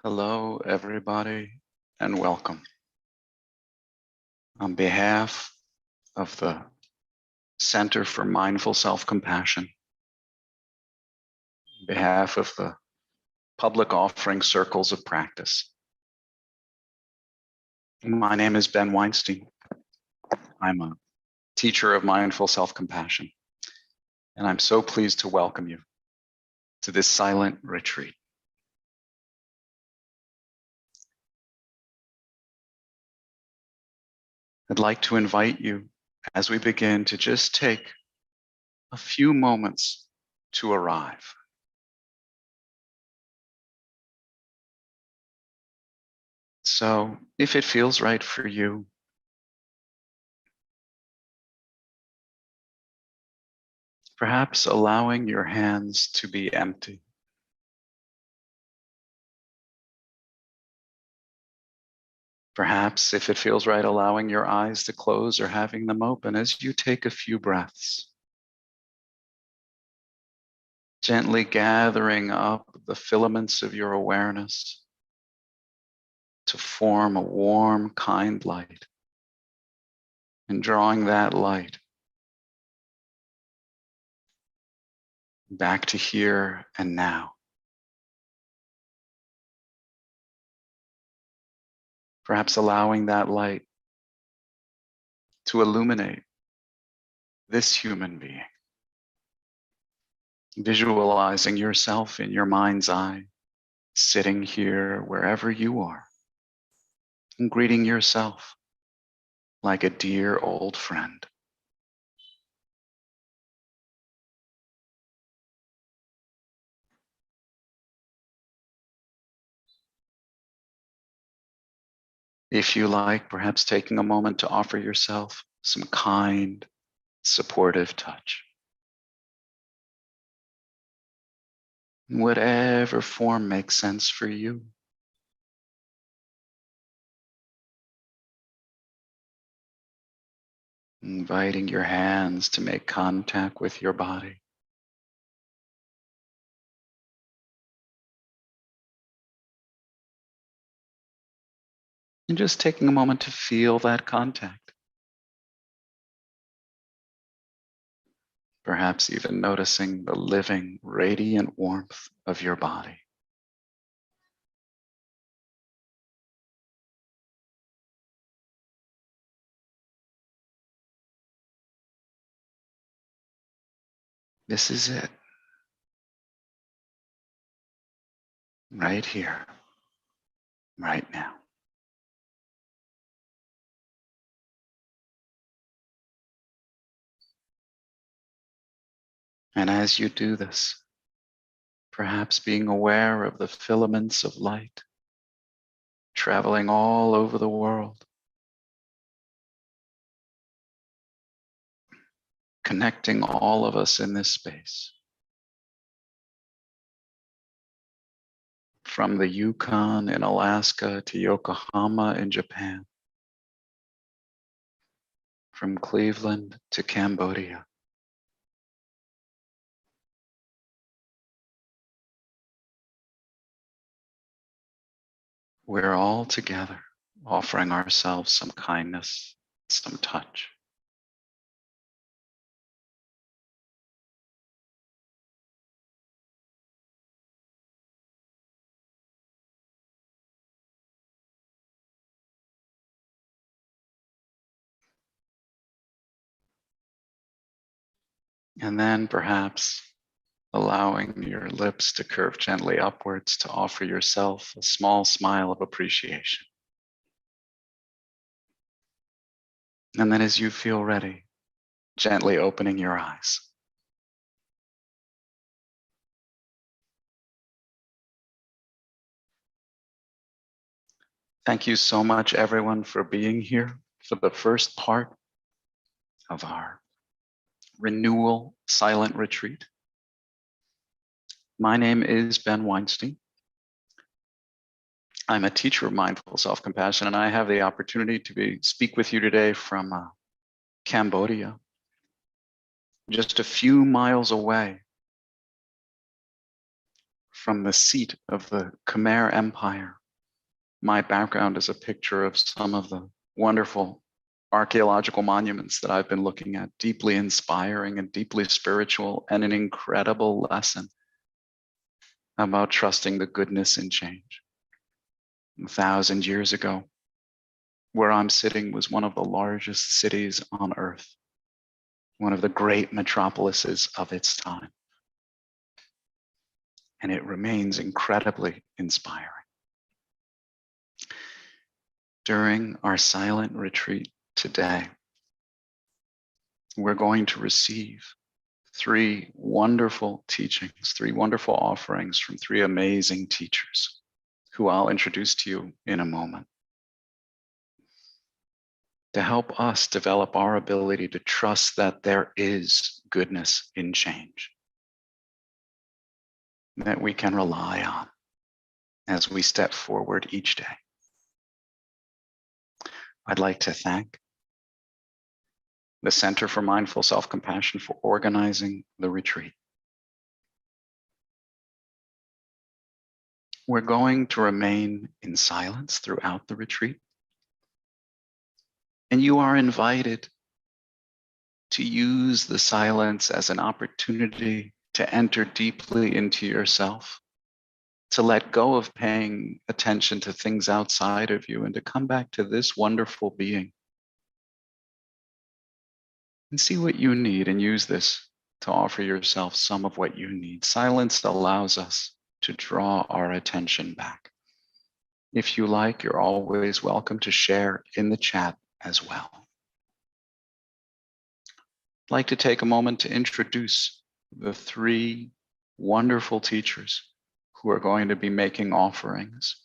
Hello, everybody, and welcome. On behalf of the Center for Mindful Self-Compassion, on behalf of the Public Offering Circles of Practice, my name is Ben Weinstein. I'm a teacher of mindful self-compassion, and I'm so pleased to welcome you to this silent retreat. I'd like to invite you, as we begin, to just take a few moments to arrive. So, if it feels right for you, perhaps allowing your hands to be empty. Perhaps, if it feels right, allowing your eyes to close or having them open as you take a few breaths. Gently gathering up the filaments of your awareness to form a warm, kind light, and drawing that light back to here and now. Perhaps allowing that light to illuminate this human being. Visualizing yourself in your mind's eye, sitting here wherever you are, and greeting yourself like a dear old friend. If you like, perhaps taking a moment to offer yourself some kind, supportive touch. In whatever form makes sense for you. Inviting your hands to make contact with your body. And just taking a moment to feel that contact. Perhaps even noticing the living, radiant warmth of your body. This is it. Right here, right now. And as you do this, perhaps being aware of the filaments of light traveling all over the world, connecting all of us in this space. From the Yukon in Alaska to Yokohama in Japan, from Cleveland to Cambodia. We're all together, offering ourselves some kindness, some touch. And then perhaps allowing your lips to curve gently upwards to offer yourself a small smile of appreciation. And then as you feel ready, gently opening your eyes. Thank you so much, everyone, for being here for the first part of our Renewal Silent Retreat. My name is Ben Weinstein. I'm a teacher of mindful self-compassion, and I have the opportunity to speak with you today from Cambodia, just a few miles away from the seat of the Khmer Empire. My background is a picture of some of the wonderful archaeological monuments that I've been looking at, deeply inspiring and deeply spiritual, and an incredible lesson about trusting the goodness in change. 1,000 years ago, where I'm sitting was one of the largest cities on earth, one of the great metropolises of its time. And it remains incredibly inspiring. During our silent retreat today, we're going to receive 3 wonderful teachings, 3 wonderful offerings from 3 amazing teachers who I'll introduce to you in a moment, to help us develop our ability to trust that there is goodness in change that we can rely on as we step forward each day. I'd like to thank the Center for Mindful Self-Compassion for organizing the retreat. We're going to remain in silence throughout the retreat, and you are invited to use the silence as an opportunity to enter deeply into yourself, to let go of paying attention to things outside of you and to come back to this wonderful being and see what you need and use this to offer yourself some of what you need. Silence allows us to draw our attention back. If you like, you're always welcome to share in the chat as well. I'd like to take a moment to introduce the 3 wonderful teachers who are going to be making offerings.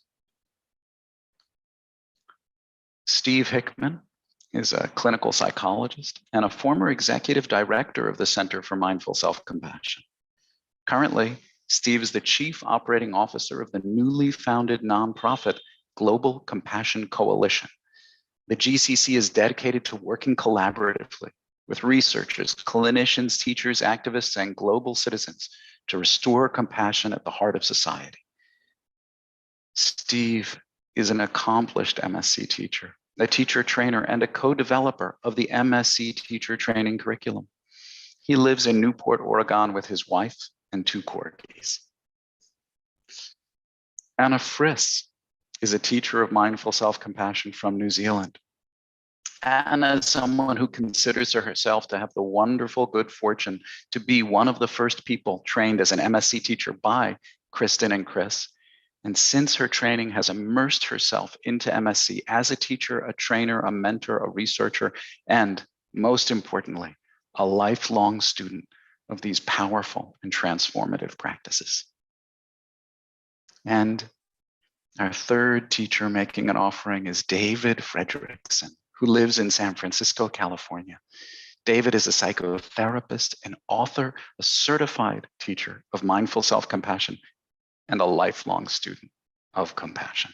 Steve Hickman is a clinical psychologist and a former executive director of the Center for Mindful Self-Compassion. Currently, Steve is the chief operating officer of the newly founded nonprofit Global Compassion Coalition. The GCC is dedicated to working collaboratively with researchers, clinicians, teachers, activists, and global citizens to restore compassion at the heart of society. Steve is an accomplished MSc teacher, a teacher trainer, and a co-developer of the MSc teacher training curriculum. He lives in Newport, Oregon with his wife and 2 corgis. Anna Friis is a teacher of mindful self-compassion from New Zealand. Anna is someone who considers herself to have the wonderful good fortune to be one of the first people trained as an MSc teacher by Kristen and Chris. And since her training has immersed herself into MSc as a teacher, a trainer, a mentor, a researcher, and most importantly, a lifelong student of these powerful and transformative practices. And our 3rd teacher making an offering is David Fredrickson, who lives in San Francisco, California. David is a psychotherapist, an author, a certified teacher of mindful self-compassion, and a lifelong student of compassion.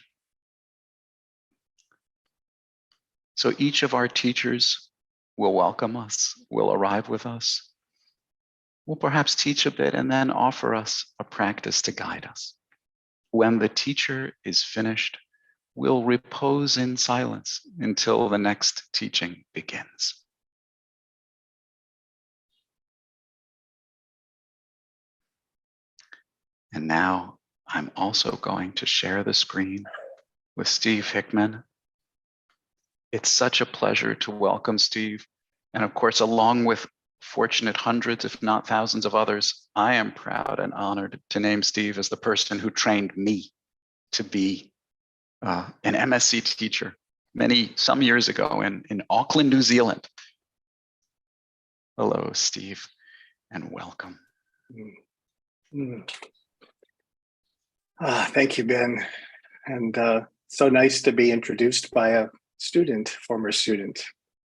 So each of our teachers will welcome us, will arrive with us, will perhaps teach a bit, and then offer us a practice to guide us. When the teacher is finished, we'll repose in silence until the next teaching begins. And now I'm also going to share the screen with Steve Hickman. It's such a pleasure to welcome Steve. And of course, along with fortunate hundreds, if not thousands of others, I am proud and honored to name Steve as the person who trained me to be an MSc teacher some years ago in Auckland, New Zealand. Hello, Steve, and welcome. Thank you, Ben. And so nice to be introduced by a former student.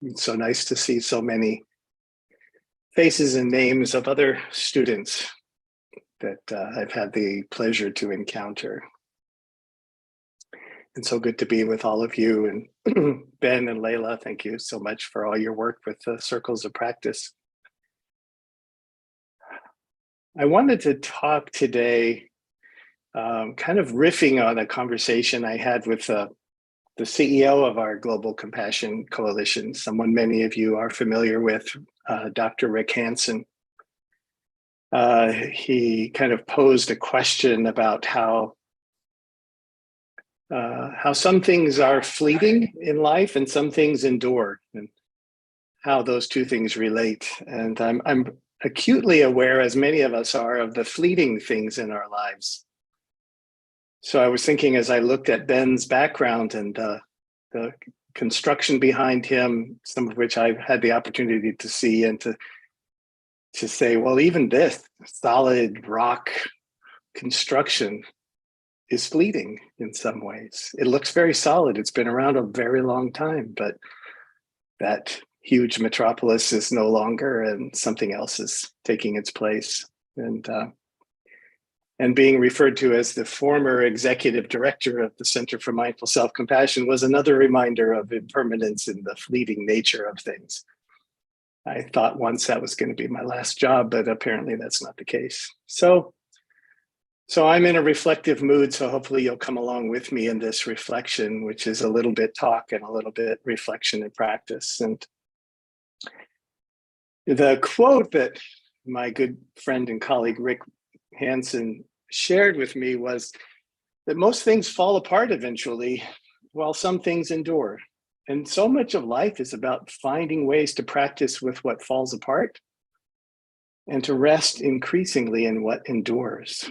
It's so nice to see so many faces and names of other students that I've had the pleasure to encounter. And so good to be with all of you, and Ben and Layla, thank you so much for all your work with the Circles of Practice. I wanted to talk today kind of riffing on a conversation I had with the CEO of our Global Compassion Coalition, someone many of you are familiar with, Dr. Rick Hansen. He kind of posed a question about how some things are fleeting in life and some things endure, and how those two things relate. And I'm acutely aware, as many of us are, of the fleeting things in our lives. So I was thinking, as I looked at Ben's background and the construction behind him, some of which I've had the opportunity to see, and to say, well, even this solid rock construction is fleeting in some ways. It looks very solid. It's been around a very long time, but that huge metropolis is no longer, and something else is taking its place. And being referred to as the former executive director of the Center for Mindful Self-Compassion was another reminder of impermanence in the fleeting nature of things. I thought once that was going to be my last job, but apparently that's not the case. So I'm in a reflective mood, so hopefully you'll come along with me in this reflection, which is a little bit talk and a little bit reflection and practice. And the quote that my good friend and colleague Rick Hansen shared with me was that most things fall apart eventually, while some things endure. And so much of life is about finding ways to practice with what falls apart and to rest increasingly in what endures.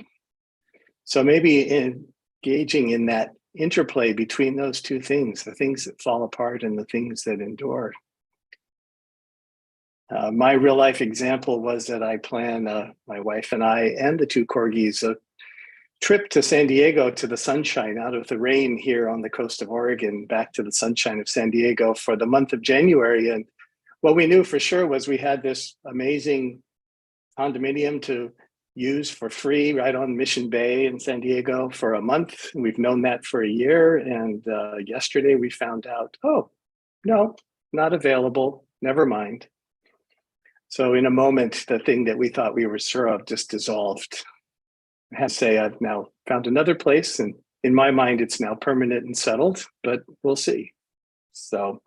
So maybe engaging in that interplay between those two things, the things that fall apart and the things that endure. My real life example was that I planned, my wife and I and the two corgis, a trip to San Diego, to the sunshine, out of the rain here on the coast of Oregon, back to the sunshine of San Diego for the month of January. And what we knew for sure was we had this amazing condominium to use for free right on Mission Bay in San Diego for a month. We've known that for a year. And yesterday we found out, oh, no, not available. Never mind. So in a moment, the thing that we thought we were sure of just dissolved. I have to say, I've now found another place, and in my mind, it's now permanent and settled, but we'll see. So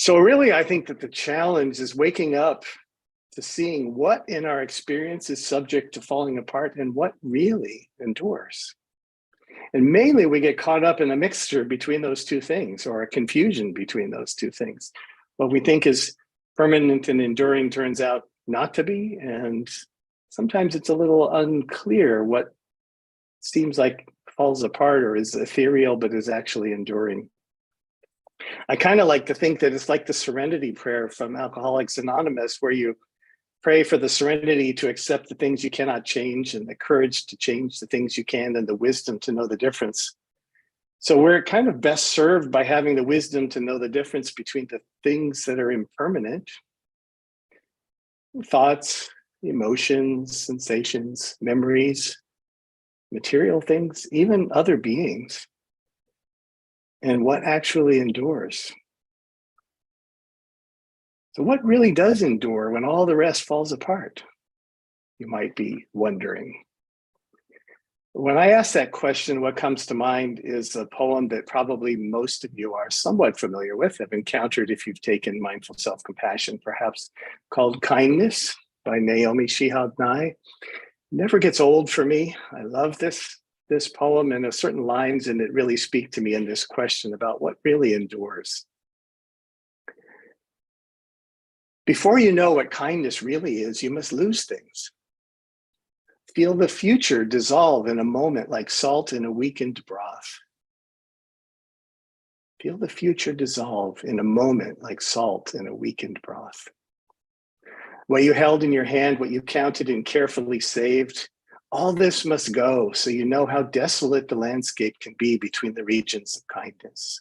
really, I think that the challenge is waking up to seeing what in our experience is subject to falling apart and what really endures. And mainly we get caught up in a mixture between those two things, or a confusion between those two things. What we think is permanent and enduring turns out not to be, and sometimes it's a little unclear what seems like falls apart or is ethereal but is actually enduring. I kind of like to think that it's like the serenity prayer from Alcoholics Anonymous, where you pray for the serenity to accept the things you cannot change, and the courage to change the things you can, and the wisdom to know the difference. So we're kind of best served by having the wisdom to know the difference between the things that are impermanent, thoughts, emotions, sensations, memories, material things, even other beings, and what actually endures. So what really does endure when all the rest falls apart? You might be wondering. When I ask that question, what comes to mind is a poem that probably most of you are somewhat familiar with, have encountered if you've taken mindful self-compassion, perhaps, called Kindness by Naomi Shihab Nye. Never gets old for me. I love this poem, and certain lines in it really speak to me in this question about what really endures. Before you know what kindness really is, you must lose things. Feel the future dissolve in a moment like salt in a weakened broth. Feel the future dissolve in a moment like salt in a weakened broth. What you held in your hand, what you counted and carefully saved, all this must go so you know how desolate the landscape can be between the regions of kindness.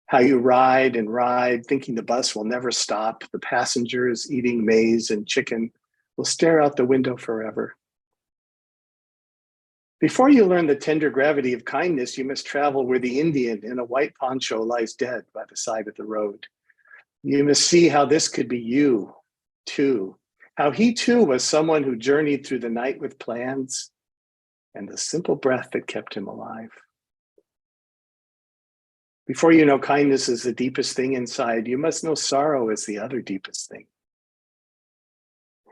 How you ride and ride, thinking the bus will never stop, the passengers eating maize and chicken will stare out the window forever. Before you learn the tender gravity of kindness, you must travel where the Indian in a white poncho lies dead by the side of the road. You must see how this could be you, too. How he, too, was someone who journeyed through the night with plans, and the simple breath that kept him alive. Before you know kindness is the deepest thing inside, you must know sorrow is the other deepest thing.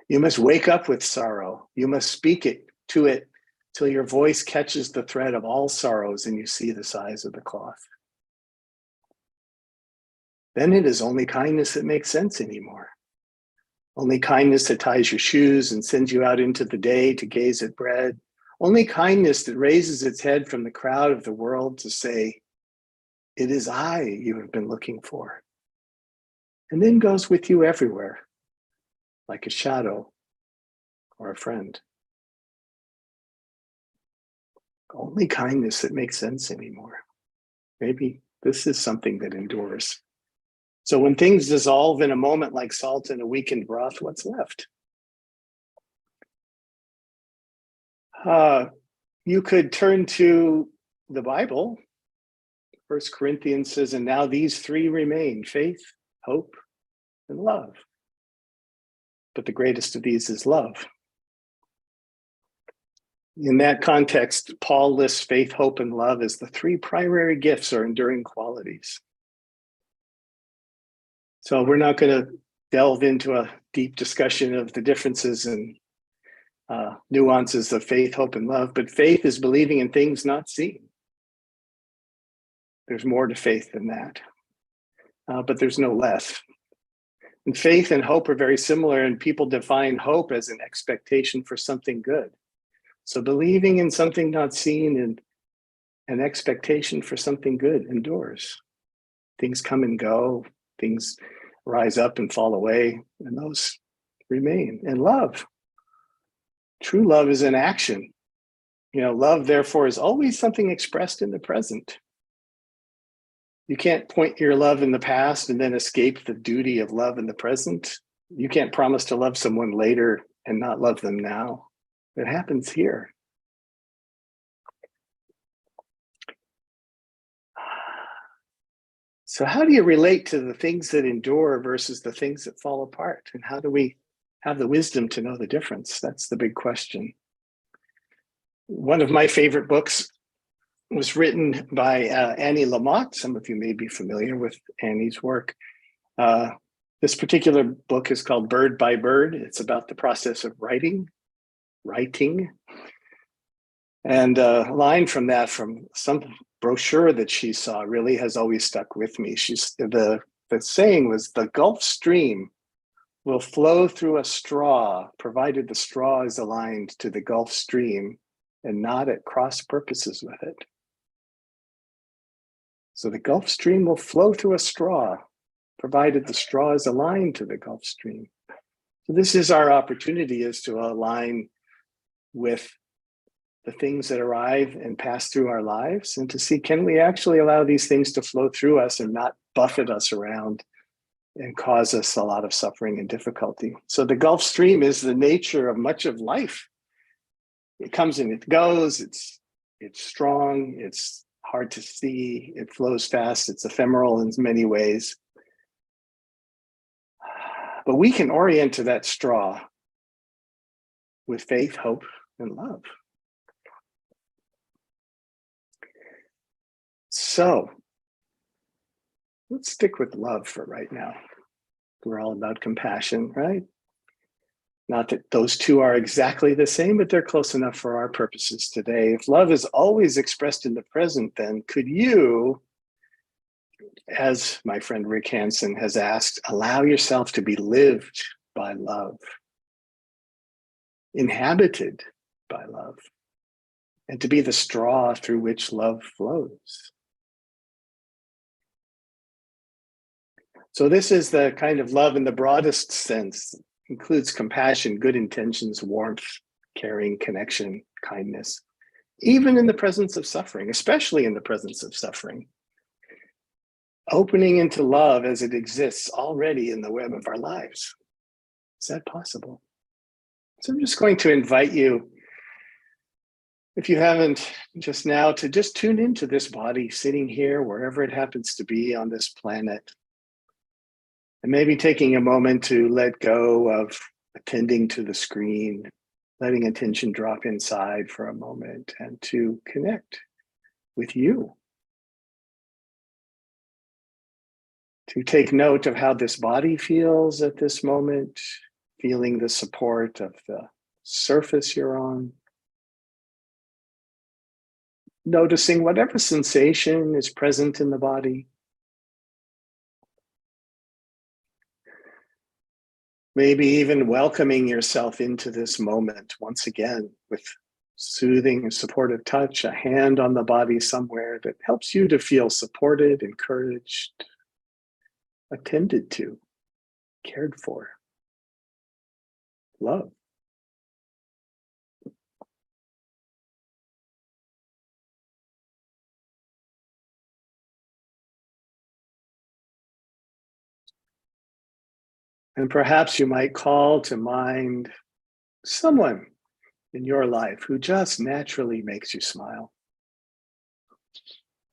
You must wake up with sorrow. You must speak it to it till your voice catches the thread of all sorrows and you see the size of the cloth. Then it is only kindness that makes sense anymore. Only kindness that ties your shoes and sends you out into the day to gaze at bread. Only kindness that raises its head from the crowd of the world to say, "It is I you have been looking for." And then goes with you everywhere, like a shadow or a friend. Only kindness that makes sense anymore. Maybe this is something that endures. So when things dissolve in a moment like salt in a weakened broth, what's left? You could turn to the Bible. 1 Corinthians says, and now these three remain: faith, hope, and love. But the greatest of these is love. In that context, Paul lists faith, hope, and love as the three primary gifts or enduring qualities. So we're not going to delve into a deep discussion of the differences and nuances of faith, hope, and love, but faith is believing in things not seen. There's more to faith than that, but there's no less. And faith and hope are very similar, and people define hope as an expectation for something good. So believing in something not seen and an expectation for something good endures. Things come and go, things rise up and fall away, and those remain. And love, true love is an action. Love, therefore, is always something expressed in the present. You can't point your love in the past and then escape the duty of love in the present. You can't promise to love someone later and not love them now. It happens here. So how do you relate to the things that endure versus the things that fall apart? And how do we have the wisdom to know the difference? That's the big question. One of my favorite books was written by Annie Lamott. Some of you may be familiar with Annie's work. This particular book is called Bird by Bird. It's about the process of writing. And a line from that, from some brochure that she saw, really has always stuck with me. The saying was, the Gulf Stream will flow through a straw, provided the straw is aligned to the Gulf Stream and not at cross purposes with it. So the Gulf Stream will flow through a straw, provided the straw is aligned to the Gulf Stream. So this is our opportunity, is to align with the things that arrive and pass through our lives, and to see, can we actually allow these things to flow through us and not buffet us around and cause us a lot of suffering and difficulty. So the Gulf Stream is the nature of much of life. It comes and it goes, it's strong, it's hard to see, it flows fast, it's ephemeral in many ways. But we can orient to that straw with faith, hope, and love. So let's stick with love for right now. We're all about compassion, right? Not that those two are exactly the same, but they're close enough for our purposes today. If love is always expressed in the present, then could you, as my friend Rick Hansen has asked, allow yourself to be lived by love, inhabited by love, and to be the straw through which love flows? So this is the kind of love in the broadest sense. Includes compassion, good intentions, warmth, caring, connection, kindness, even in the presence of suffering, especially in the presence of suffering. Opening into love as it exists already in the web of our lives. Is that possible? So I'm just going to invite you, if you haven't just now, to just tune into this body sitting here, wherever it happens to be on this planet. And maybe taking a moment to let go of attending to the screen, letting attention drop inside for a moment and to connect with you. To take note of how this body feels at this moment, feeling the support of the surface you're on. Noticing whatever sensation is present in the body. Maybe even welcoming yourself into this moment once again with soothing and supportive touch, a hand on the body somewhere that helps you to feel supported, encouraged, attended to, cared for, loved. And perhaps you might call to mind someone in your life who just naturally makes you smile.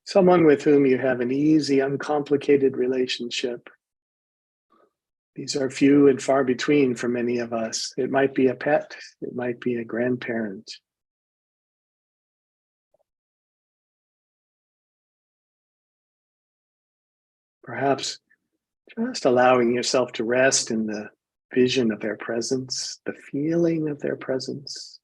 Someone with whom you have an easy, uncomplicated relationship. These are few and far between for many of us. It might be a pet, it might be a grandparent. Perhaps just allowing yourself to rest in the vision of their presence, the feeling of their presence.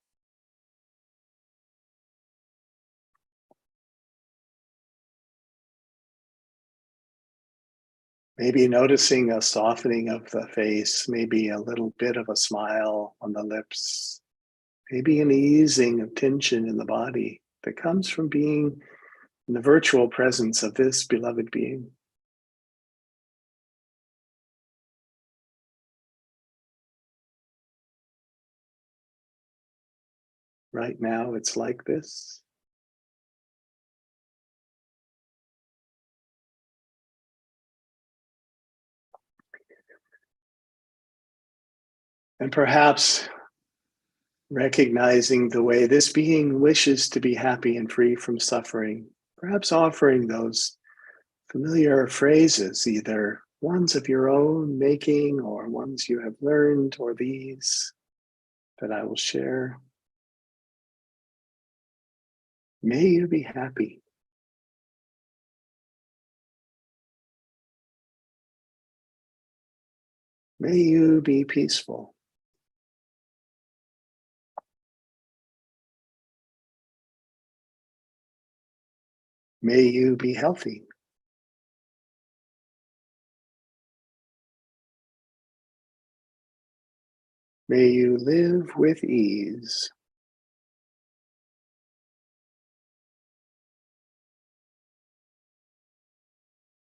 Maybe noticing a softening of the face, maybe a little bit of a smile on the lips, maybe an easing of tension in the body that comes from being in the virtual presence of this beloved being. Right now, it's like this. And perhaps recognizing the way this being wishes to be happy and free from suffering, perhaps offering those familiar phrases, either ones of your own making or ones you have learned, or these that I will share. May you be happy. May you be peaceful. May you be healthy. May you live with ease.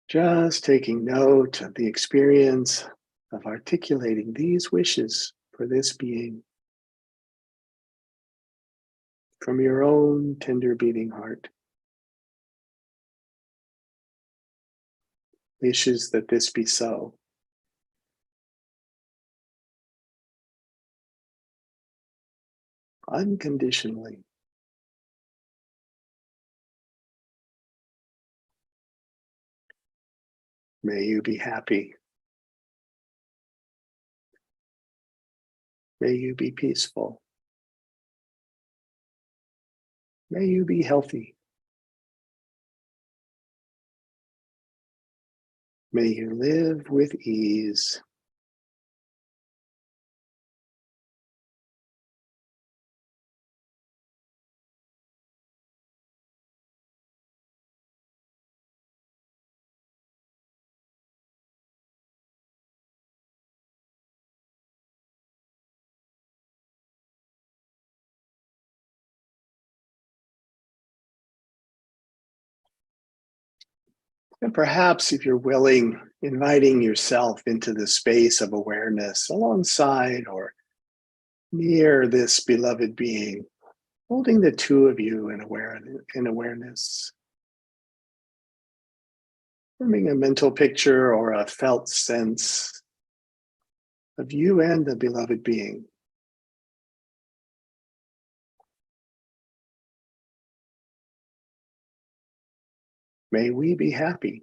Just taking note of the experience of articulating these wishes for this being from your own tender beating heart. Wishes that this be so. Unconditionally. May you be happy. May you be peaceful. May you be healthy. May you live with ease. And perhaps, if you're willing, inviting yourself into the space of awareness alongside or near this beloved being, holding the two of you in awareness, forming a mental picture or a felt sense of you and the beloved being. May we be happy.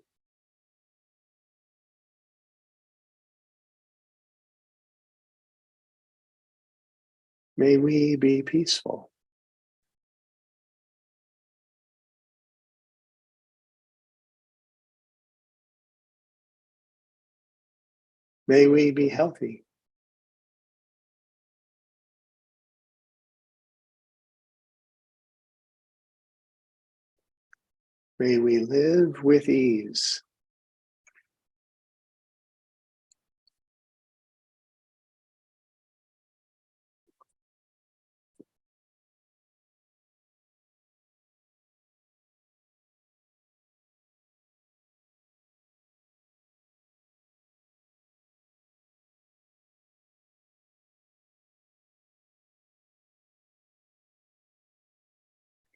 May we be peaceful. May we be healthy. May we live with ease.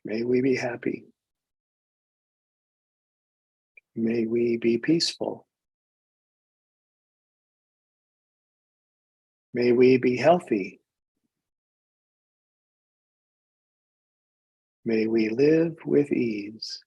May we be happy. May we be peaceful. May we be healthy. May we live with ease.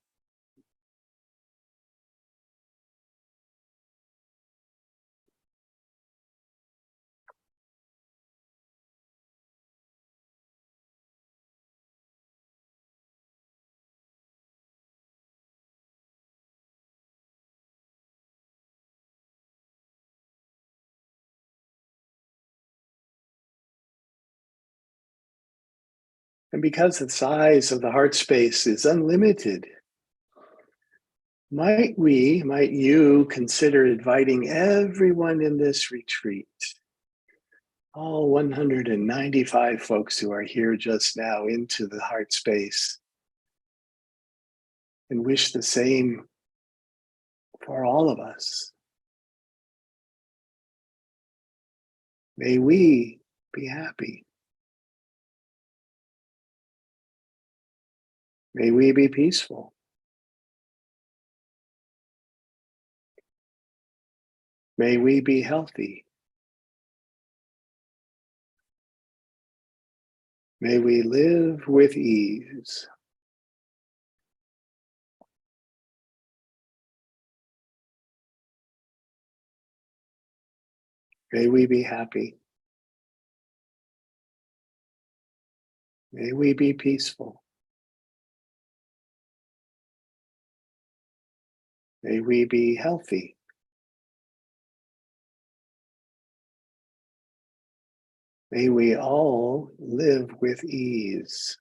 And because the size of the heart space is unlimited, might you consider inviting everyone in this retreat, all 195 folks who are here just now, into the heart space, and wish the same for all of us. May we be happy. May we be peaceful. May we be healthy. May we live with ease. May we be happy. May we be peaceful. May we be healthy. May we all live with ease.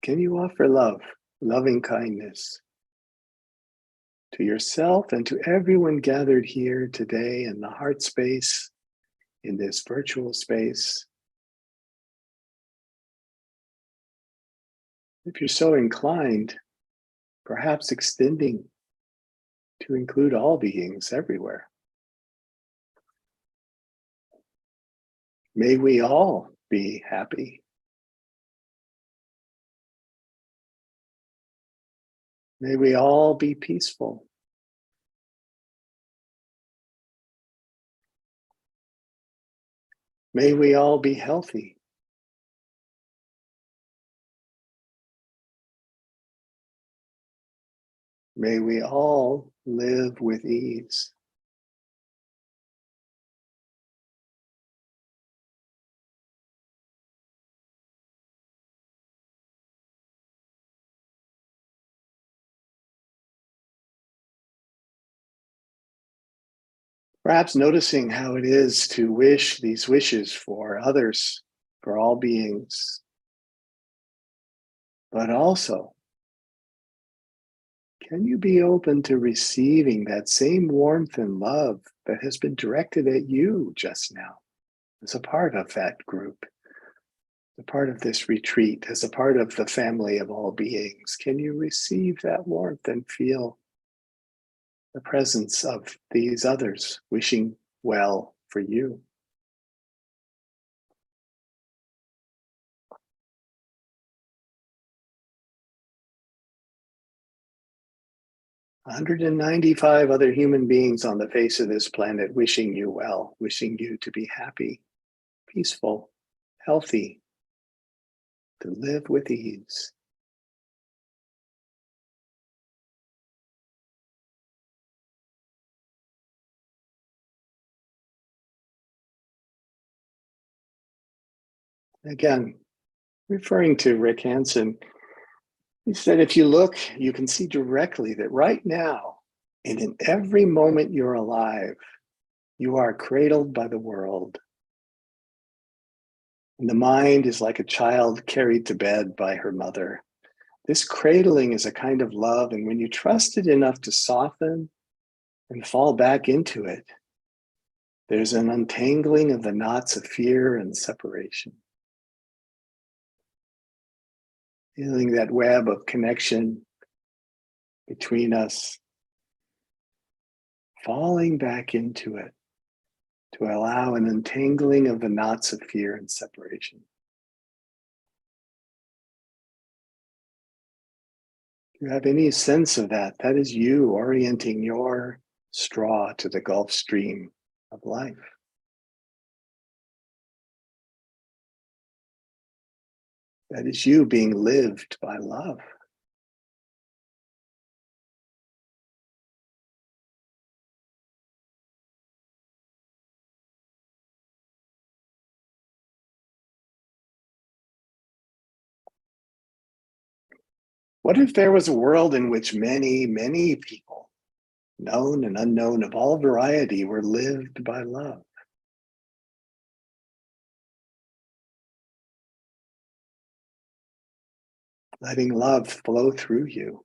Can you offer love, loving kindness to yourself and to everyone gathered here today in the heart space, in this virtual space? If you're so inclined, perhaps extending to include all beings everywhere. May we all be happy. May we all be peaceful. May we all be healthy. May we all live with ease. Perhaps noticing how it is to wish these wishes for others, for all beings, but also, can you be open to receiving that same warmth and love that has been directed at you just now as a part of that group, as a part of this retreat, as a part of the family of all beings? Can you receive that warmth and feel the presence of these others wishing well for you? "195 other human beings on the face of this planet wishing you well, wishing you to be happy, peaceful, healthy, to live with ease." Again, referring to Rick Hansen, he said, if you look, you can see directly that right now, and in every moment you're alive, you are cradled by the world. And the mind is like a child carried to bed by her mother. This cradling is a kind of love, and when you trust it enough to soften and fall back into it, there's an untangling of the knots of fear and separation. Feeling that web of connection between us, falling back into it to allow an untangling of the knots of fear and separation. If you have any sense of that, that is you orienting your straw to the Gulf Stream of life. That is you being lived by love. What if there was a world in which many, many people, known and unknown of all variety, were lived by love? Letting love flow through you.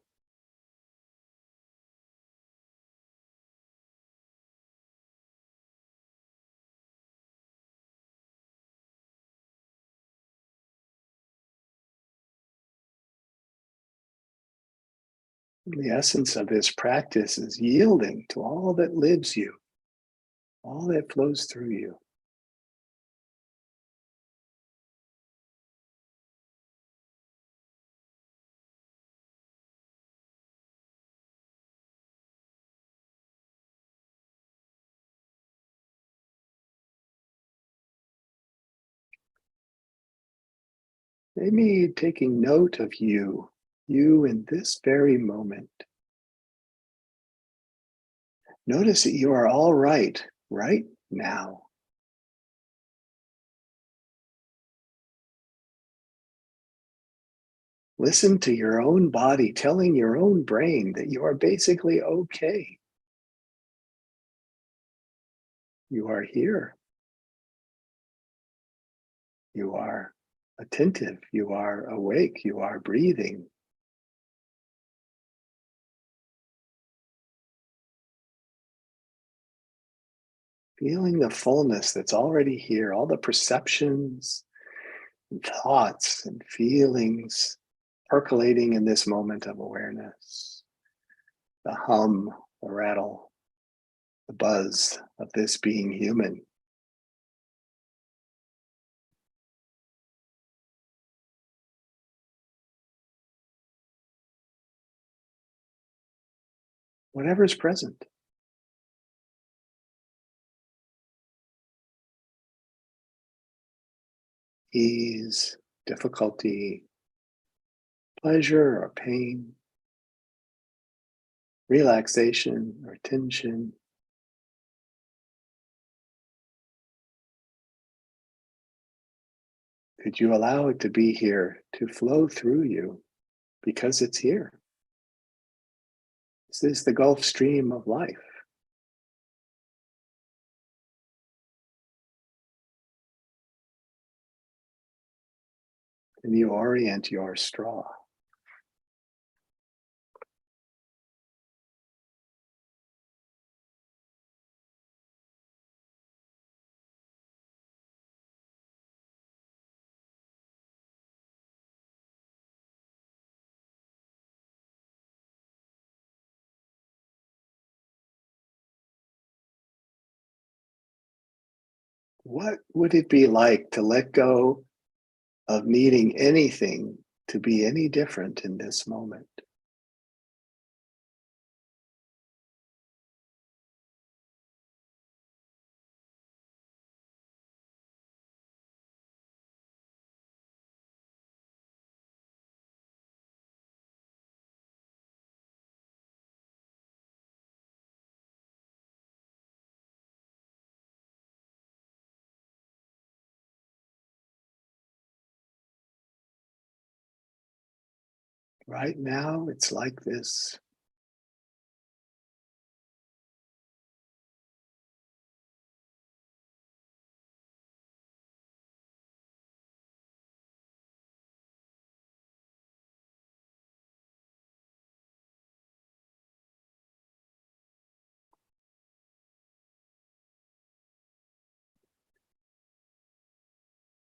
The essence of this practice is yielding to all that lives you, all that flows through you. Maybe taking note of you in this very moment. Notice that you are all right now. Listen to your own body telling your own brain that you are basically okay. You are here. You are attentive. You are awake. You are breathing. Feeling the fullness that's already here, all the perceptions and thoughts and feelings percolating in this moment of awareness. The hum, the rattle, the buzz of this being human. Whatever is present. Ease, difficulty, pleasure or pain, relaxation or tension. Could you allow it to be here, to flow through you, because it's here? This is the Gulf Stream of life. And you orient your straw. What would it be like to let go of needing anything to be any different in this moment? Right now, it's like this.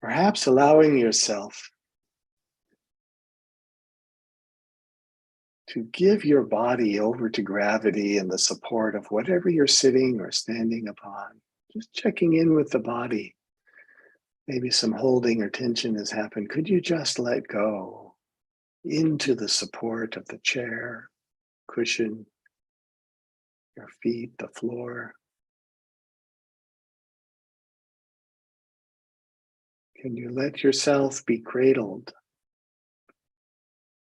Perhaps allowing yourself to give your body over to gravity and the support of whatever you're sitting or standing upon. Just checking in with the body. Maybe some holding or tension has happened. Could you just let go into the support of the chair, cushion, your feet, the floor? Can you let yourself be cradled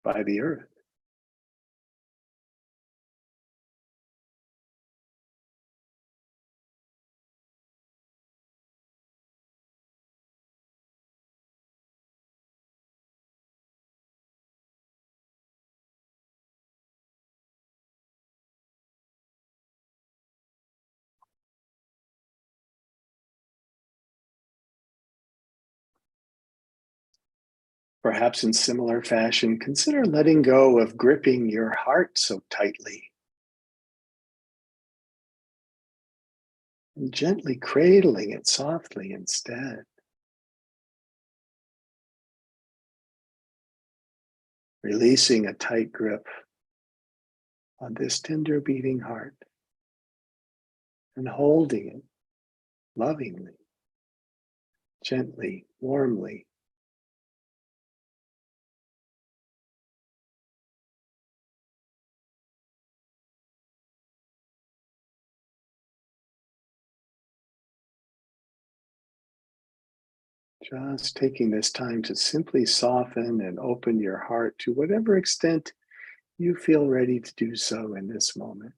by the earth? Perhaps in similar fashion, consider letting go of gripping your heart so tightly and gently cradling it softly instead. Releasing a tight grip on this tender beating heart and holding it lovingly, gently, warmly. Just taking this time to simply soften and open your heart to whatever extent you feel ready to do so in this moment.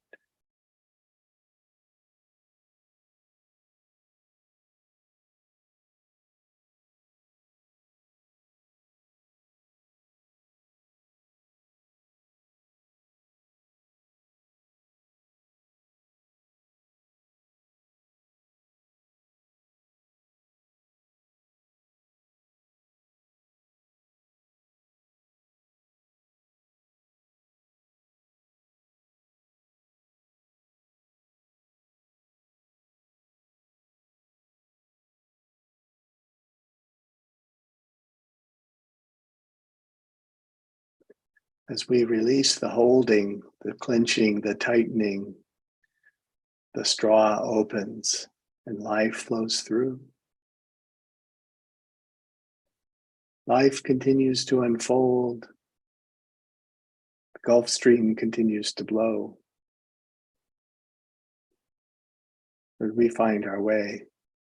As we release the holding, the clenching, the tightening, the straw opens and life flows through. Life continues to unfold. The Gulf Stream continues to blow. As we find our way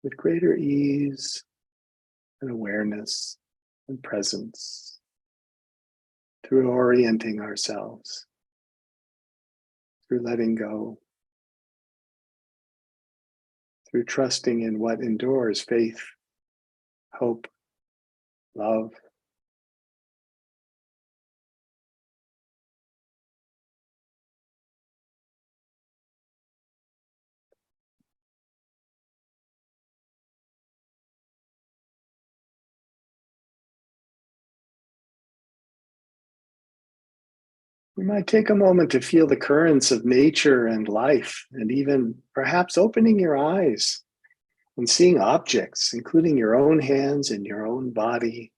with greater ease and awareness and presence through orienting ourselves, through letting go, through trusting in what endures: faith, hope, love. We might take a moment to feel the currents of nature and life, and even perhaps opening your eyes and seeing objects, including your own hands and your own body,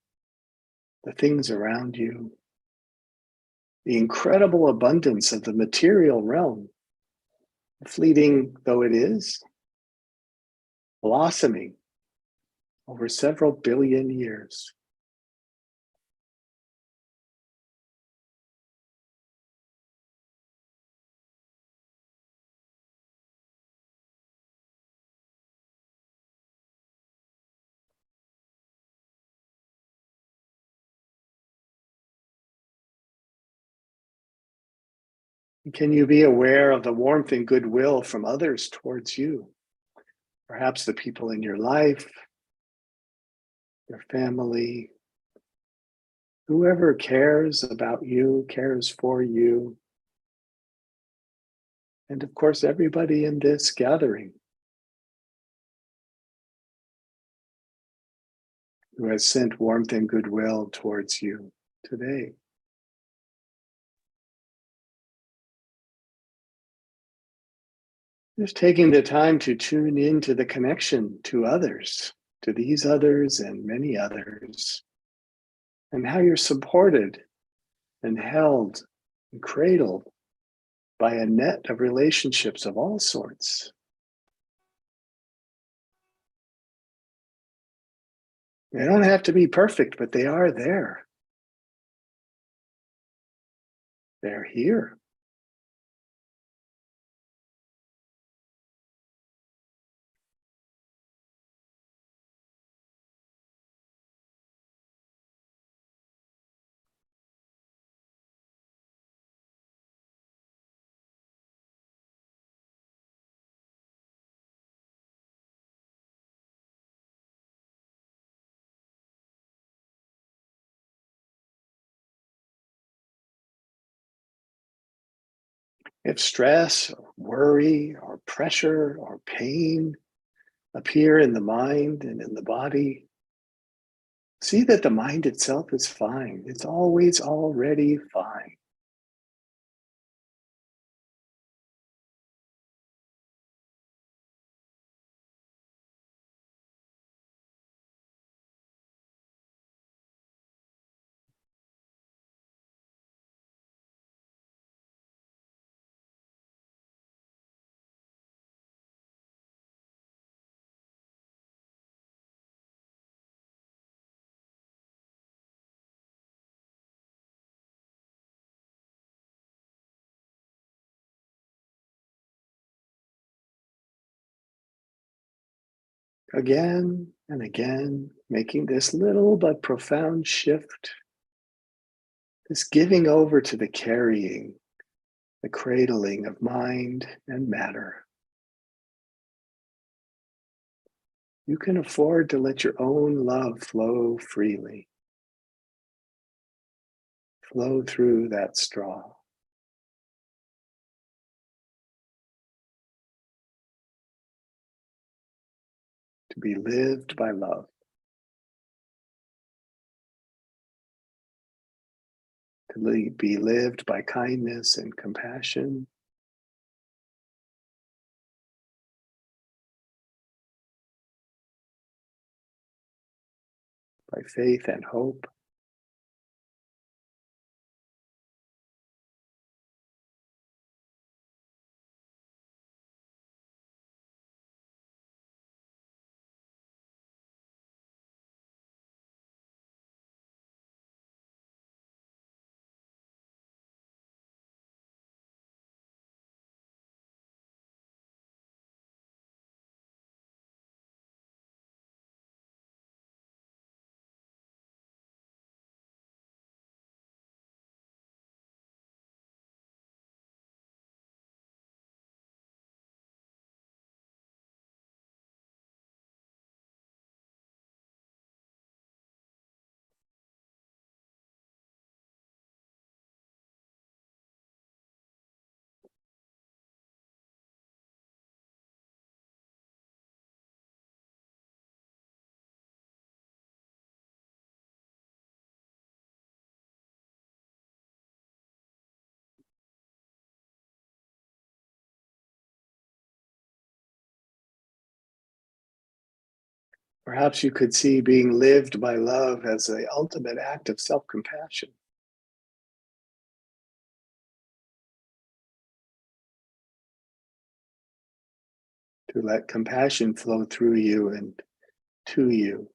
the things around you, the incredible abundance of the material realm, fleeting though it is, blossoming over several billion years. Can you be aware of the warmth and goodwill from others towards you? Perhaps the people in your life, your family, whoever cares about you, cares for you, and of course, everybody in this gathering who has sent warmth and goodwill towards you today. Just taking the time to tune into the connection to others, to these others and many others, and how you're supported and held and cradled by a net of relationships of all sorts. They don't have to be perfect, but they are there. They're here. If stress or worry or pressure or pain appear in the mind and in the body, see that the mind itself is fine. It's always already fine. Again and again, making this little but profound shift, this giving over to the carrying, the cradling of mind and matter. You can afford to let your own love flow freely, flow through that straw. To be lived by love. To be lived by kindness and compassion. By faith and hope. Perhaps you could see being lived by love as the ultimate act of self-compassion. To let compassion flow through you and to you.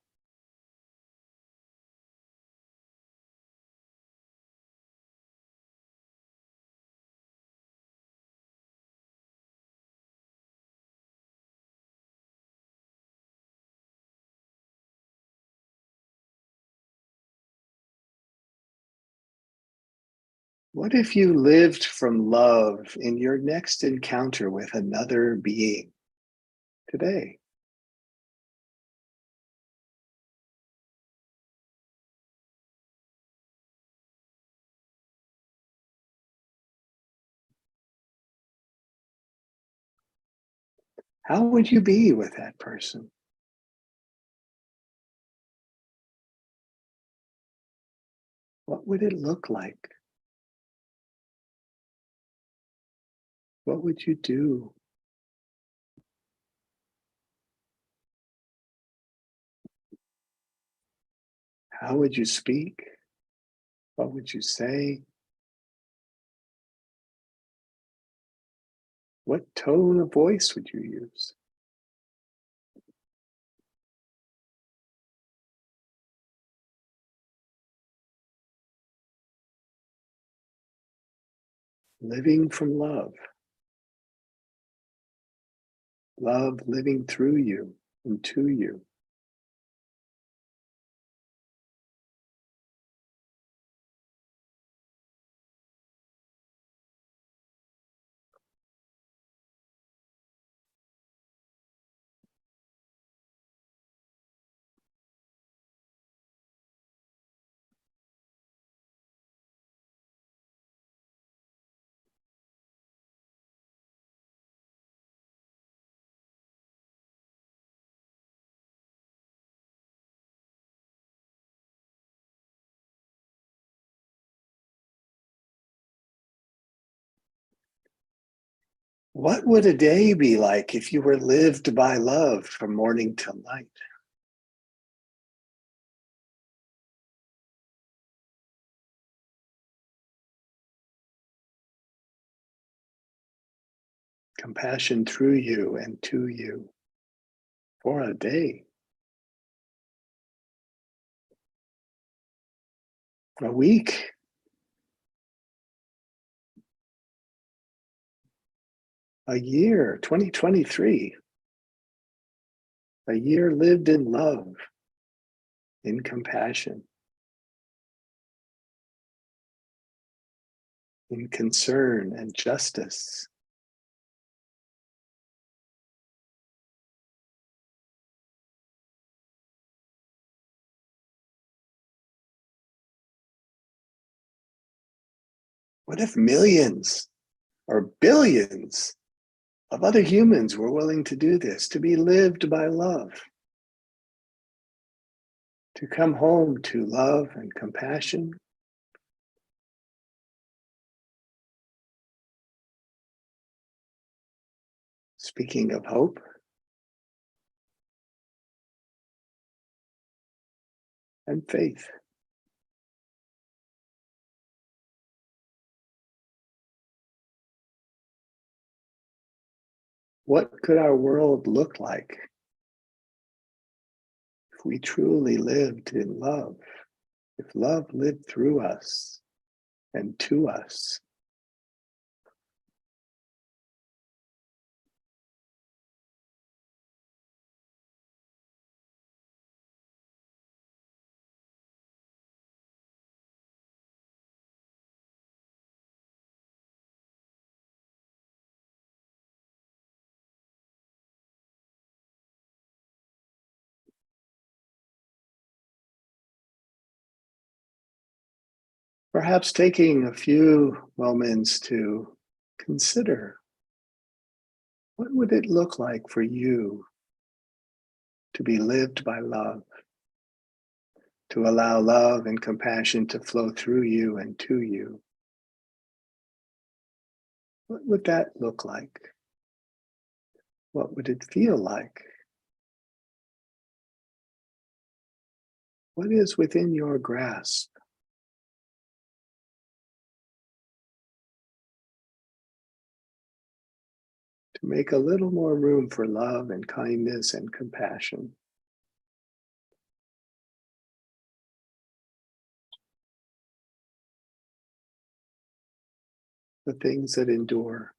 What if you lived from love in your next encounter with another being today? How would you be with that person? What would it look like? What would you do? How would you speak? What would you say? What tone of voice would you use? Living from love. Love living through you and to you. What would a day be like if you were lived by love from morning till night? Compassion through you and to you for a day, a week, a year, 2023, a year lived in love, in compassion, in concern and justice. What if millions or billions of other humans were willing to do this, to be lived by love, to come home to love and compassion? Speaking of hope, and faith. What could our world look like if we truly lived in love? If love lived through us and to us? Perhaps taking a few moments to consider, what would it look like for you to be lived by love, to allow love and compassion to flow through you and to you? What would that look like? What would it feel like? What is within your grasp? To make a little more room for love and kindness and compassion. The things that endure.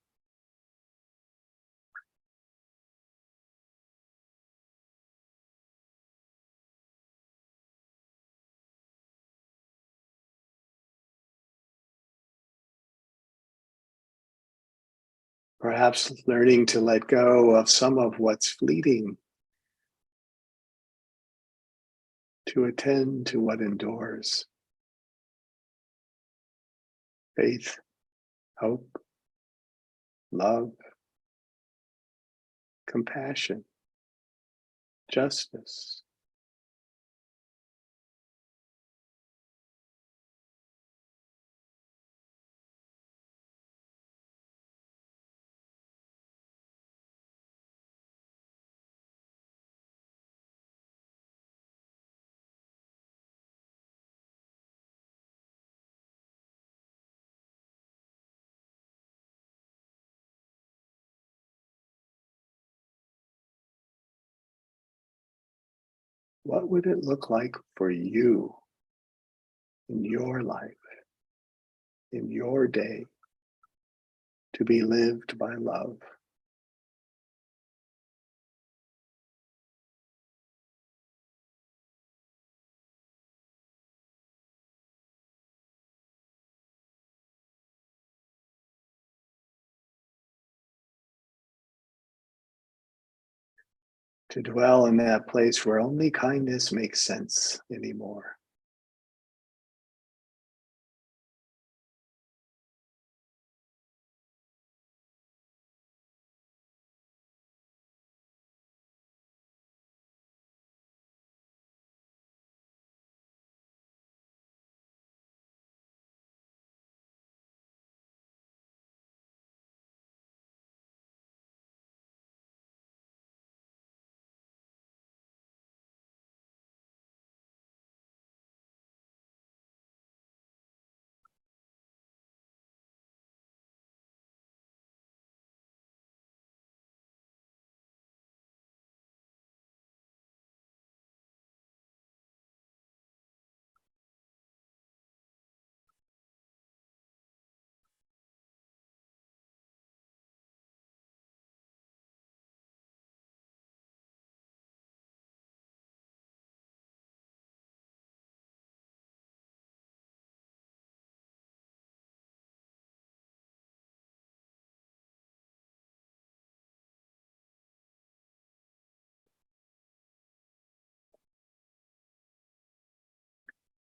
Perhaps learning to let go of some of what's fleeting, to attend to what endures. Faith, hope, love, compassion, justice. What would it look like for you in your life, in your day, to be lived by love? To dwell in that place where only kindness makes sense anymore.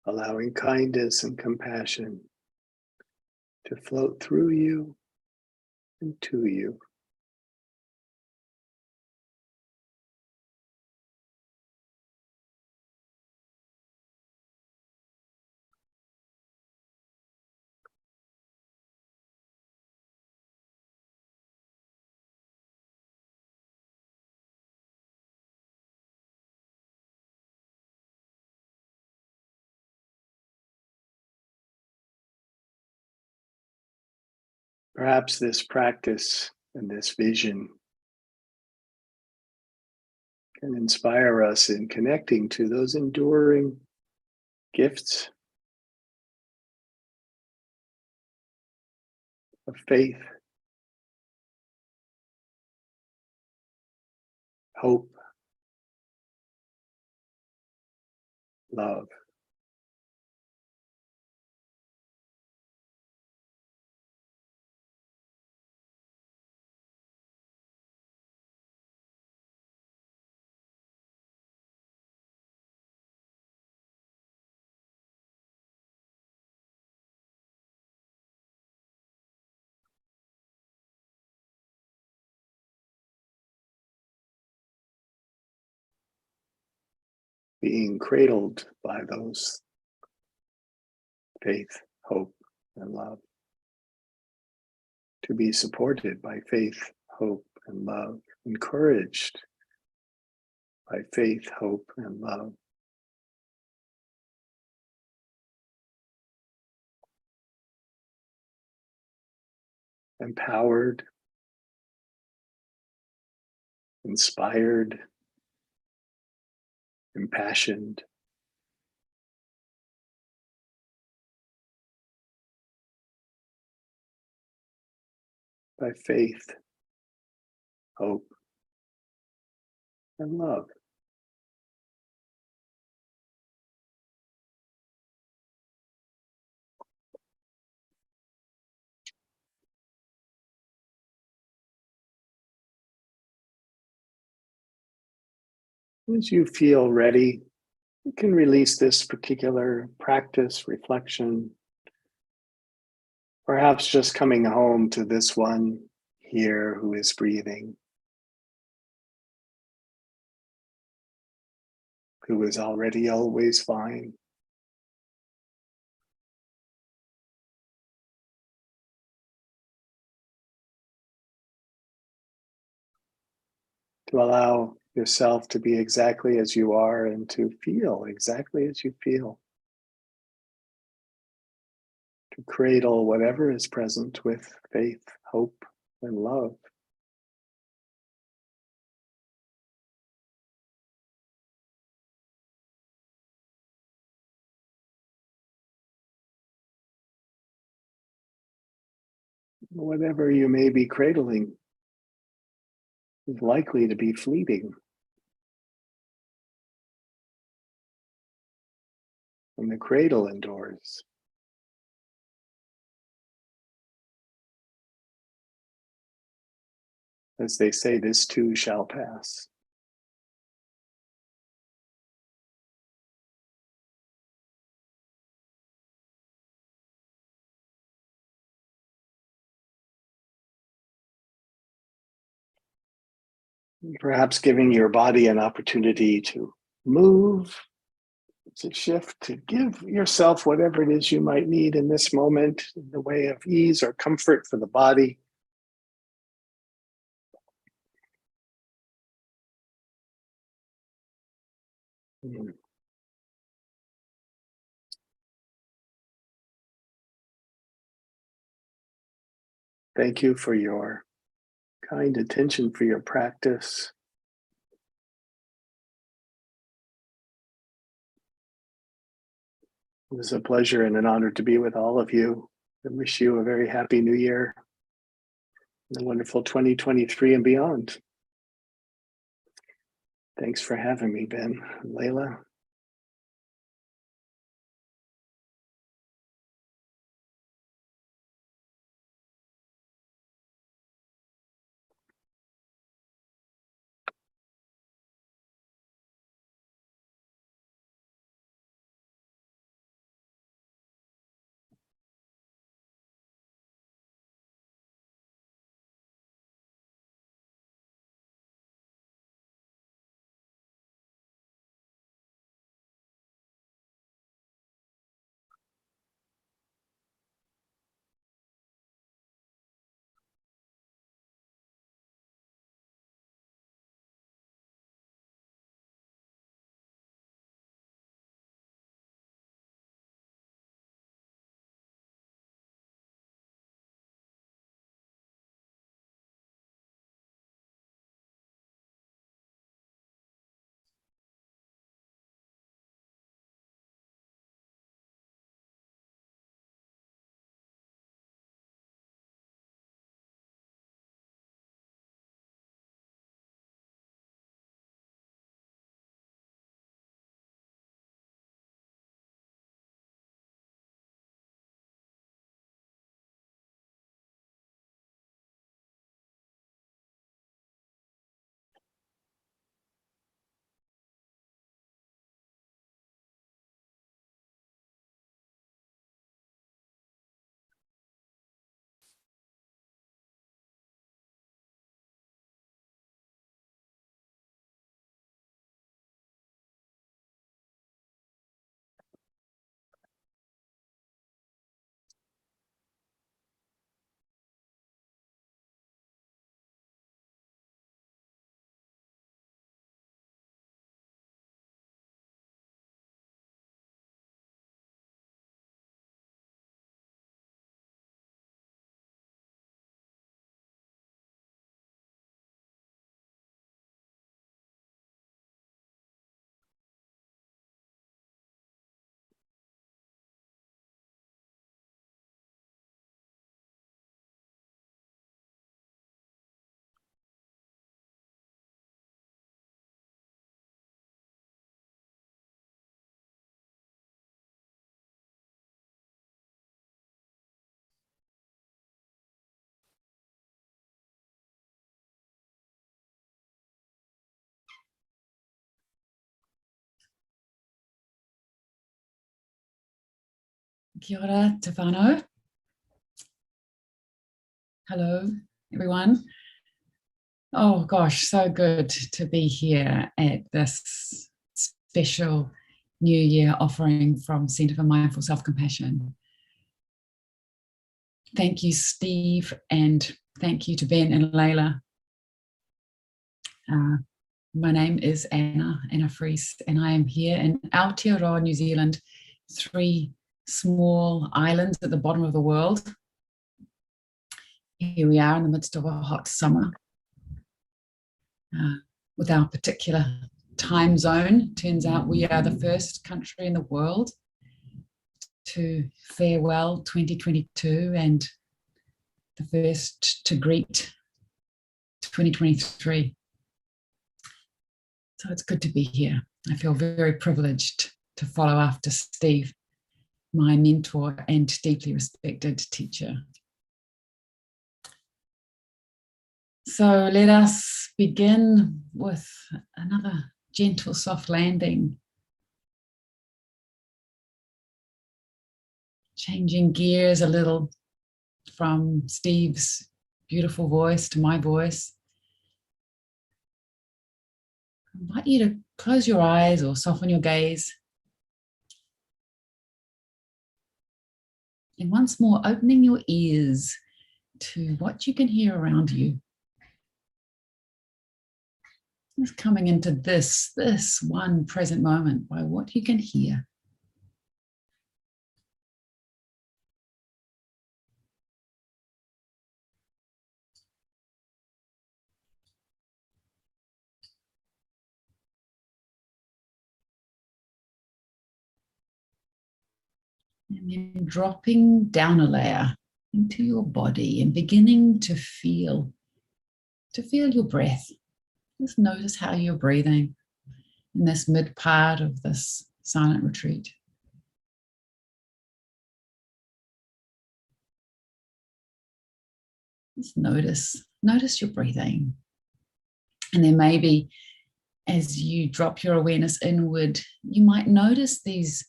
Allowing kindness and compassion to float through you and to you. Perhaps this practice and this vision can inspire us in connecting to those enduring gifts of faith, hope, love. Being cradled by those faith, hope, and love. To be supported by faith, hope, and love. Encouraged by faith, hope, and love. Empowered, inspired, impassioned by faith, hope, and love. As you feel ready, you can release this particular practice, reflection, perhaps just coming home to this one here who is breathing. who is already always fine. To allow yourself to be exactly as you are and to feel exactly as you feel. To cradle whatever is present with faith, hope, and love. Whatever you may be cradling is likely to be fleeting. And the cradle endures. As they say, this too shall pass. Perhaps giving your body an opportunity to move, to shift, to give yourself whatever it is you might need in this moment in the way of ease or comfort for the body. Thank you for your kind attention, for your practice. It was a pleasure and an honor to be with all of you. I wish you a very happy new year, and a wonderful 2023 and beyond. Thanks for having me, Ben and Layla. Kia ora, te whānau. Hello, everyone. Oh gosh, so good to be here at this special New Year offering from Centre for Mindful Self-Compassion. Thank you, Steve, and thank you to Ben and Layla. My name is Anna Friis, and I am here in Aotearoa, New Zealand, 3 small islands at the bottom of the world. Here we are in the midst of a hot summer. With our particular time zone, turns out we are the first country in the world to farewell 2022 and the first to greet 2023. So it's good to be here. I feel very privileged to follow after Steve, my mentor and deeply respected teacher. So let us begin with another gentle, soft landing. Changing gears a little from Steve's beautiful voice to my voice. I invite you to close your eyes or soften your gaze. And once more, opening your ears to what you can hear around you. Just coming into this one present moment by what you can hear. And then dropping down a layer into your body and beginning to feel your breath. Just notice how you're breathing in this mid part of this silent retreat. Just notice your breathing. And then maybe as you drop your awareness inward, you might notice these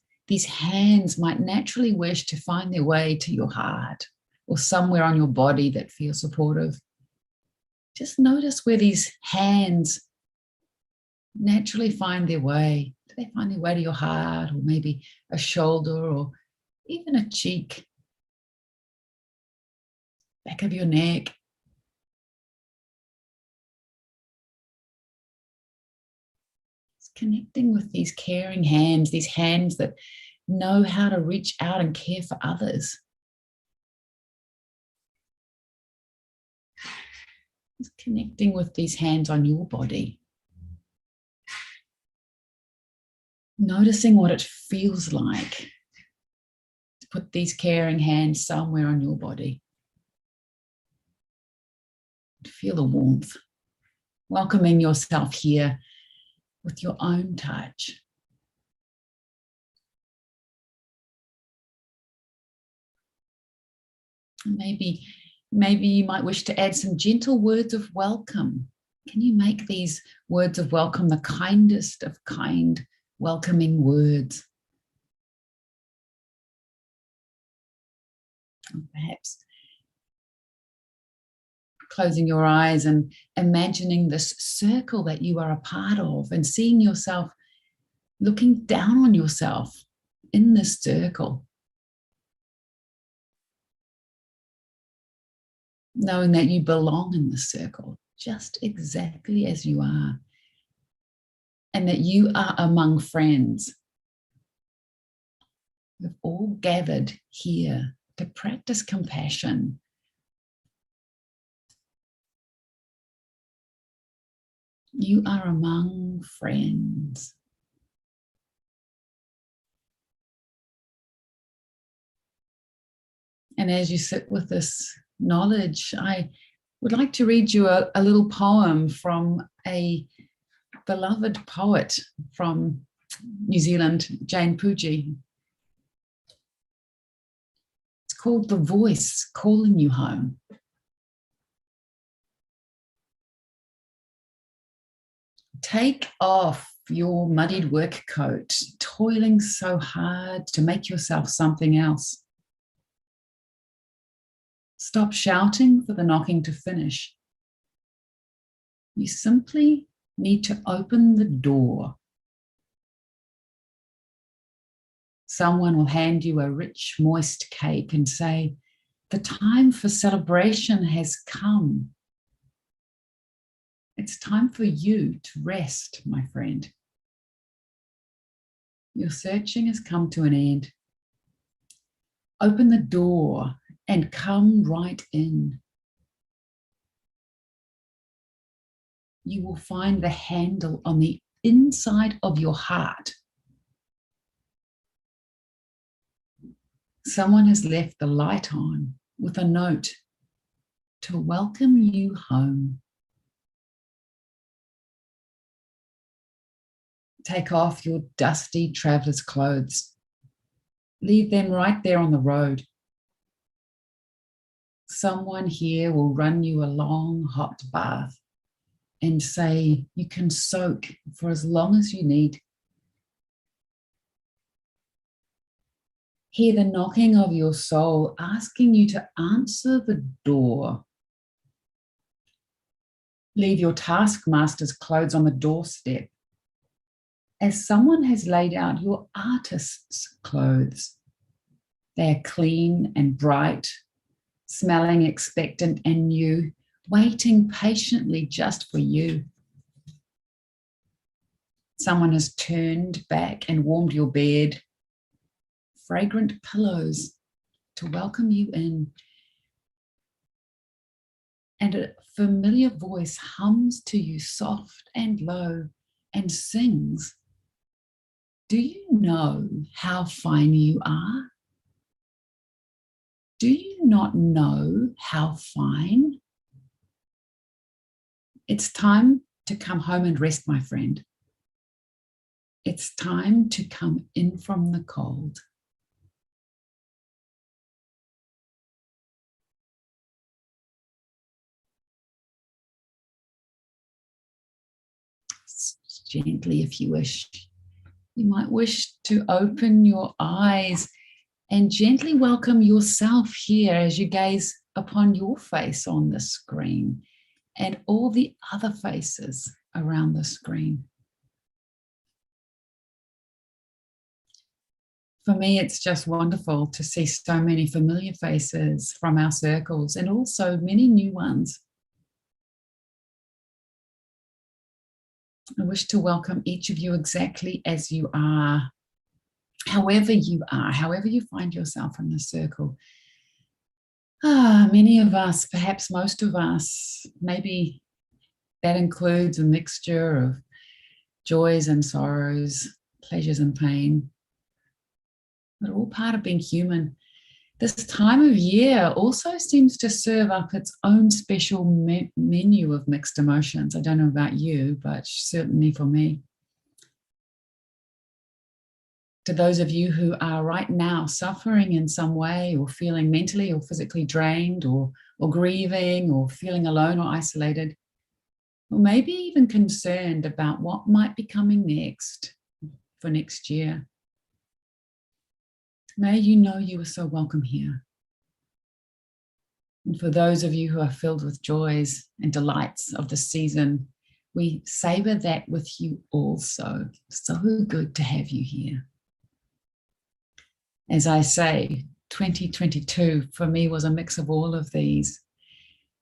hands might naturally wish to find their way to your heart or somewhere on your body that feels supportive. Just notice where these hands naturally find their way. Do they find their way to your heart, or maybe a shoulder, or even a cheek, back of your neck? It's connecting with these caring hands, these hands that know how to reach out and care for others. It's connecting with these hands on your body. Noticing what it feels like to put these caring hands somewhere on your body. Feel the warmth. Welcoming yourself here with your own touch. Maybe you might wish to add some gentle words of welcome. Can you make these words of welcome the kindest of kind, welcoming words? Or perhaps closing your eyes and imagining this circle that you are a part of and seeing yourself looking down on yourself in this circle. Knowing that you belong in the circle just exactly as you are, and that you are among friends who've all gathered here to practice compassion. You are among friends. And as you sit with this knowledge, I would like to read you a little poem from a beloved poet from New Zealand, Jane Pucci. It's called The Voice Calling You Home. Take off your muddied work coat, toiling so hard to make yourself something else. Stop shouting for the knocking to finish. You simply need to open the door Someone will hand you a rich, moist cake and say, the time for celebration has come. It's time for you to rest, my friend. Your searching has come to an end. Open the door and come right in. You will find the handle on the inside of your heart. Someone has left the light on with a note to welcome you home. Take off your dusty traveler's clothes. Leave them right there on the road. Someone here will run you a long hot bath and say you can soak for as long as you need. Hear the knocking of your soul asking you to answer the door. Leave your taskmaster's clothes on the doorstep as someone has laid out your artist's clothes. They are clean and bright, smelling expectant and new, waiting patiently just for you. Someone has turned back and warmed your bed. Fragrant pillows to welcome you in. And a familiar voice hums to you soft and low and sings, do you know how fine you are? Do you not know how fine? It's time to come home and rest, my friend. It's time to come in from the cold. Gently, if you wish. You might wish to open your eyes and gently welcome yourself here as you gaze upon your face on the screen and all the other faces around the screen. For me, it's just wonderful to see so many familiar faces from our circles and also many new ones. I wish to welcome each of you exactly as you are, however you find yourself in the circle. Many of us, perhaps most of us, maybe that includes a mixture of joys and sorrows, pleasures and pain, but all part of being human. This time of year also seems to serve up its own special menu of mixed emotions. I don't know about you, but certainly for me. To those of you who are right now suffering in some way or feeling mentally or physically drained or grieving or feeling alone or isolated, or maybe even concerned about what might be coming next for next year. May you know you are so welcome here. And for those of you who are filled with joys and delights of the season, we savor that with you also. So good to have you here. As I say, 2022 for me was a mix of all of these.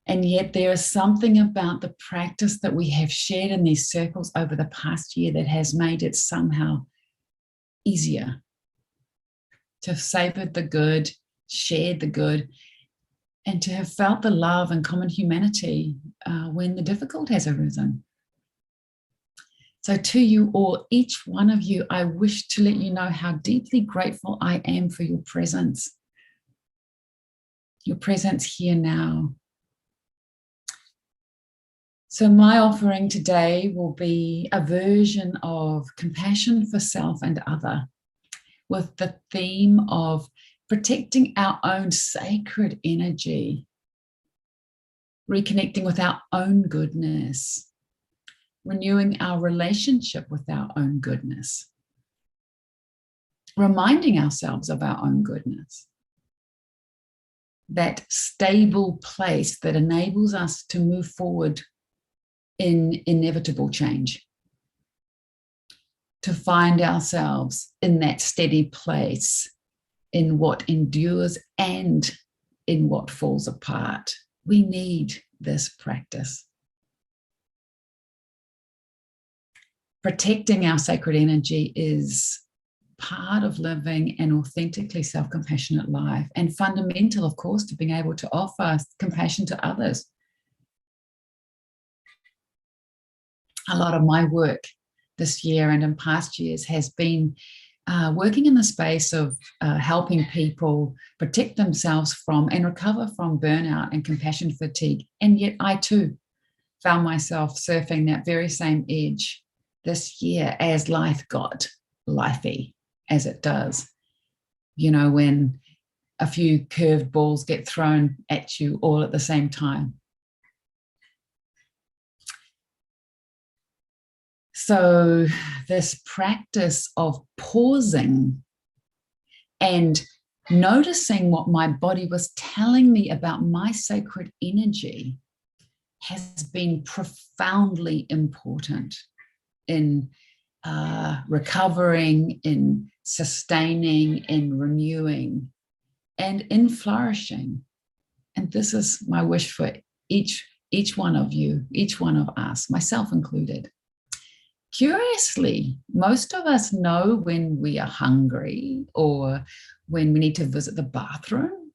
And yet there is something about the practice that we have shared in these circles over the past year that has made it somehow easier to have savored the good, shared the good, and to have felt the love and common humanity when the difficult has arisen. So to you all, each one of you, I wish to let you know how deeply grateful I am for your presence here now. So my offering today will be a version of compassion for self and other, with the theme of protecting our own sacred energy, reconnecting with our own goodness, renewing our relationship with our own goodness, reminding ourselves of our own goodness, that stable place that enables us to move forward in inevitable change. to find ourselves in that steady place, in what endures and in what falls apart. We need this practice. Protecting our sacred energy is part of living an authentically self-compassionate life, and fundamental, of course, to being able to offer compassion to others. A lot of my work this year and in past years has been working in the space of helping people protect themselves from and recover from burnout and compassion fatigue. And yet I too found myself surfing that very same edge this year as life got lifey, as it does. You know, when a few curved balls get thrown at you all at the same time. So this practice of pausing and noticing what my body was telling me about my sacred energy has been profoundly important in recovering, in sustaining, in renewing, and in flourishing. And this is my wish for each one of you, each one of us, myself included. Curiously, most of us know when we are hungry or when we need to visit the bathroom.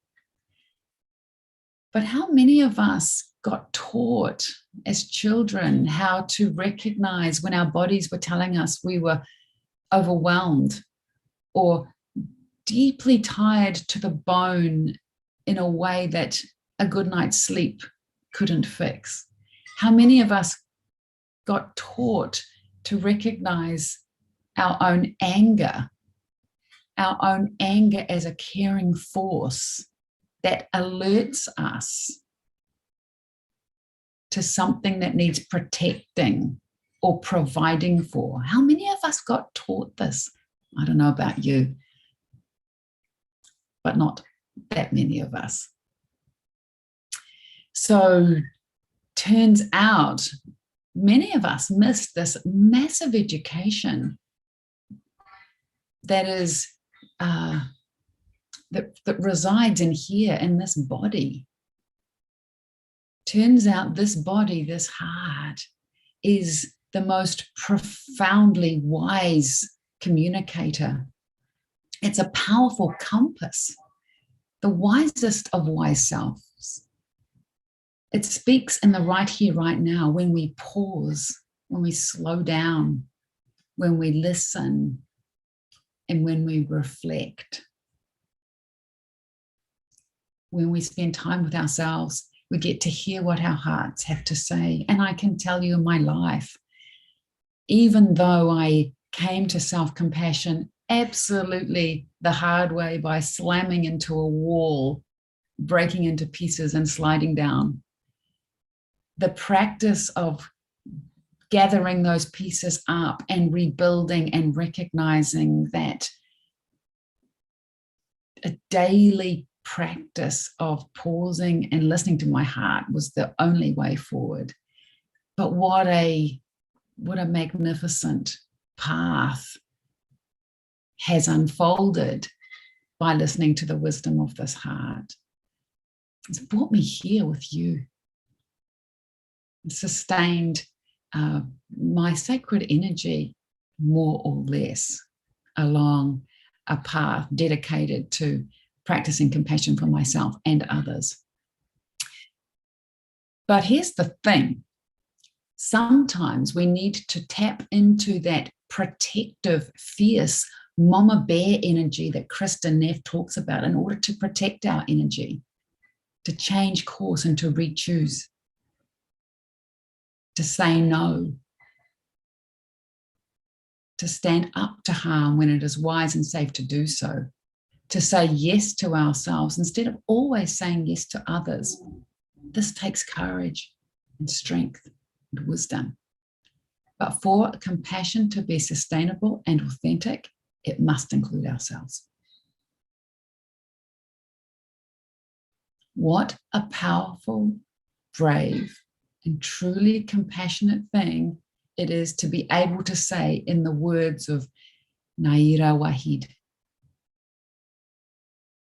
But how many of us got taught as children how to recognize when our bodies were telling us we were overwhelmed or deeply tired to the bone in a way that a good night's sleep couldn't fix? How many of us got taught to recognize our own anger as a caring force that alerts us to something that needs protecting or providing for? How many of us got taught this? I don't know about you, but not that many of us. So turns out many of us missed this massive education that is that resides in here, in this body. Turns out this body, this heart, is the most profoundly wise communicator. It's a powerful compass, the wisest of wise selves. It speaks in the right here, right now, when we pause, when we slow down, when we listen, and when we reflect. When we spend time with ourselves, we get to hear what our hearts have to say. And I can tell you in my life, even though I came to self-compassion absolutely the hard way by slamming into a wall, breaking into pieces and sliding down, the practice of gathering those pieces up and rebuilding and recognizing that a daily practice of pausing and listening to my heart was the only way forward. But what a magnificent path has unfolded by listening to the wisdom of this heart. It's brought me here with you. It sustained my sacred energy more or less along a path dedicated to practicing compassion for myself and others. But here's the thing. Sometimes we need to tap into that protective, fierce mama bear energy that Kristen Neff talks about in order to protect our energy, to change course and to re-choose, to say no, to stand up to harm when it is wise and safe to do so, to say yes to ourselves instead of always saying yes to others. This takes courage and strength and wisdom. But for compassion to be sustainable and authentic, it must include ourselves. What a powerful, brave, and truly compassionate thing it is to be able to say, in the words of Naira Wahid,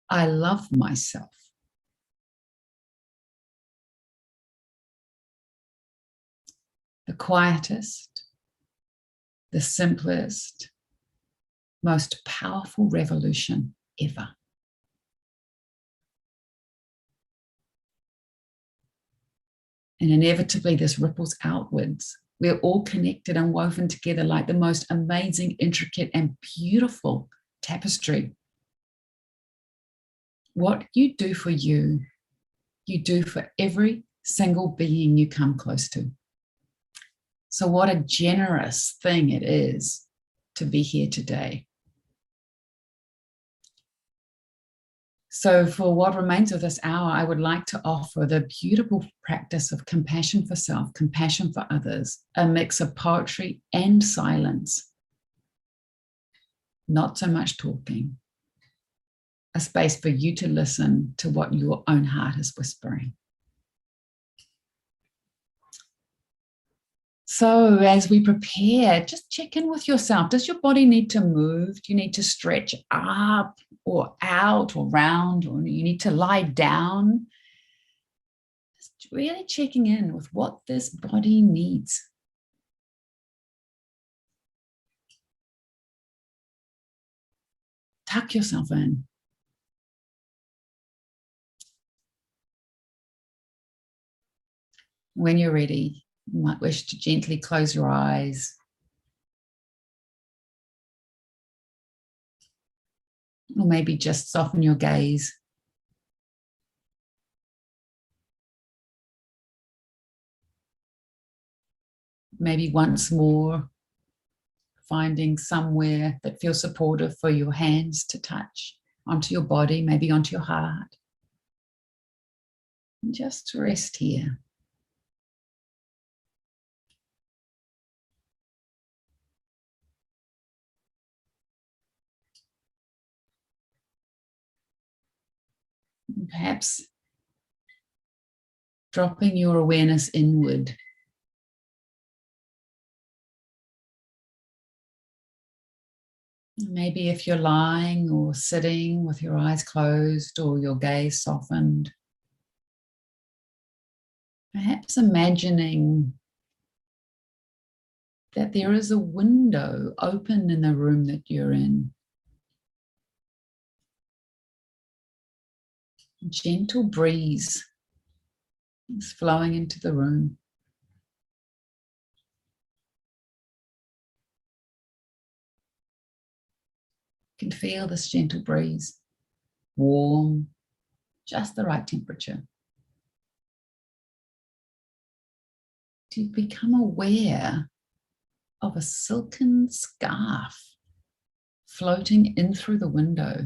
I love myself. The quietest, the simplest, most powerful revolution ever. And inevitably, this ripples outwards. We're all connected and woven together like the most amazing, intricate, and beautiful tapestry. What you do for you, you do for every single being you come close to. So what a generous thing it is to be here today. So for what remains of this hour, I would like to offer the beautiful practice of compassion for self, compassion for others, a mix of poetry and silence. Not so much talking. A space for you to listen to what your own heart is whispering. So as we prepare, just check in with yourself. Does your body need to move? Do you need to stretch up or out or round, or you need to lie down? Just really checking in with what this body needs. Tuck yourself in. When you're ready, you might wish to gently close your eyes. Or maybe just soften your gaze. Maybe once more, finding somewhere that feels supportive for your hands to touch onto your body, maybe onto your heart. And just rest here. And perhaps dropping your awareness inward. Maybe if you're lying or sitting with your eyes closed or your gaze softened, perhaps imagining that there is a window open in the room that you're in. A gentle breeze is flowing into the room. You can feel this gentle breeze, warm, just the right temperature. To become aware of a silken scarf floating in through the window,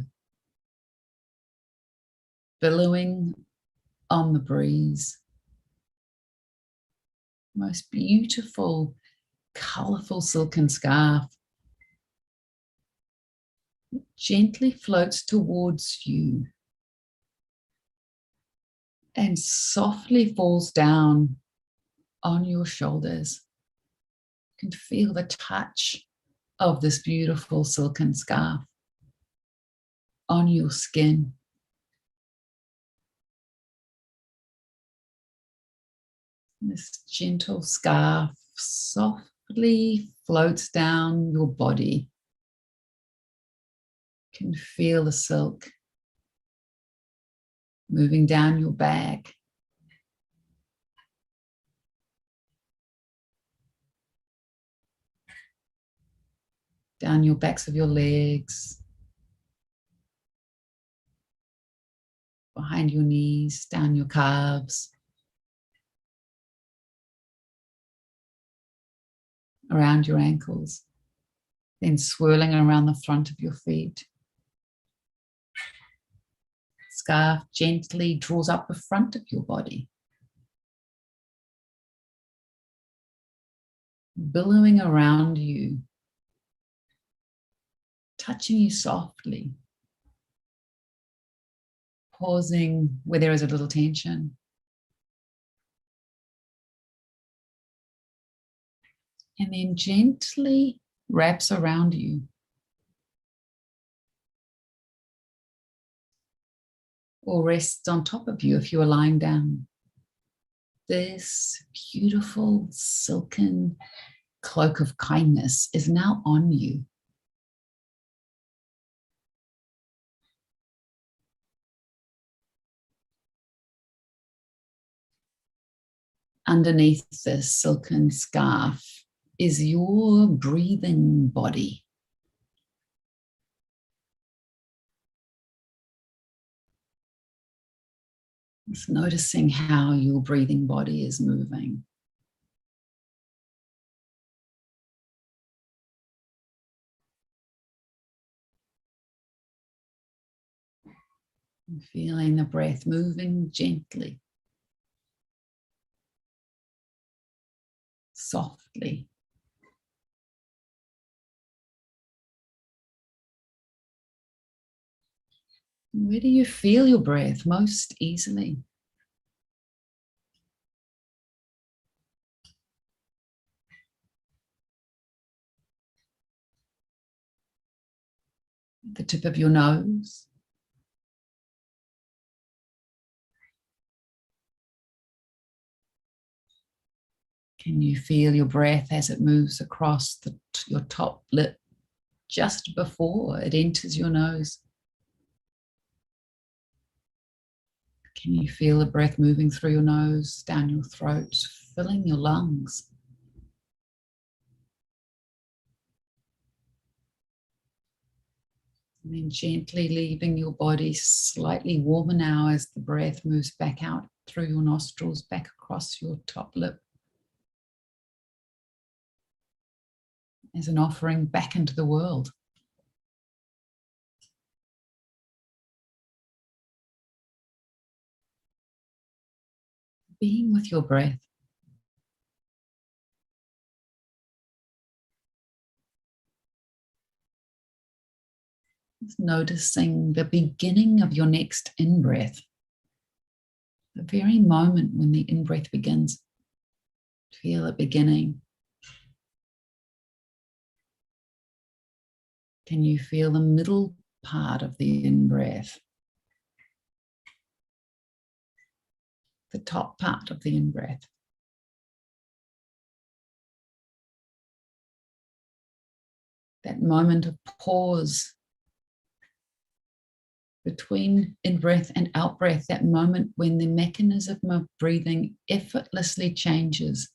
billowing on the breeze. Most beautiful, colorful silken scarf. It gently floats towards you and softly falls down on your shoulders. You can feel the touch of this beautiful silken scarf on your skin. This gentle scarf softly floats down your body. You can feel the silk moving down your back. Down your backs of your legs. Behind your knees, down your calves. Around your ankles, then swirling around the front of your feet. Scarf gently draws up the front of your body, billowing around you, touching you softly, pausing where there is a little tension. and then gently wraps around you. Or rests on top of you if you are lying down. This beautiful silken cloak of kindness is now on you. Underneath this silken scarf is your breathing body. Just noticing how your breathing body is moving. And feeling the breath moving gently, softly. Where do you feel your breath most easily? The tip of your nose. Can you feel your breath as it moves across your top lip just before it enters your nose? Can you feel the breath moving through your nose, down your throat, filling your lungs? And then gently leaving your body slightly warmer now as the breath moves back out through your nostrils, back across your top lip. As an offering back into the world. Being with your breath. Just noticing the beginning of your next in-breath. The very moment when the in-breath begins. Feel it beginning. Can you feel the middle part of the in-breath? The top part of the in-breath. That moment of pause between in-breath and out-breath, that moment when the mechanism of breathing effortlessly changes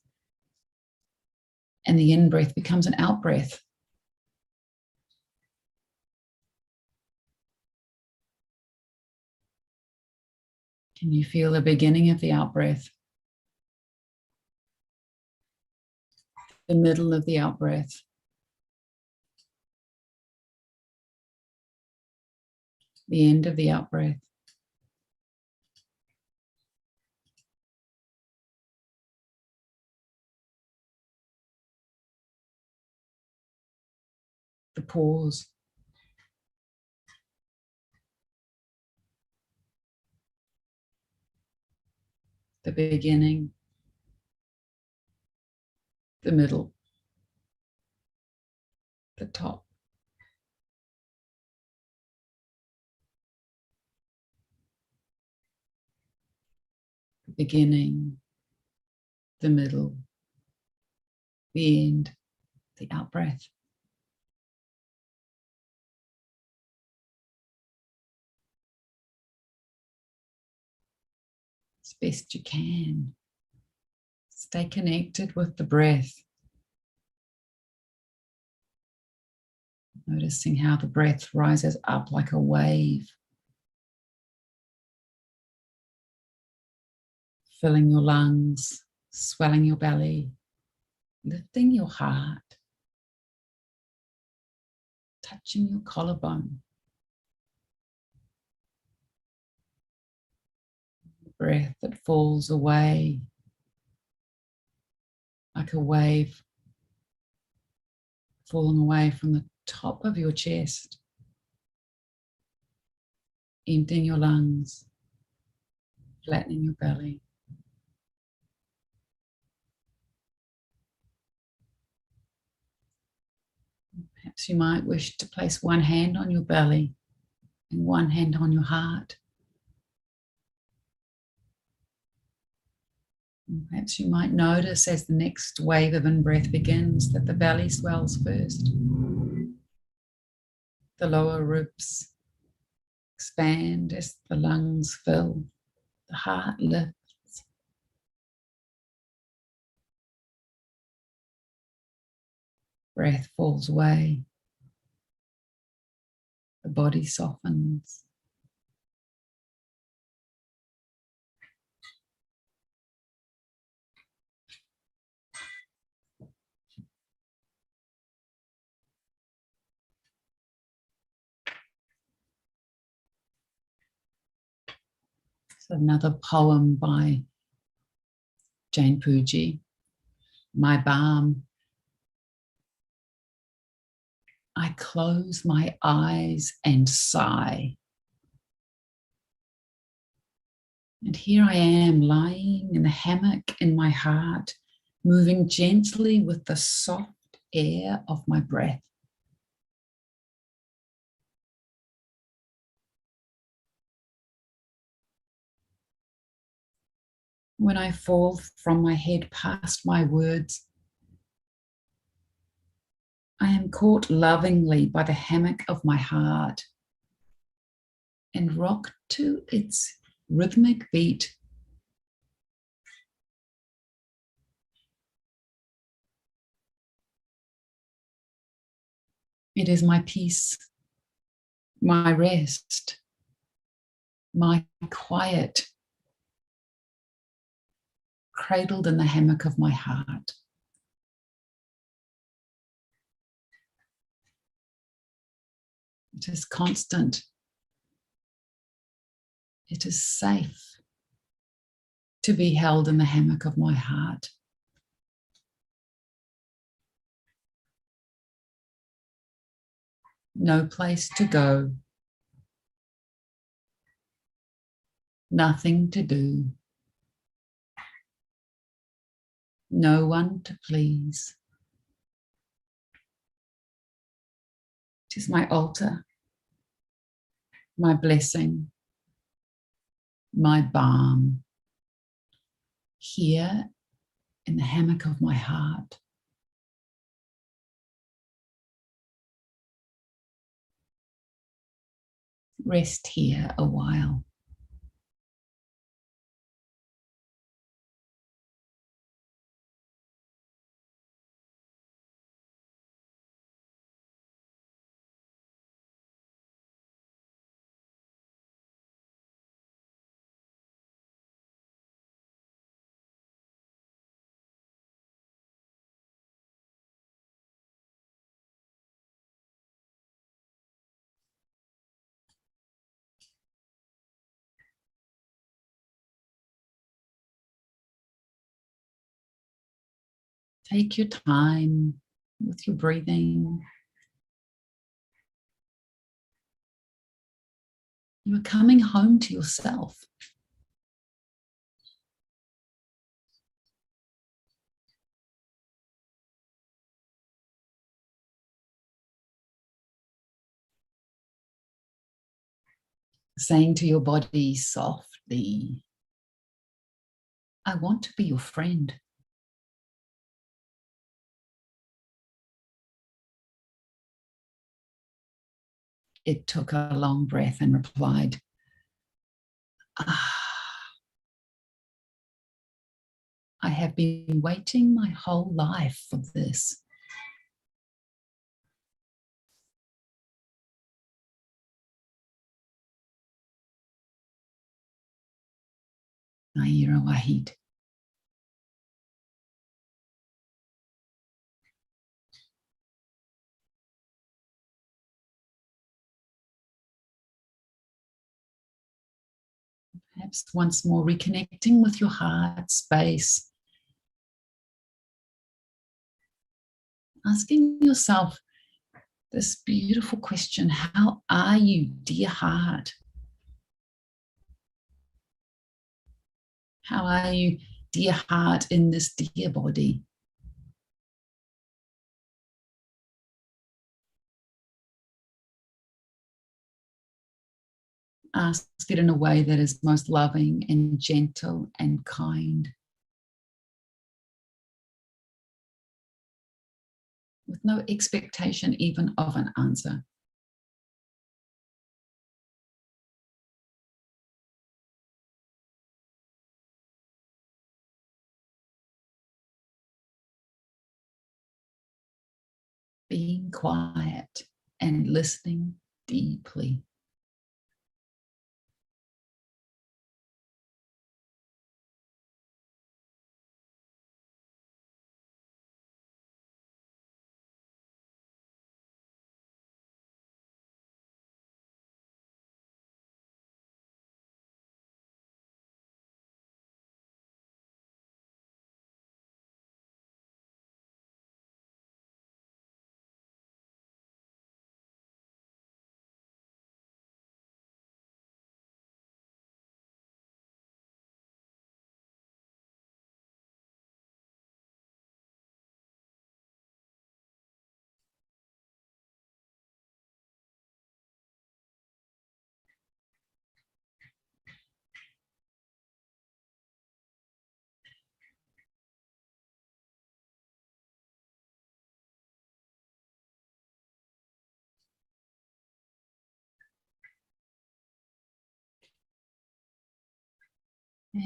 and the in-breath becomes an out-breath. Can you feel the beginning of the out-breath? The middle of the out-breath? The end of the out-breath? The pause? The beginning? The middle? The top? The beginning? The middle? The end? The out-breath? As best you can. Stay connected with the breath. Noticing how the breath rises up like a wave. Filling your lungs, swelling your belly, lifting your heart, touching your collarbone. Breath that falls away like a wave falling away from the top of your chest, emptying your lungs, flattening your belly. Perhaps you might wish to place one hand on your belly and one hand on your heart. And perhaps you might notice as the next wave of in-breath begins that the belly swells first. The lower ribs expand as the lungs fill. The heart lifts. Breath falls away. The body softens. So another poem by Jane Puji, My Balm. I close my eyes and sigh. And here I am lying in the hammock in my heart, moving gently with the soft air of my breath. When I fall from my head past my words, I am caught lovingly by the hammock of my heart and rocked to its rhythmic beat. It is my peace, my rest, my quiet, cradled in the hammock of my heart. It is constant. It is safe to be held in the hammock of my heart. No place to go. Nothing to do. No one to please. It is my altar, my blessing, my balm, here in the hammock of my heart. Rest here a while. Take your time with your breathing. You are coming home to yourself. Saying to your body softly, I want to be your friend. It took a long breath and replied, I have been waiting my whole life for this. Naira Wahid. Perhaps once more reconnecting with your heart space. Asking yourself this beautiful question, how are you, dear heart? How are you, dear heart, in this dear body? ask it in a way that is most loving and gentle and kind, with no expectation even of an answer. Being quiet and listening deeply.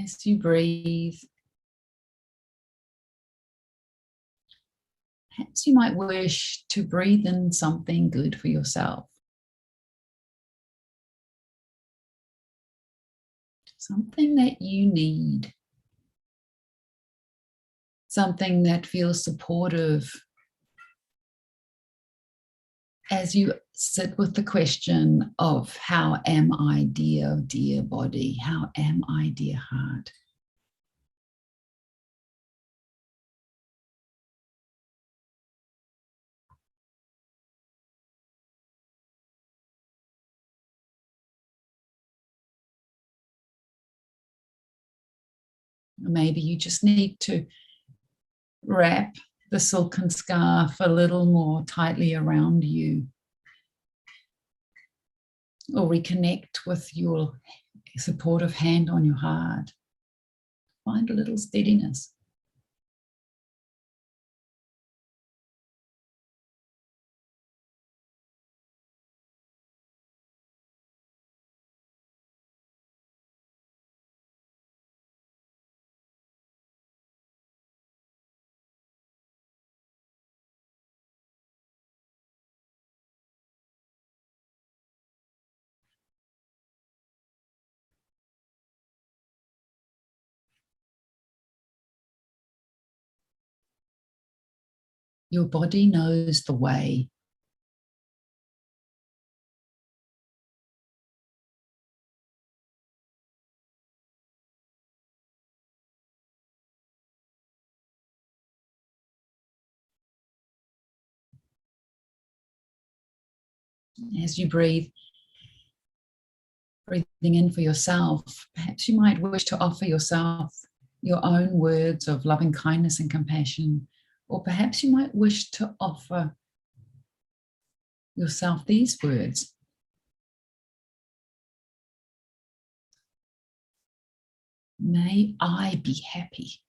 As you breathe, perhaps you might wish to breathe in something good for yourself. Something that you need. Something that feels supportive as you sit with the question of, how am I, dear, dear body? How am I, dear heart? Maybe you just need to wrap the silken scarf a little more tightly around you, or reconnect with your supportive hand on your heart. Find a little steadiness. Your body knows the way. As you breathing in for yourself, perhaps you might wish to offer yourself your own words of loving kindness and compassion, or perhaps you might wish to offer yourself these words. May I be happy.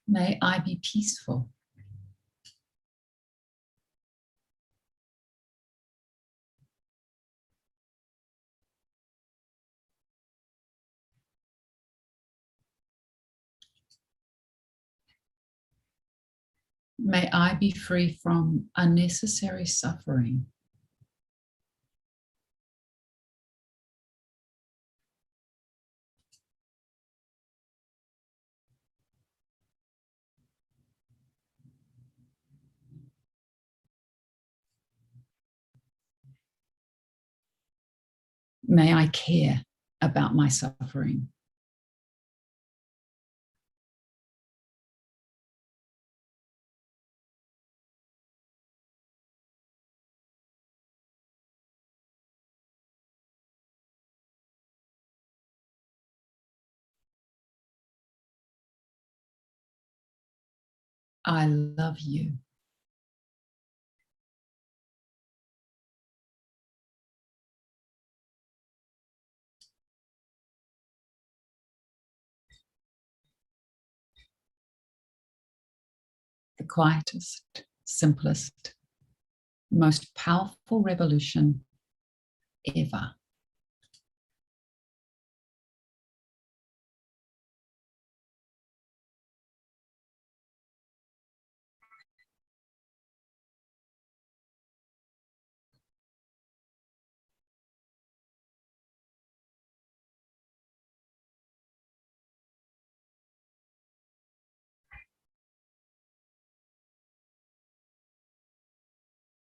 May I be peaceful. May I be free from unnecessary suffering. May I care about my suffering. I love you. The quietest, simplest, most powerful revolution ever.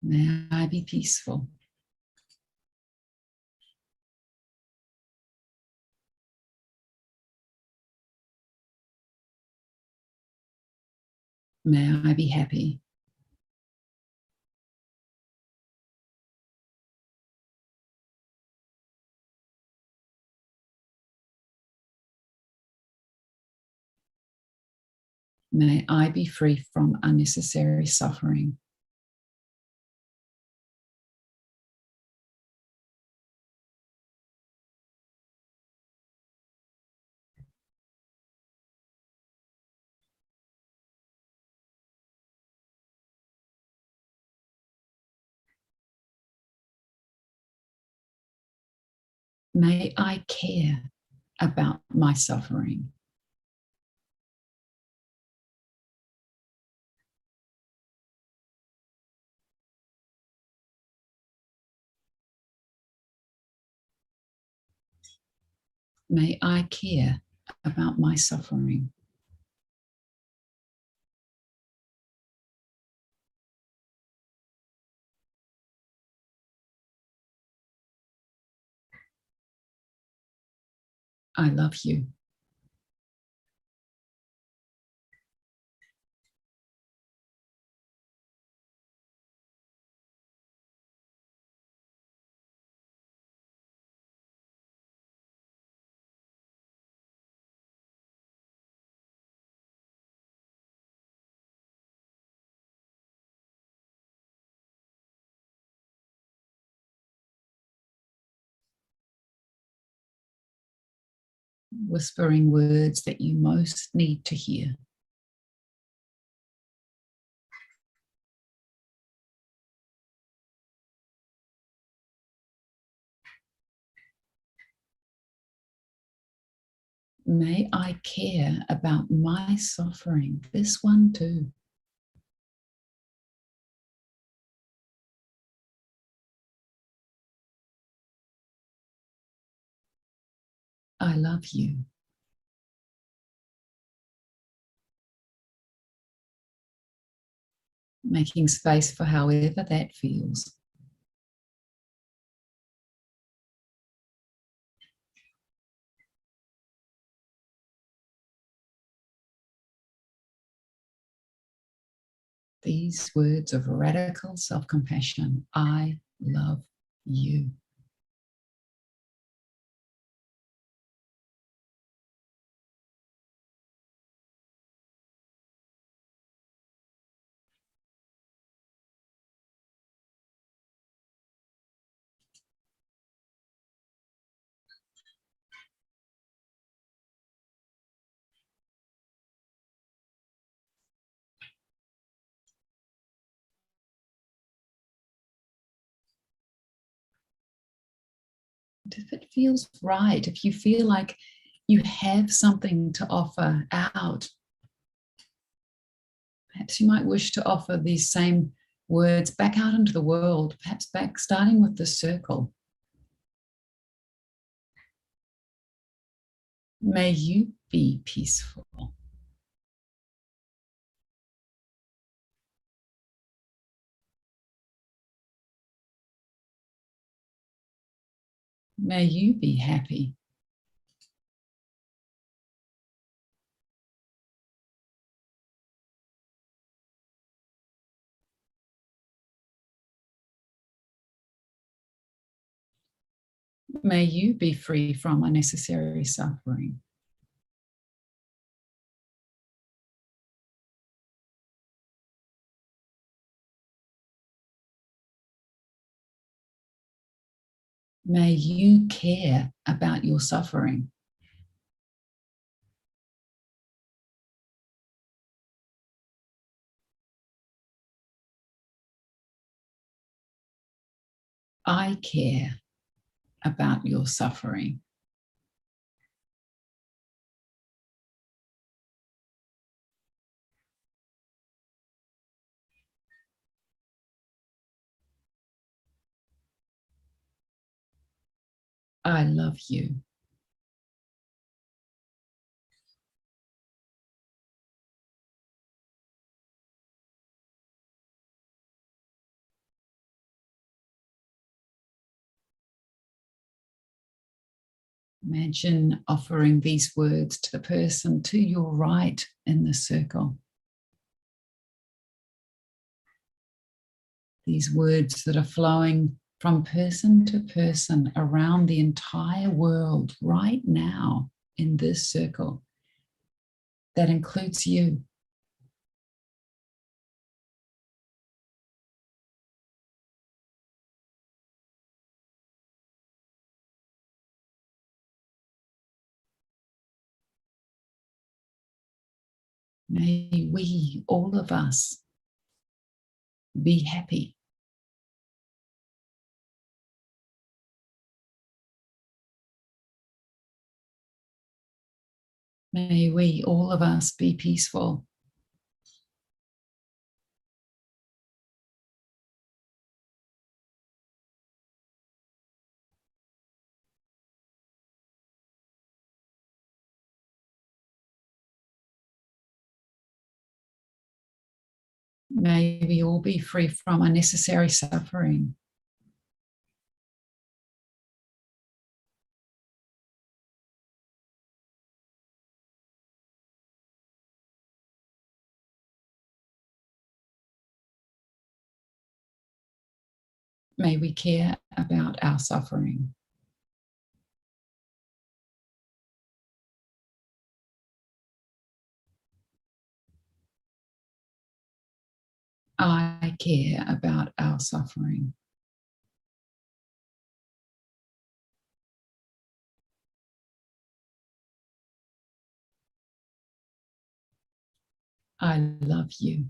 May I be peaceful. May I be happy. May I be free from unnecessary suffering. May I care about my suffering. May I care about my suffering. I love you. Whispering words that you most need to hear. May I care about my suffering, this one too. I love you. Making space for however that feels. These words of radical self-compassion. I love you. If it feels right, if you feel like you have something to offer out, perhaps you might wish to offer these same words back out into the world, perhaps back starting with the circle. May you be peaceful. May you be happy. May you be free from unnecessary suffering. May you care about your suffering. I care about your suffering. I love you. Imagine offering these words to the person to your right in the circle. These words that are flowing from person to person around the entire world right now in this circle. That includes you. May we, all of us, be happy. May we, all of us, be peaceful. May we all be free from unnecessary suffering. May we care about our suffering. I care about our suffering. I love you.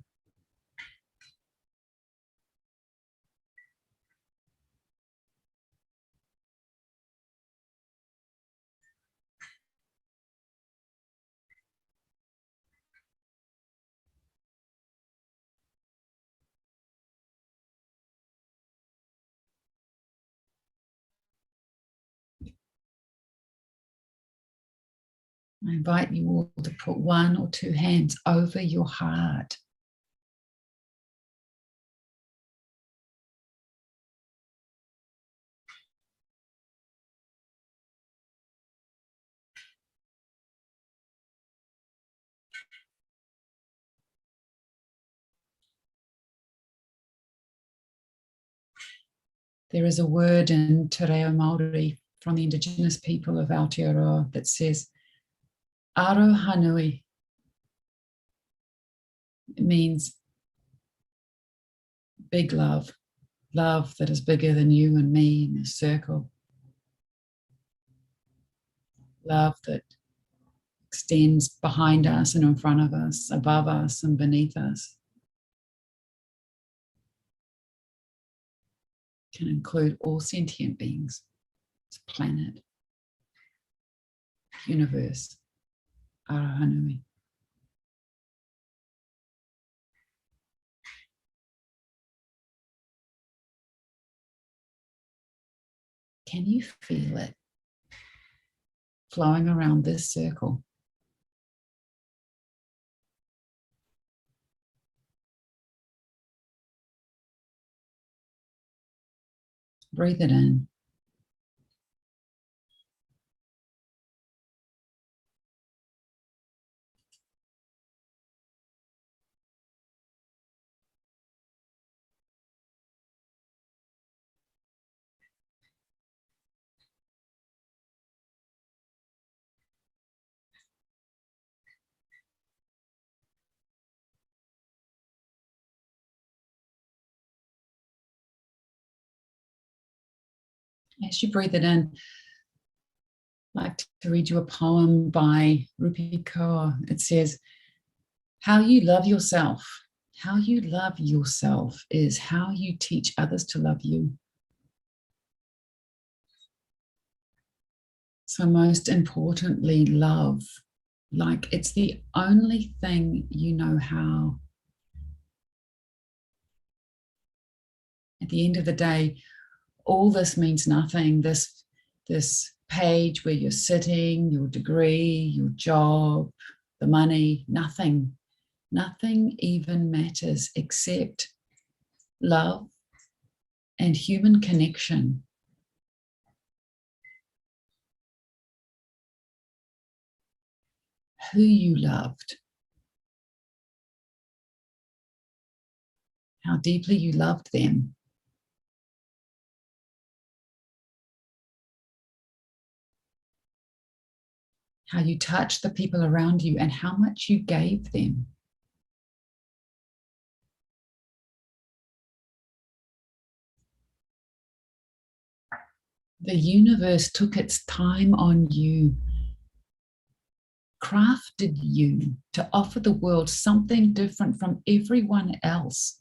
I invite you all to put one or two hands over your heart. There is a word in Te Reo Māori from the indigenous people of Aotearoa that says, Aro Hanui. It means big love, love that is bigger than you and me in a circle. Love that extends behind us and in front of us, above us and beneath us. Can include all sentient beings, this planet, universe, Arahanui. Can you feel it flowing around this circle? Breathe it in. As you breathe it in, I'd like to read you a poem by Rupi Kaur. It says, how you love yourself. How you love yourself is how you teach others to love you. So most importantly, love. Like it's the only thing you know how. At the end of the day, all this means nothing. This page where you're sitting, your degree, your job, the money, nothing even matters except love and human connection. Who you loved, how deeply you loved them, how you touched the people around you, and how much you gave them. The universe took its time on you, crafted you to offer the world something different from everyone else.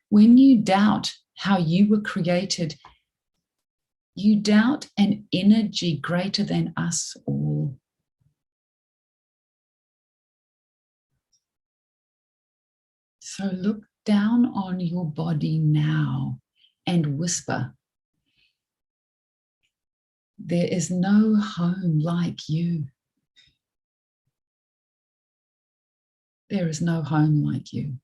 When you doubt how you were created, you doubt an energy greater than us all. So look down on your body now and whisper, there is no home like you. There is no home like you.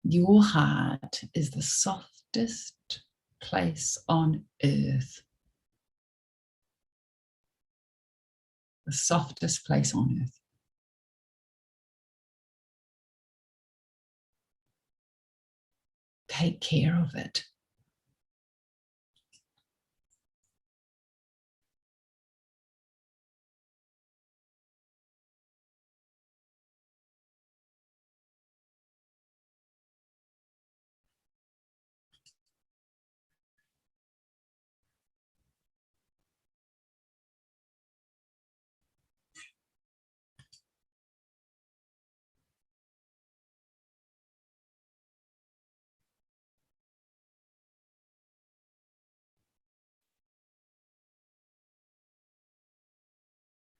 Your heart is the softest place on earth. The softest place on earth. Take care of it.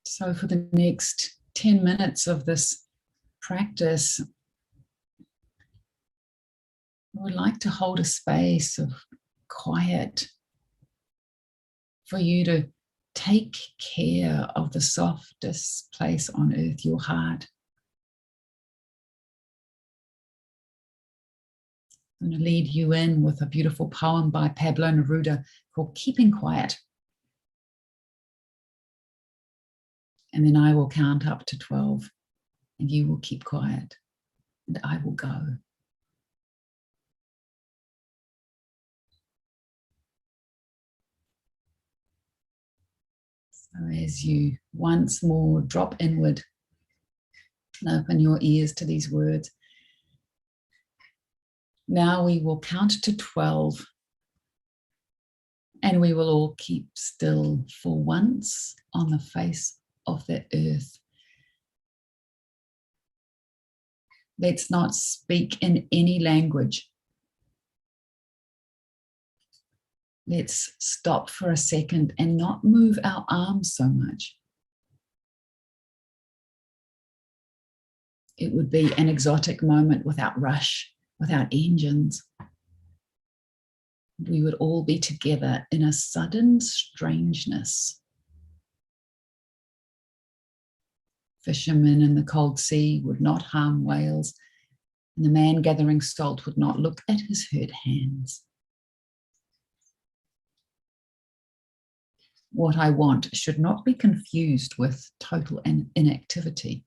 So for the next 10 minutes of this practice, I would like to hold a space of quiet for you to take care of the softest place on earth, your heart. I'm going to lead you in with a beautiful poem by Pablo Neruda called Keeping Quiet. And then I will count up to 12 and you will keep quiet and I will go. So as you once more drop inward and open your ears to these words, now we will count to 12 and we will all keep still for once on the face of the earth. Let's not speak in any language. Let's stop for a second and not move our arms so much. It would be an exotic moment without rush, without engines. We would all be together in a sudden strangeness. Fishermen in the cold sea would not harm whales, and the man gathering salt would not look at his hurt hands. What I want should not be confused with total inactivity.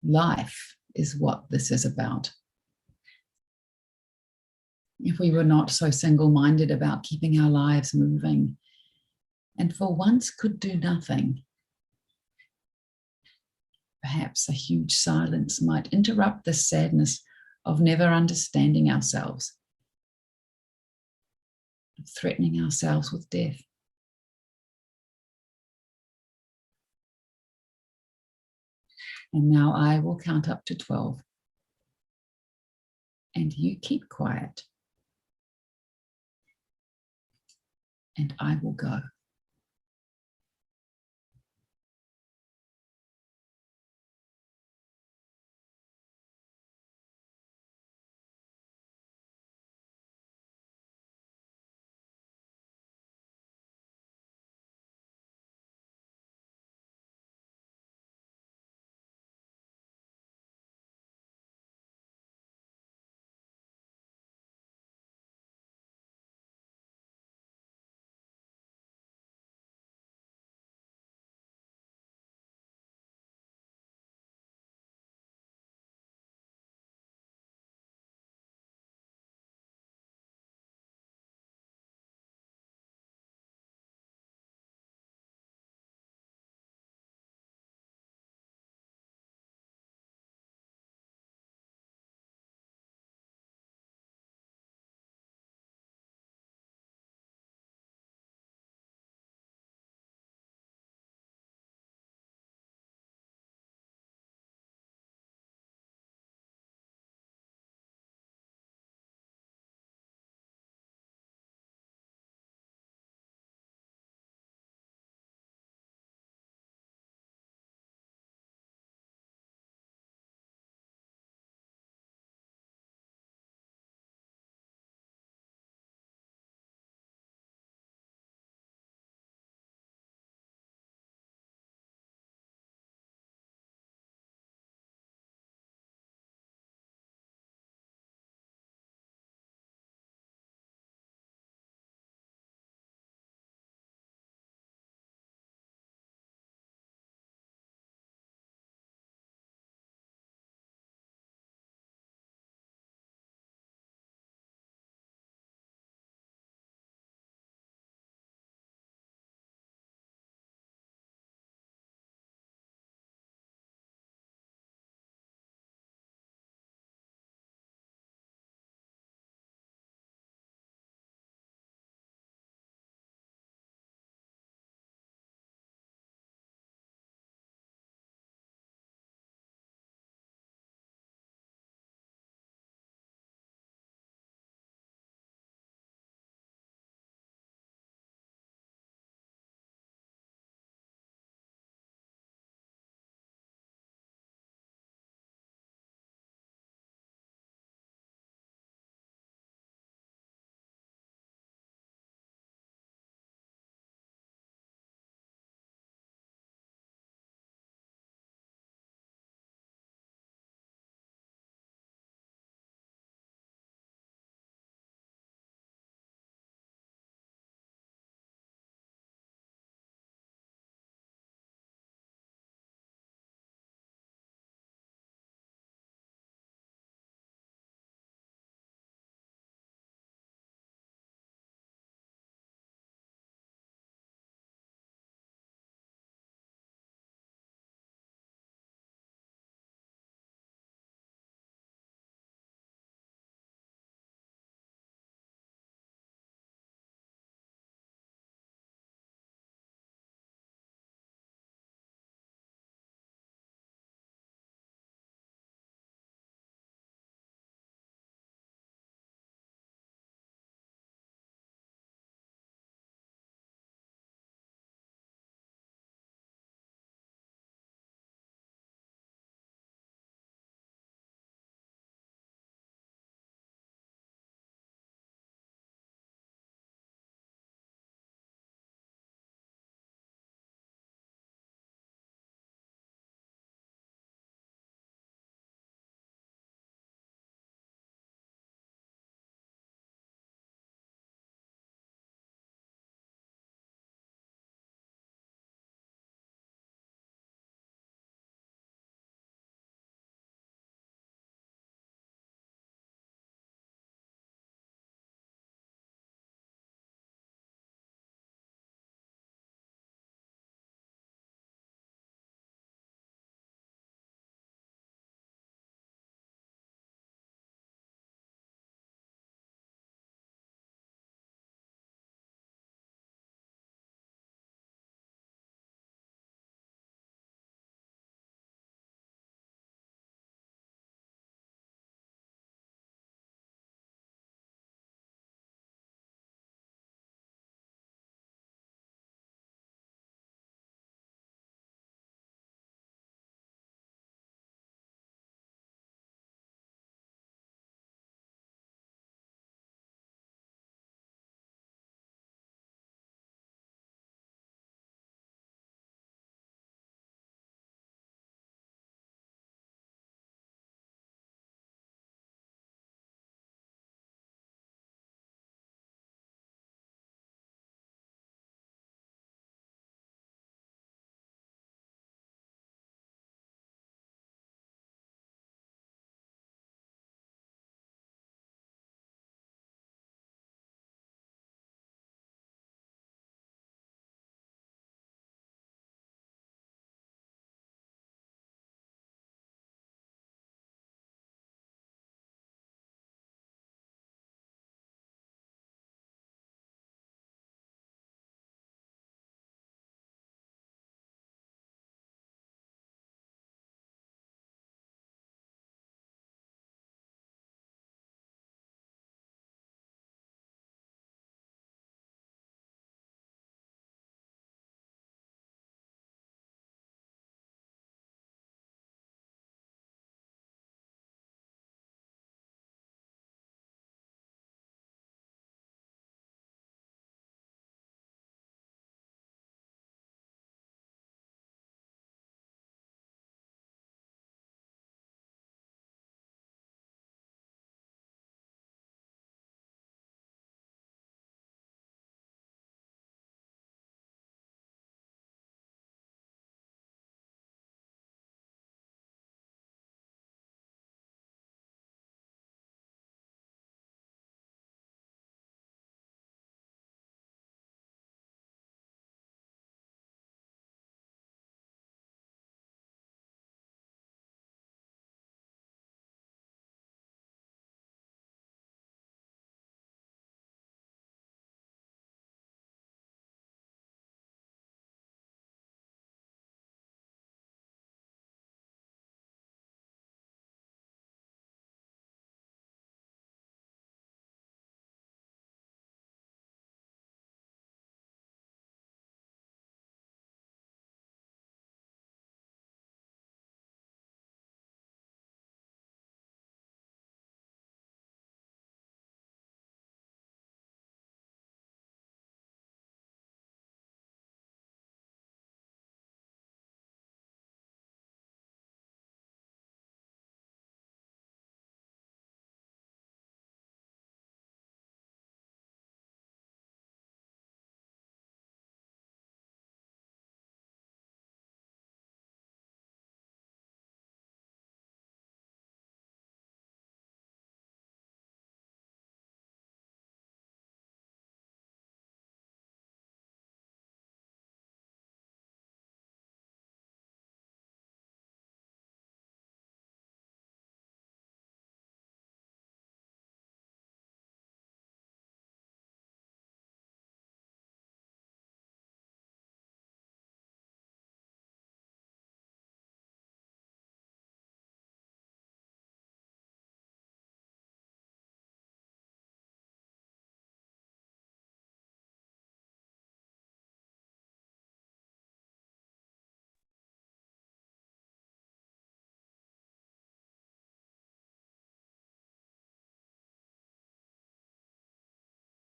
Life is what this is about. if we were not so single-minded about keeping our lives moving, and for once could do nothing. Perhaps a huge silence might interrupt the sadness of never understanding ourselves, of threatening ourselves with death. And now I will count up to 12. And you keep quiet. And I will go.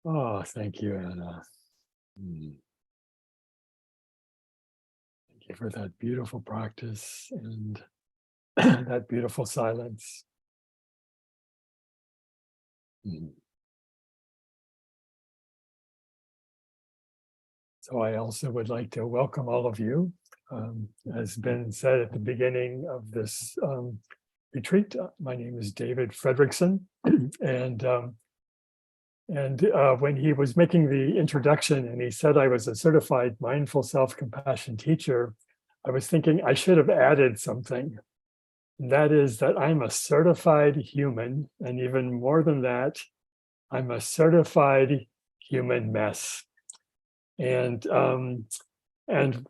Oh, thank you, Anna. Thank you for that beautiful practice and that beautiful silence. So I also would like to welcome all of you. As Ben said at the beginning of this retreat, my name is David Fredrickson, and when he was making the introduction and he said I was a certified mindful self-compassion teacher, I was thinking I should have added something. And that is that I'm a certified human, and even more than that, I'm a certified human mess. And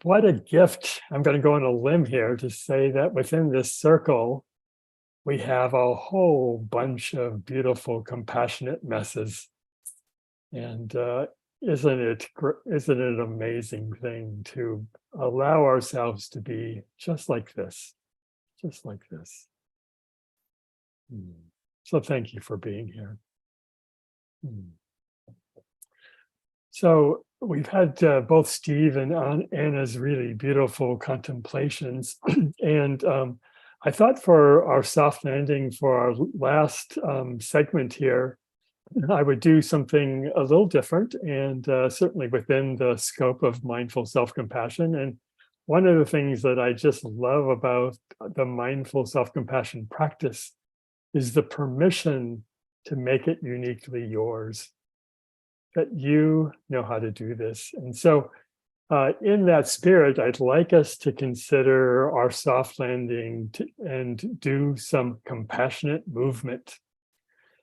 what a gift. I'm going to go on a limb here to say that within this circle, we have a whole bunch of beautiful, compassionate messes. And isn't it an amazing thing to allow ourselves to be just like this, just like this. So thank you for being here. So we've had both Steve and Anna's really beautiful contemplations. And I thought for our soft landing for our last segment here, I would do something a little different and certainly within the scope of mindful self-compassion. And one of the things that I just love about the mindful self-compassion practice is the permission to make it uniquely yours, that you know how to do this. And so in that spirit, I'd like us to consider our soft landing and do some compassionate movement.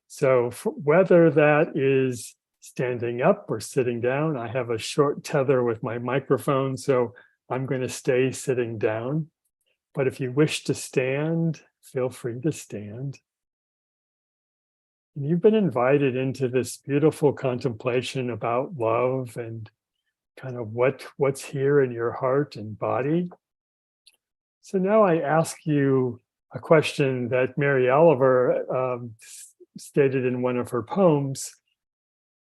So whether that is standing up or sitting down, I have a short tether with my microphone, so I'm going to stay sitting down. But if you wish to stand, feel free to stand. And you've been invited into this beautiful contemplation about love and kind of what's here in your heart and body. So now I ask you a question that Mary Oliver stated in one of her poems.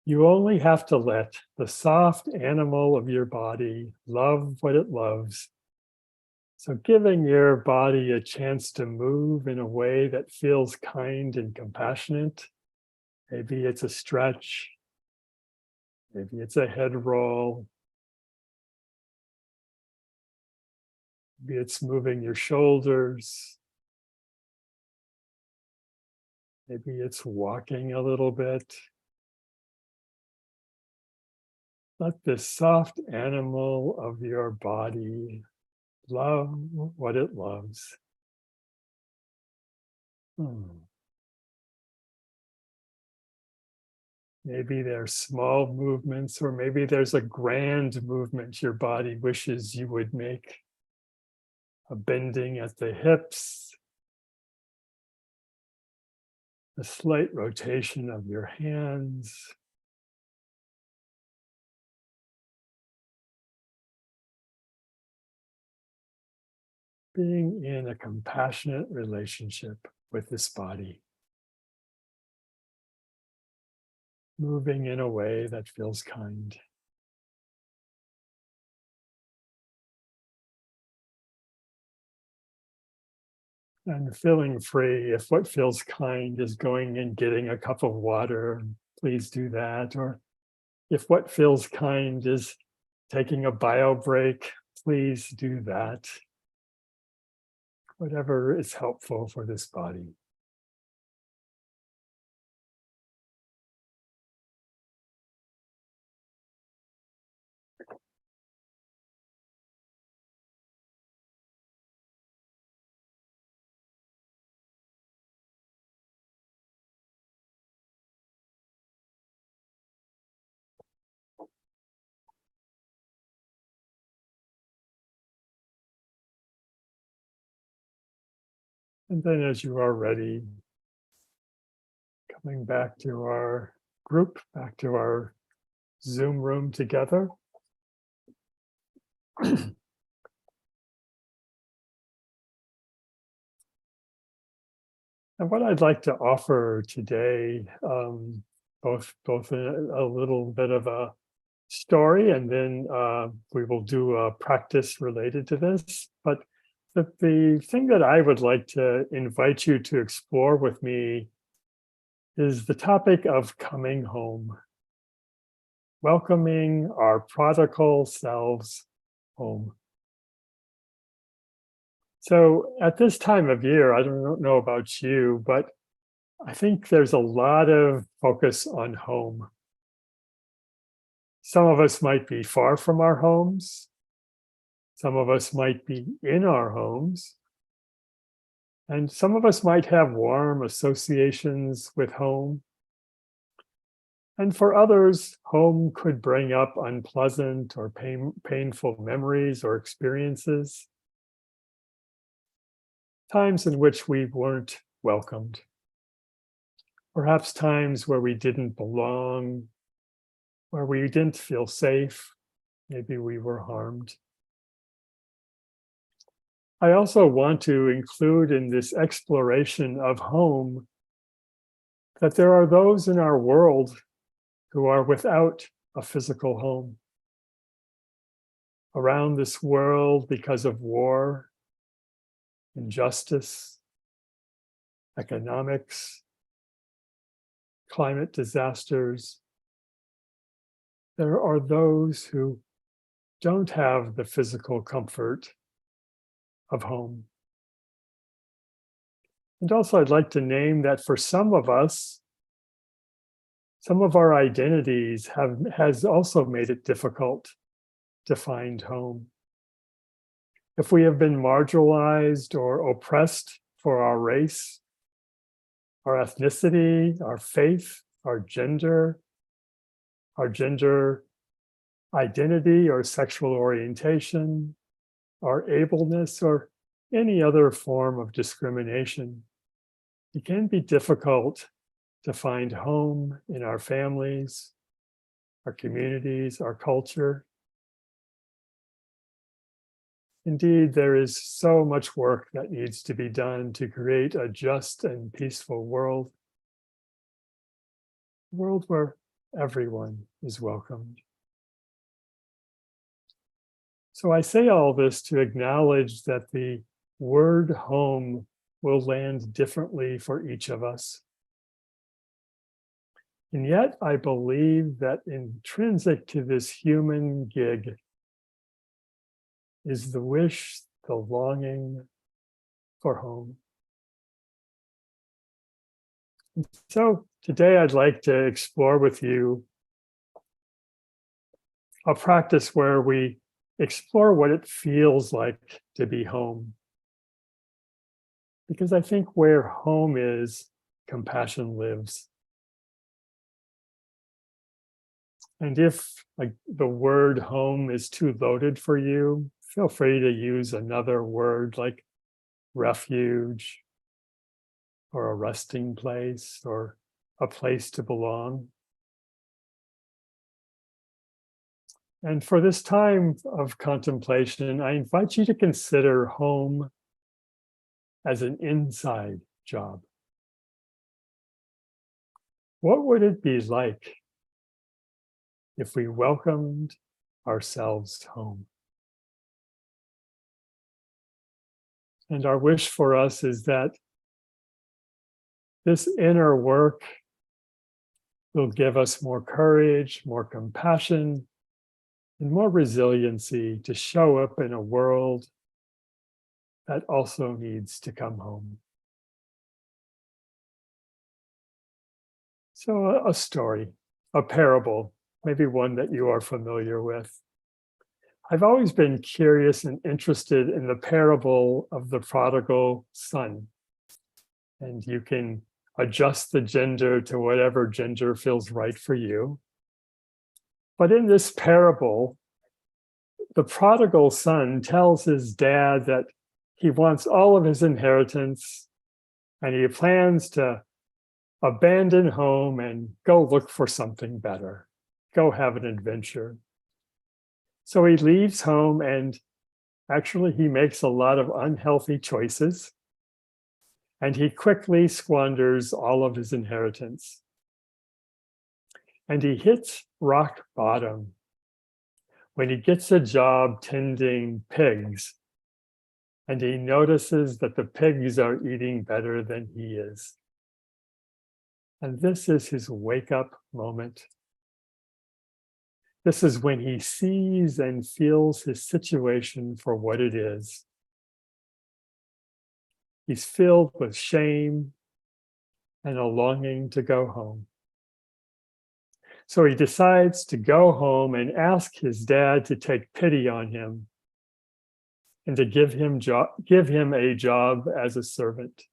You only have to let the soft animal of your body love what it loves. So giving your body a chance to move in a way that feels kind and compassionate. Maybe it's a stretch. Maybe it's a head roll. Maybe it's moving your shoulders. Maybe it's walking a little bit. Let this soft animal of your body love what it loves. Maybe there's small movements, or maybe there's a grand movement your body wishes you would make. A bending at the hips, a slight rotation of your hands. Being in a compassionate relationship with this body. Moving in a way that feels kind. And feeling free, if what feels kind is going and getting a cup of water, please do that. Or if what feels kind is taking a bio break, please do that. Whatever is helpful for this body. And then as you are ready, coming back to our group, back to our Zoom room together. And what I'd like to offer today both a little bit of a story, and then we will do a practice related to this. But the thing that I would like to invite you to explore with me is the topic of coming home, welcoming our prodigal selves home. So at this time of year, I don't know about you, but I think there's a lot of focus on home. Some of us might be far from our homes. Some of us might be in our homes. And some of us might have warm associations with home. And for others, home could bring up unpleasant or painful memories or experiences, times in which we weren't welcomed. Perhaps times where we didn't belong, where we didn't feel safe, maybe we were harmed. I also want to include in this exploration of home that there are those in our world who are without a physical home. Around this world, because of war, injustice, economics, climate disasters, there are those who don't have the physical comfort of home. And also, I'd like to name that for some of us, some of our identities has also made it difficult to find home. If we have been marginalized or oppressed for our race, our ethnicity, our faith, our gender identity or sexual orientation, our ableness, or any other form of discrimination, it can be difficult to find home in our families, our communities, our culture. Indeed, there is so much work that needs to be done to create a just and peaceful world, a world where everyone is welcomed. So I say all this to acknowledge that the word home will land differently for each of us. And yet I believe that intrinsic to this human gig is the wish, the longing for home. And so today I'd like to explore with you a practice where we explore what it feels like to be home. Because I think where home is, compassion lives. And if the word home is too loaded for you, feel free to use another word like refuge, or a resting place, or a place to belong. And for this time of contemplation, I invite you to consider home as an inside job. What would it be like if we welcomed ourselves home? And our wish for us is that this inner work will give us more courage, more compassion, and more resiliency to show up in a world that also needs to come home. So a story, a parable, maybe one that you are familiar with. I've always been curious and interested in the parable of the prodigal son. And you can adjust the gender to whatever gender feels right for you. But in this parable, the prodigal son tells his dad that he wants all of his inheritance and he plans to abandon home and go look for something better, go have an adventure. So he leaves home and actually he makes a lot of unhealthy choices and he quickly squanders all of his inheritance. And he hits rock bottom when he gets a job tending pigs, and he notices that the pigs are eating better than he is. And this is his wake-up moment. This is when he sees and feels his situation for what it is. He's filled with shame and a longing to go home. So he decides to go home and ask his dad to take pity on him and to give him a job as a servant.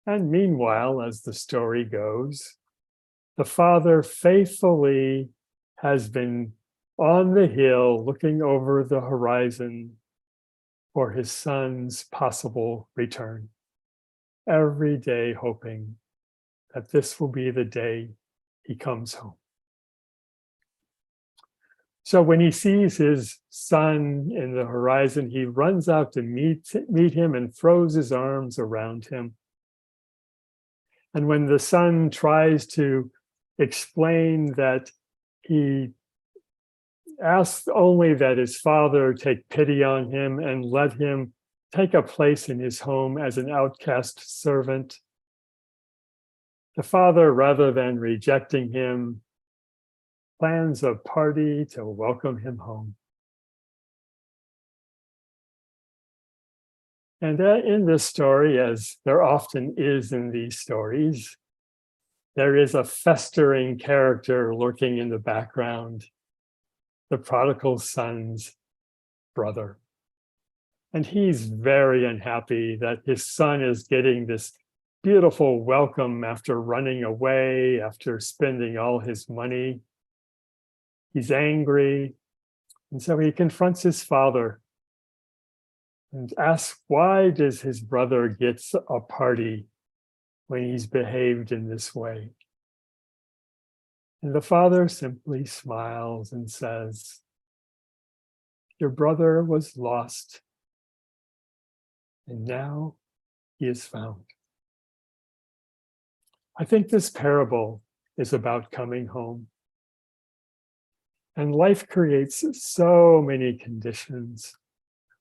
And meanwhile, as the story goes, the father faithfully has been on the hill looking over the horizon for his son's possible return, every day hoping that this will be the day he comes home. So when he sees his son in the horizon, he runs out to meet him and throws his arms around him. And when the son tries to explain that he asks only that his father take pity on him and let him take a place in his home as an outcast servant, the father, rather than rejecting him, plans a party to welcome him home. And in this story, as there often is in these stories, there is a festering character lurking in the background, the prodigal son's brother. And he's very unhappy that his son is getting this beautiful welcome after running away, after spending all his money. He's angry, and so he confronts his father and asks, why does his brother get a party when he's behaved in this way? And the father simply smiles and says, your brother was lost, and now he is found. I think this parable is about coming home. And life creates so many conditions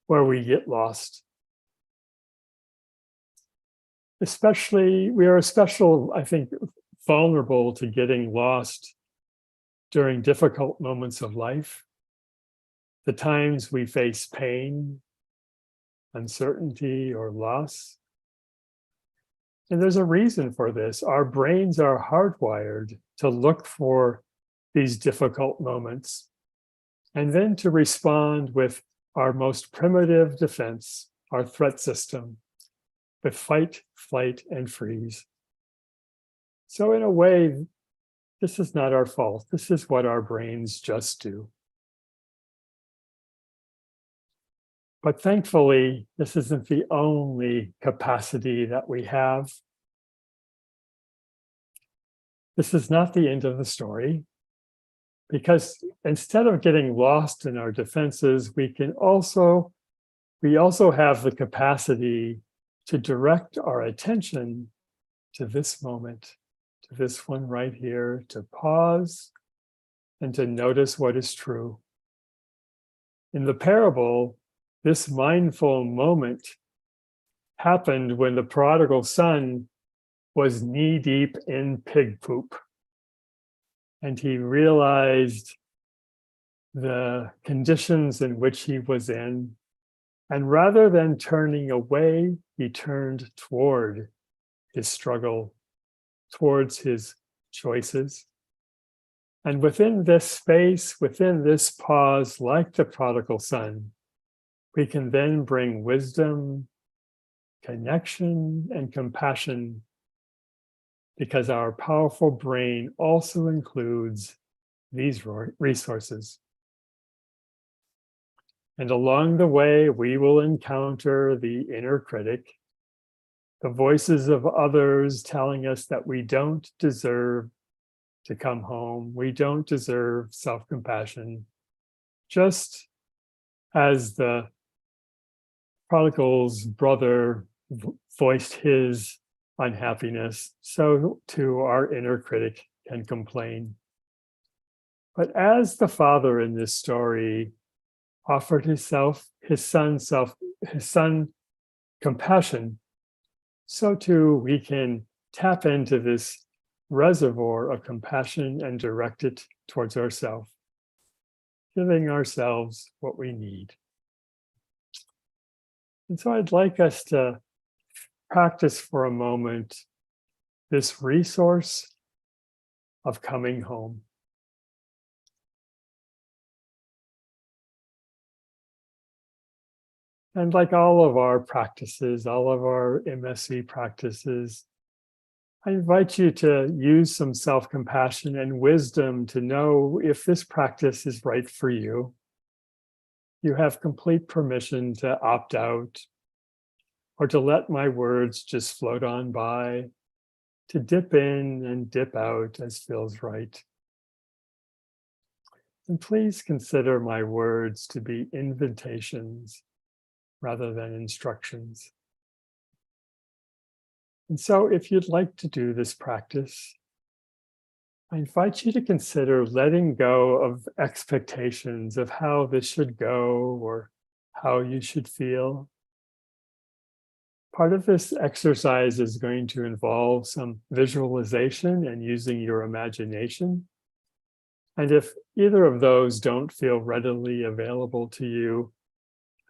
where we get lost. We are especially, I think, vulnerable to getting lost during difficult moments of life, the times we face pain, uncertainty, or loss. And there's a reason for this. Our brains are hardwired to look for these difficult moments and then to respond with our most primitive defense, our threat system, with fight, flight, and freeze. So in a way, this is not our fault. This is what our brains just do. But thankfully, this isn't the only capacity that we have. This is not the end of the story, because instead of getting lost in our defenses, we also have the capacity to direct our attention to this moment, to this one right here, to pause and to notice what is true. In the parable, this mindful moment happened when the prodigal son was knee-deep in pig poop. And he realized the conditions in which he was in. And rather than turning away, he turned toward his struggle, towards his choices. And within this space, within this pause, like the prodigal son, we can then bring wisdom, connection, and compassion, because our powerful brain also includes these resources. And along the way, we will encounter the inner critic, the voices of others telling us that we don't deserve to come home. We don't deserve self-compassion. Just as the prodigal's brother voiced his unhappiness, so too our inner critic can complain. But as the father in this story offered his son compassion, so too we can tap into this reservoir of compassion and direct it towards ourselves, giving ourselves what we need. And so I'd like us to practice for a moment this resource of coming home. And like all of our practices, all of our MSC practices, I invite you to use some self-compassion and wisdom to know if this practice is right for you. You have complete permission to opt out or to let my words just float on by, to dip in and dip out as feels right. And please consider my words to be invitations rather than instructions. And so if you'd like to do this practice, I invite you to consider letting go of expectations of how this should go or how you should feel. Part of this exercise is going to involve some visualization and using your imagination. And if either of those don't feel readily available to you,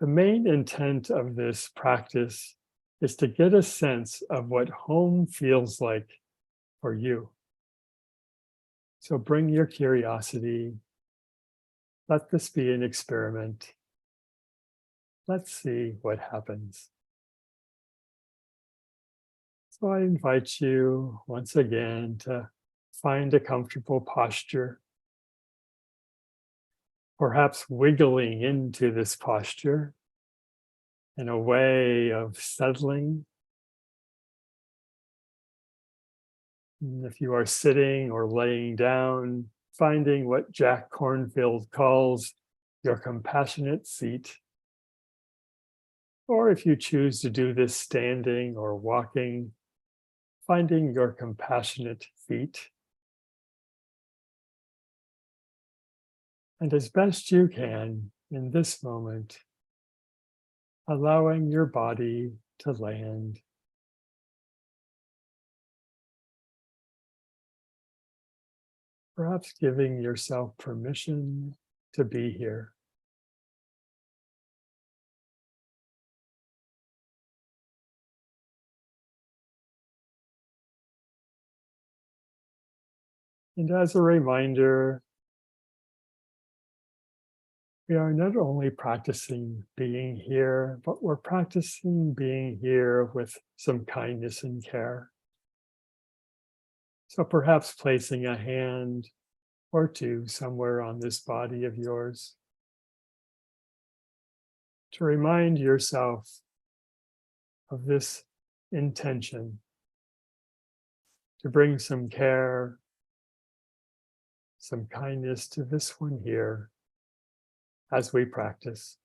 the main intent of this practice is to get a sense of what home feels like for you. So bring your curiosity. Let this be an experiment. Let's see what happens. So I invite you once again to find a comfortable posture, perhaps wiggling into this posture in a way of settling. And if you are sitting or laying down, finding what Jack Kornfield calls your compassionate seat. Or if you choose to do this standing or walking, finding your compassionate feet. And as best you can in this moment, allowing your body to land. Perhaps giving yourself permission to be here. And as a reminder, we are not only practicing being here, but we're practicing being here with some kindness and care. So perhaps placing a hand or two somewhere on this body of yours to remind yourself of this intention, to bring some care, some kindness to this one here as we practice.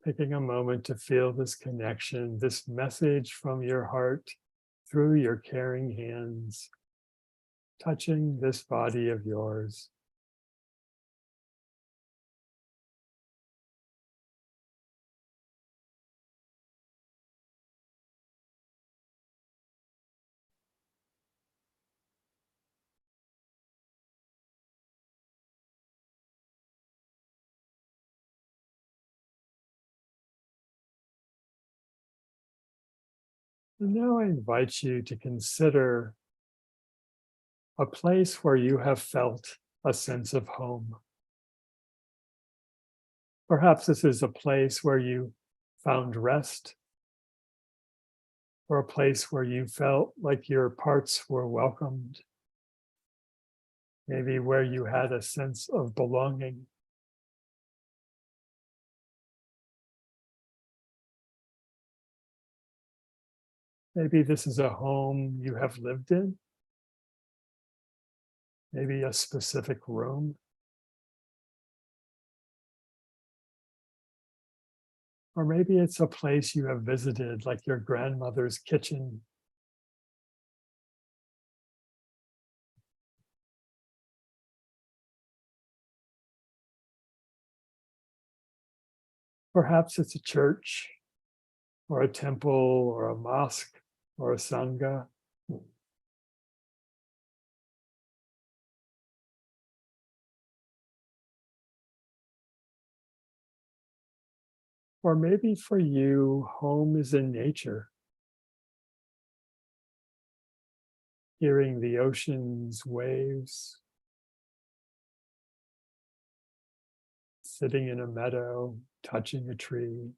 Taking a moment to feel this connection, this message from your heart through your caring hands, touching this body of yours. And now I invite you to consider a place where you have felt a sense of home. Perhaps this is a place where you found rest, or a place where you felt like your parts were welcomed, maybe where you had a sense of belonging. Maybe this is a home you have lived in, maybe a specific room. Or maybe it's a place you have visited, like your grandmother's kitchen. Perhaps it's a church, or a temple, or a mosque, or a sangha. Or maybe for you, home is in nature. Hearing the ocean's waves, sitting in a meadow, touching a tree.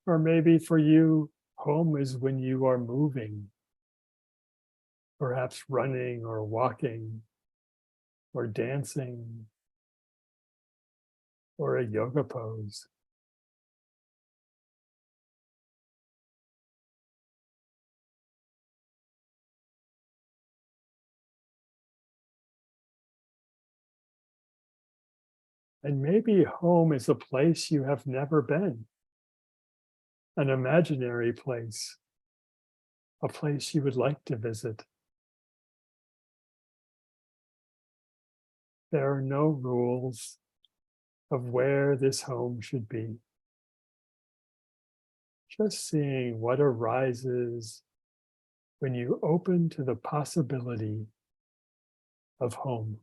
Or maybe for you, home is when you are moving, perhaps running or walking, or dancing, or a yoga pose. And maybe home is a place you have never been, an imaginary place, a place you would like to visit. There are no rules of where this home should be. Just seeing what arises when you open to the possibility of home.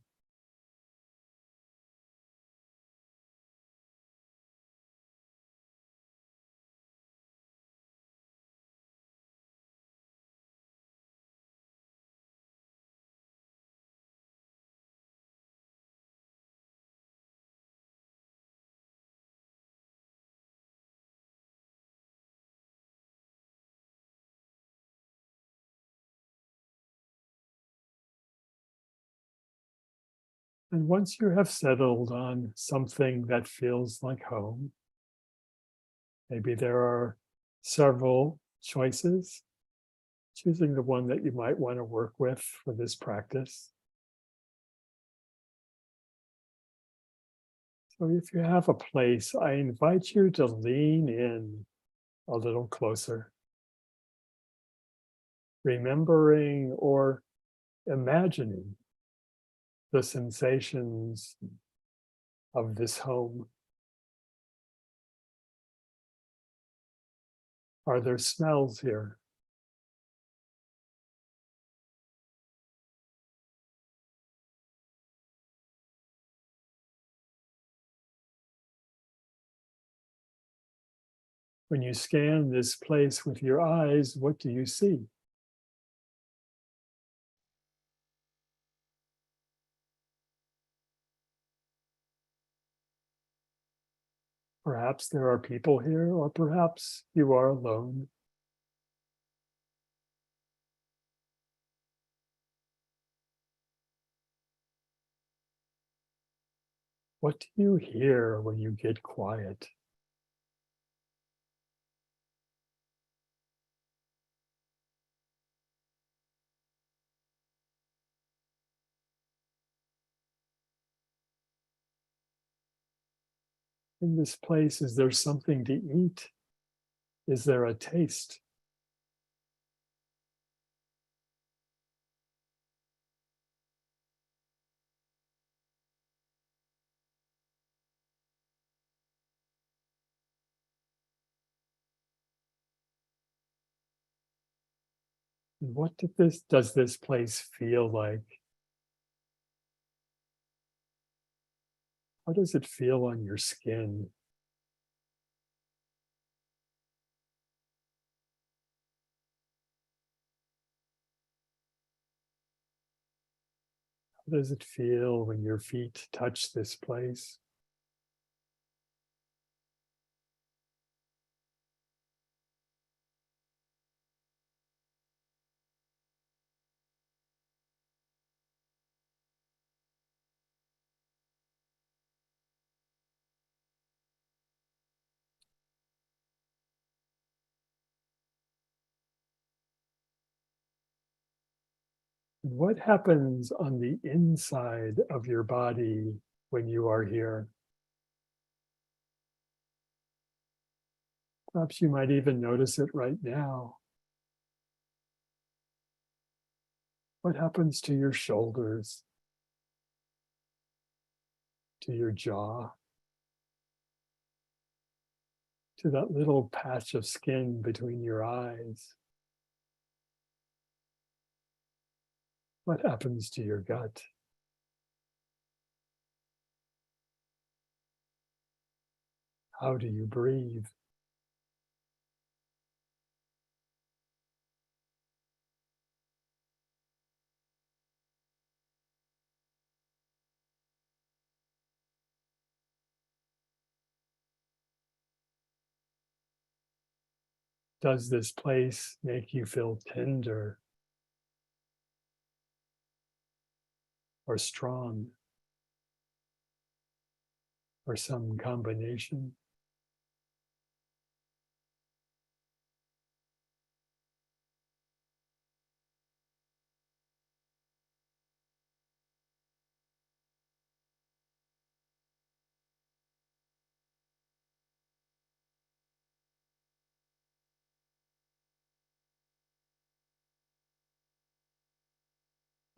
And once you have settled on something that feels like home, maybe there are several choices, choosing the one that you might want to work with for this practice. So if you have a place, I invite you to lean in a little closer, remembering or imagining the sensations of this home. Are there smells here? When you scan this place with your eyes, what do you see? Perhaps there are people here, or perhaps you are alone. What do you hear when you get quiet? In this place, is there something to eat? Is there a taste? And what does this place feel like? How does it feel on your skin? How does it feel when your feet touch this place? What happens on the inside of your body when you are here? Perhaps you might even notice it right now. What happens to your shoulders, to your jaw, to that little patch of skin between your eyes? What happens to your gut? How do you breathe? Does this place make you feel tender or strong or some combination?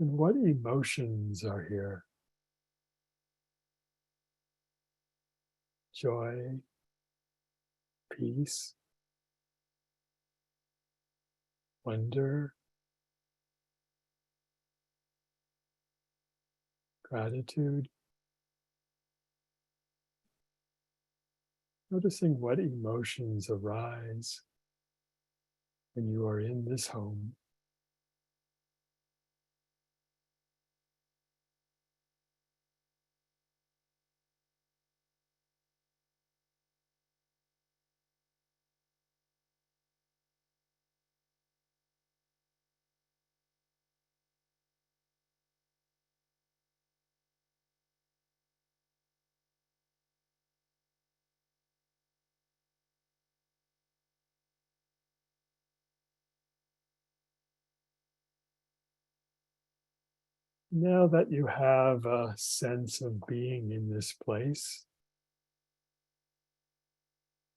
And what emotions are here? Joy, peace, wonder, gratitude. Noticing what emotions arise when you are in this home. Now that you have a sense of being in this place,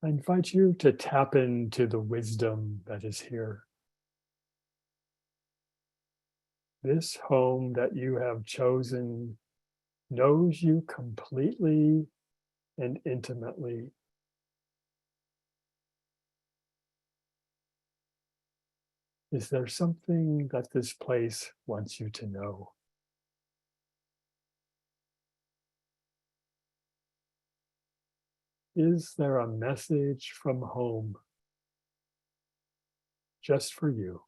I invite you to tap into the wisdom that is here. This home that you have chosen knows you completely and intimately. Is there something that this place wants you to know? Is there a message from home just for you?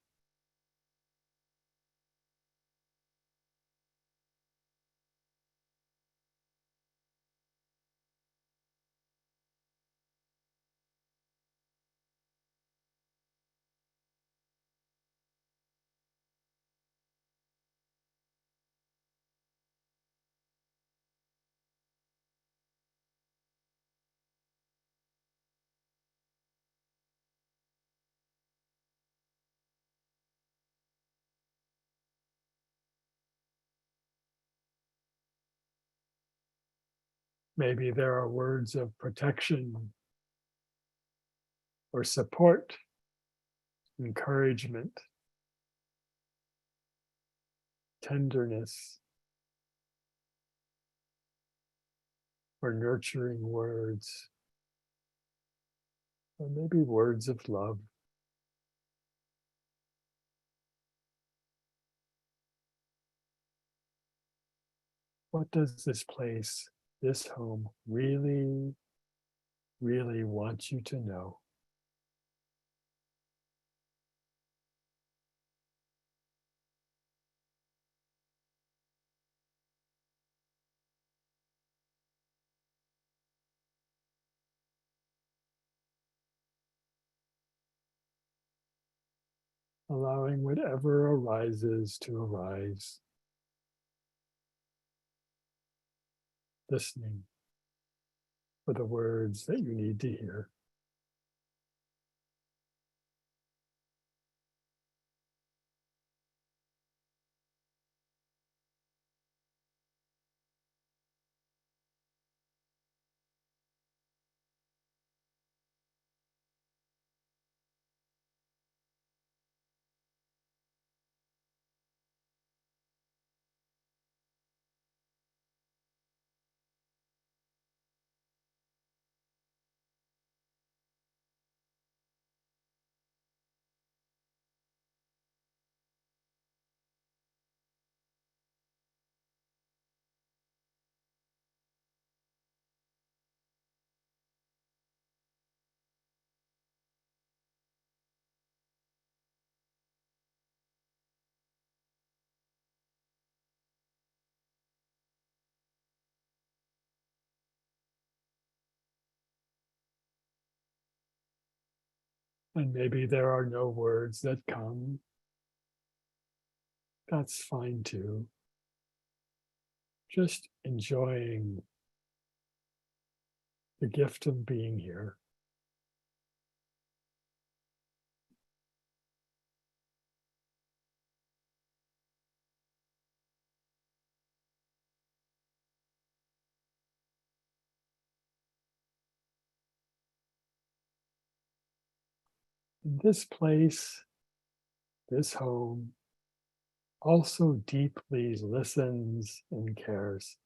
Maybe there are words of protection or support, encouragement, tenderness, or nurturing words, or maybe words of love. What does this place, this home, really, really want you to know? Allowing whatever arises to arise. Listening for the words that you need to hear. And maybe there are no words that come. That's fine too. Just enjoying the gift of being here. And this place, this home, also deeply listens and cares.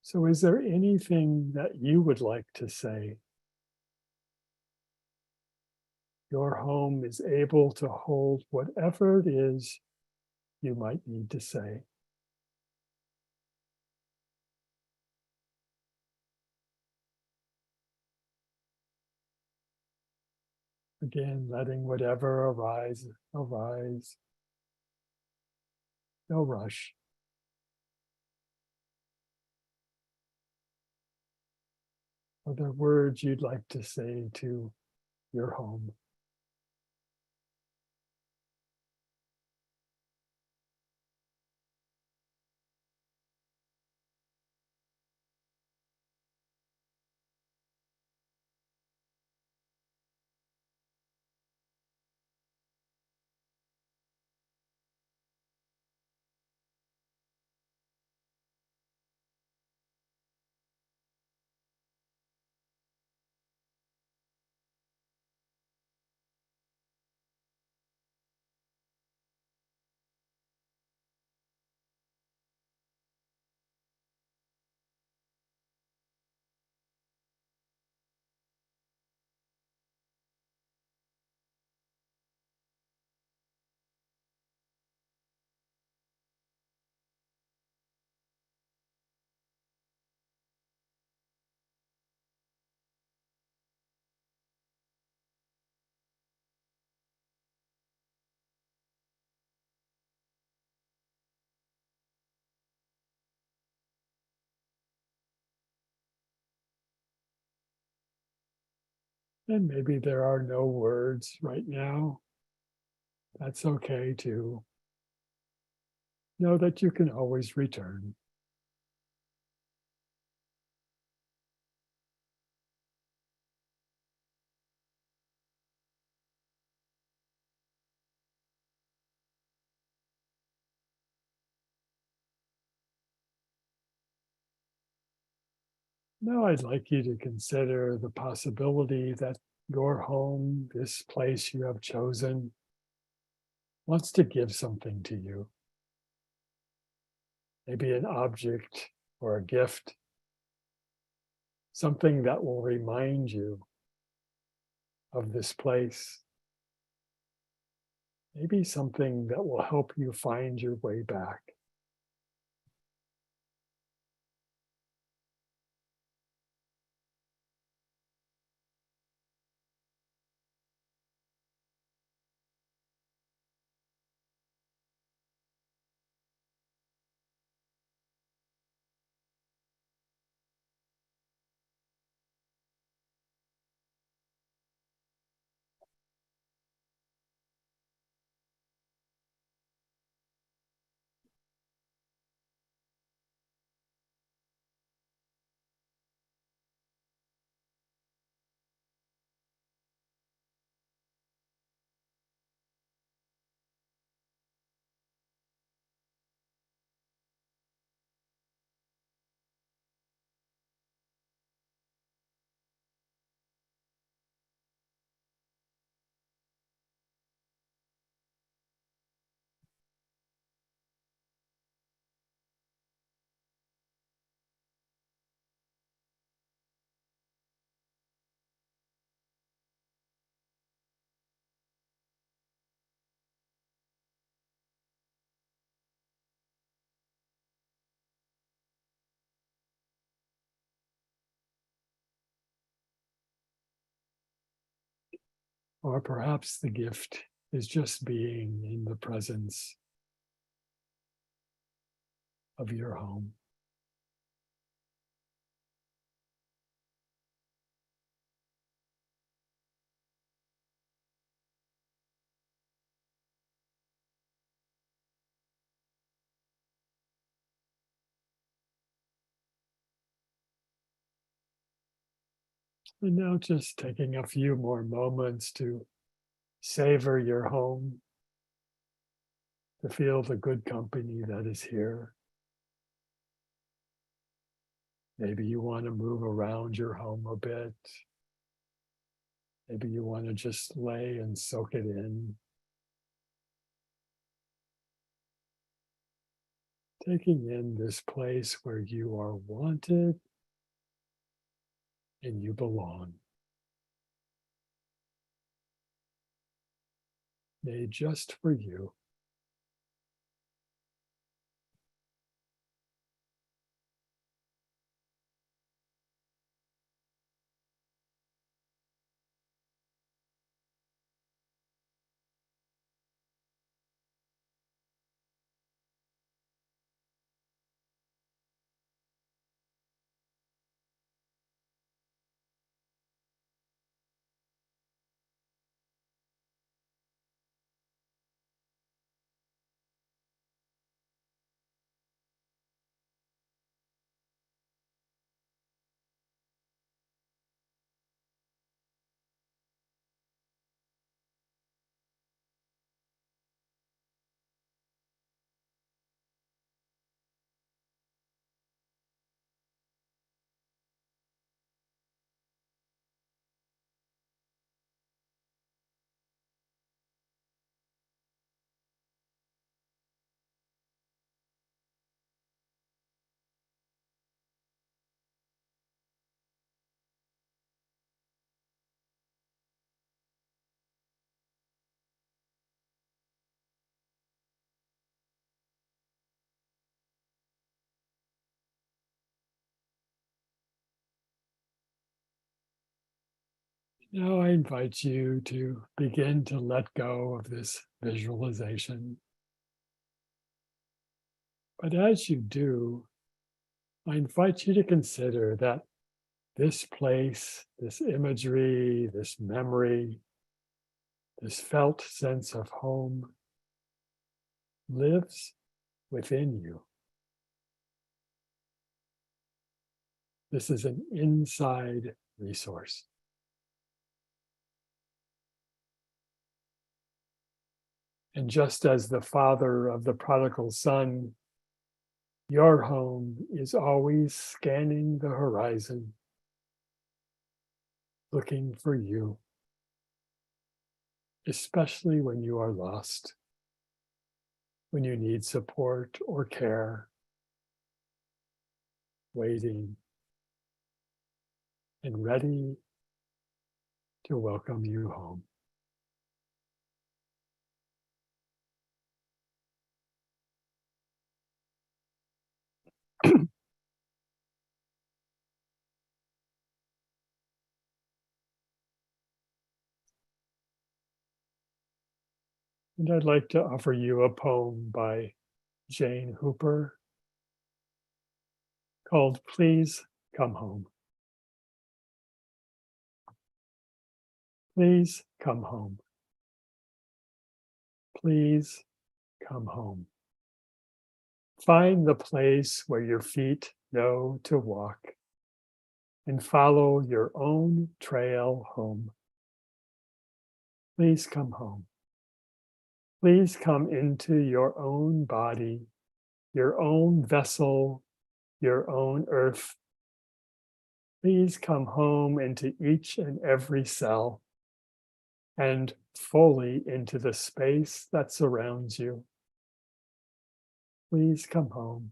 So is there anything that you would like to say? Your home is able to hold whatever it is you might need to say. Again, letting whatever arise. No rush. Are there words you'd like to say to your home? And maybe there are no words right now. That's okay too. Know that you can always return. Now I'd like you to consider the possibility that your home, this place you have chosen, wants to give something to you. Maybe an object or a gift, something that will remind you of this place. Maybe something that will help you find your way back. Or perhaps the gift is just being in the presence of your home. And now just taking a few more moments to savor your home, to feel the good company that is here. Maybe you want to move around your home a bit. Maybe you want to just lay and soak it in. Taking in this place where you are wanted and you belong. Made just for you. Now I invite you to begin to let go of this visualization. But as you do, I invite you to consider that this place, this imagery, this memory, this felt sense of home lives within you. This is an inside resource. And just as the father of the prodigal son, your home is always scanning the horizon, looking for you, especially when you are lost, when you need support or care, waiting and ready to welcome you home. And I'd like to offer you a poem by Jane Hooper called Please Come Home. Please come home. Please come home. Find the place where your feet know to walk and follow your own trail home. Please come home. Please come into your own body, your own vessel, your own earth. Please come home into each and every cell and fully into the space that surrounds you. Please come home.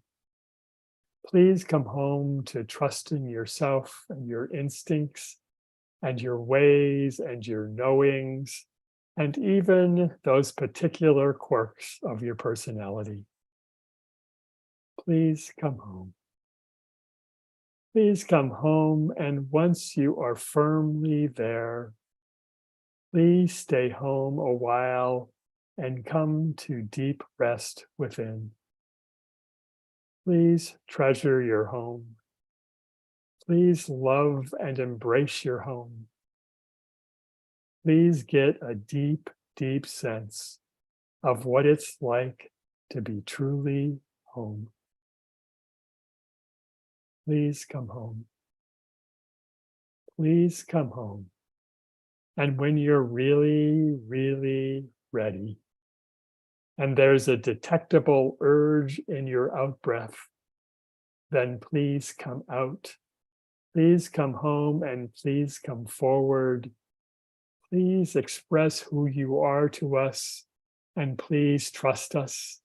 Please come home to trusting yourself and your instincts and your ways and your knowings and even those particular quirks of your personality. Please come home. Please come home, and once you are firmly there, please stay home a while and come to deep rest within. Please treasure your home. Please love and embrace your home. Please get a deep, deep sense of what it's like to be truly home. Please come home. Please come home. And when you're really, really ready, and there's a detectable urge in your out breath, then please come out. Please come home and please come forward. Please express who you are to us, and please trust us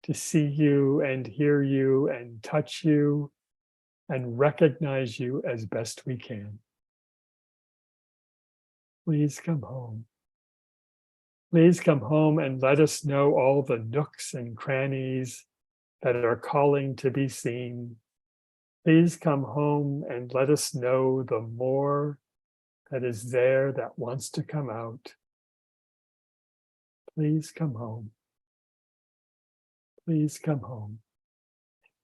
to see you and hear you and touch you and recognize you as best we can. Please come home. Please come home and let us know all the nooks and crannies that are calling to be seen. Please come home and let us know the more that is there that wants to come out. Please come home. Please come home.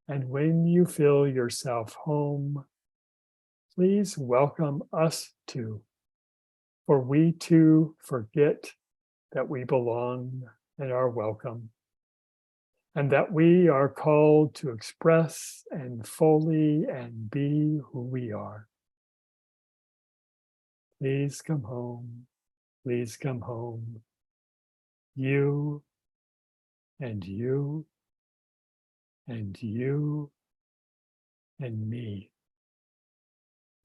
And when you feel yourself home, please welcome us too, for we too forget that we belong and are welcome, and that we are called to express and fully and be who we are. Please come home. Please come home. You and you and you and me.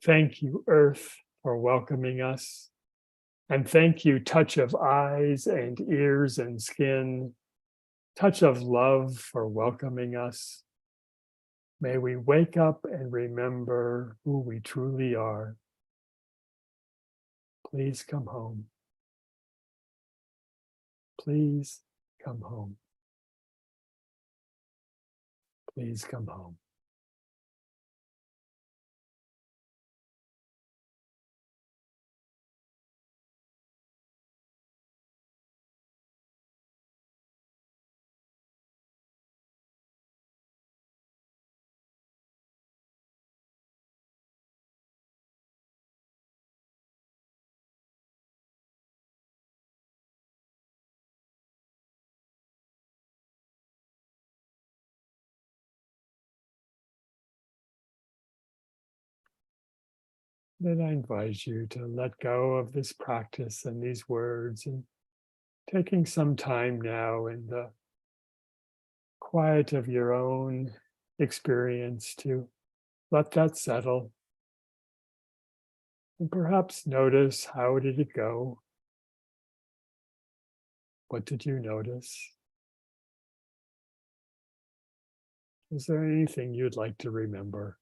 Thank you, Earth, for welcoming us. And thank you, touch of eyes and ears and skin, touch of love for welcoming us. May we wake up and remember who we truly are. Please come home. Please come home. Please come home. Then I invite you to let go of this practice and these words, and taking some time now in the quiet of your own experience to let that settle. And perhaps notice, how did it go? What did you notice? Is there anything you'd like to remember?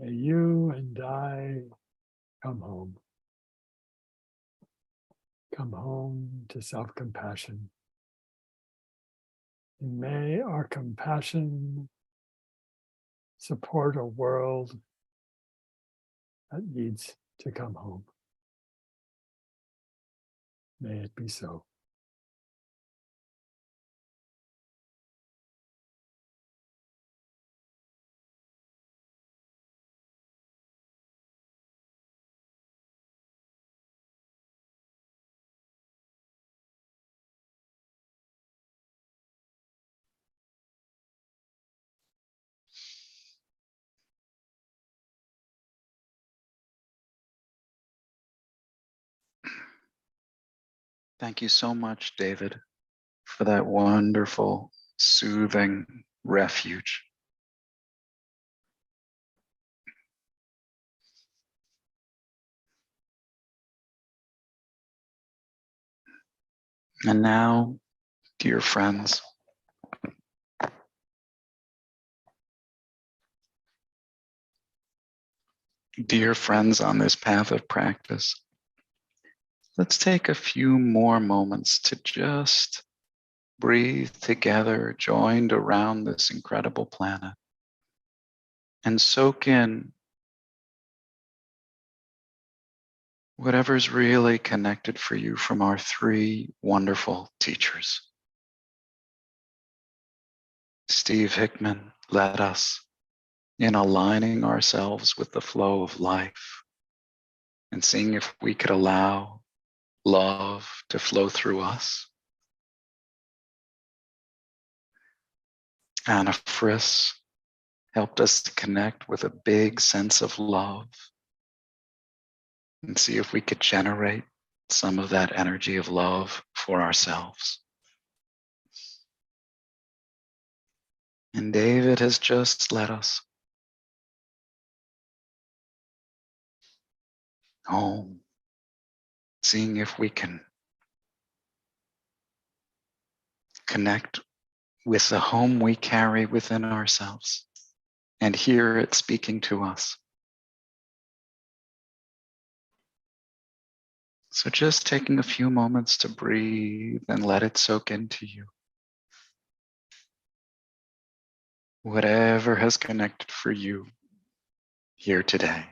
May you and I come home. Come home to self-compassion. And may our compassion support a world that needs to come home. May it be so. Thank you so much, David, for that wonderful, soothing refuge. And now, dear friends, on this path of practice, let's take a few more moments to just breathe together, joined around this incredible planet, and soak in whatever's really connected for you from our three wonderful teachers. Steve Hickman led us in aligning ourselves with the flow of life and seeing if we could allow love to flow through us. Anna Friis helped us to connect with a big sense of love and see if we could generate some of that energy of love for ourselves. And David has just led us home, seeing if we can connect with the home we carry within ourselves and hear it speaking to us. So just taking a few moments to breathe and let it soak into you. Whatever has connected for you here today.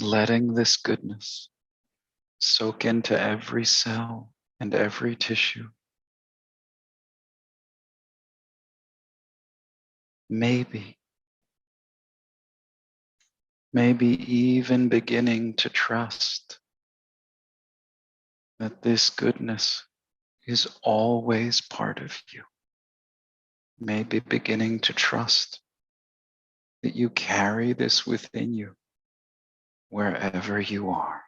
Letting this goodness soak into every cell and every tissue. Maybe even beginning to trust that this goodness is always part of you. Maybe beginning to trust that you carry this within you wherever you are.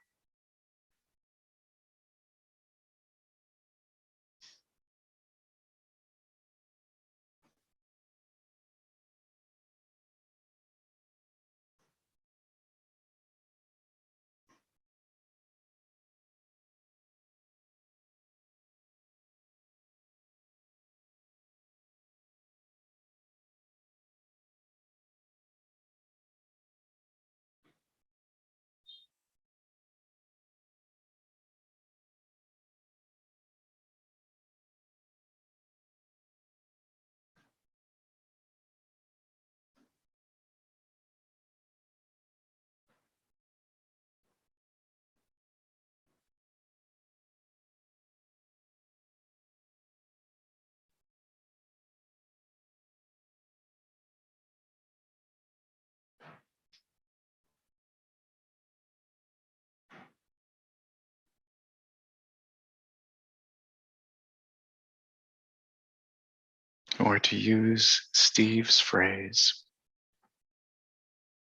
Or to use Steve's phrase,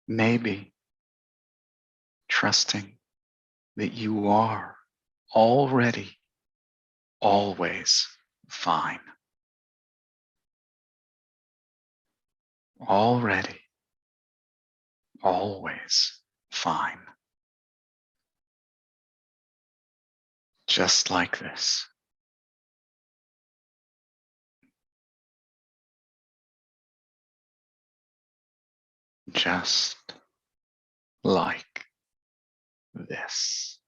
maybe trusting that you are already always fine. Already always fine. Just like this. Just like this.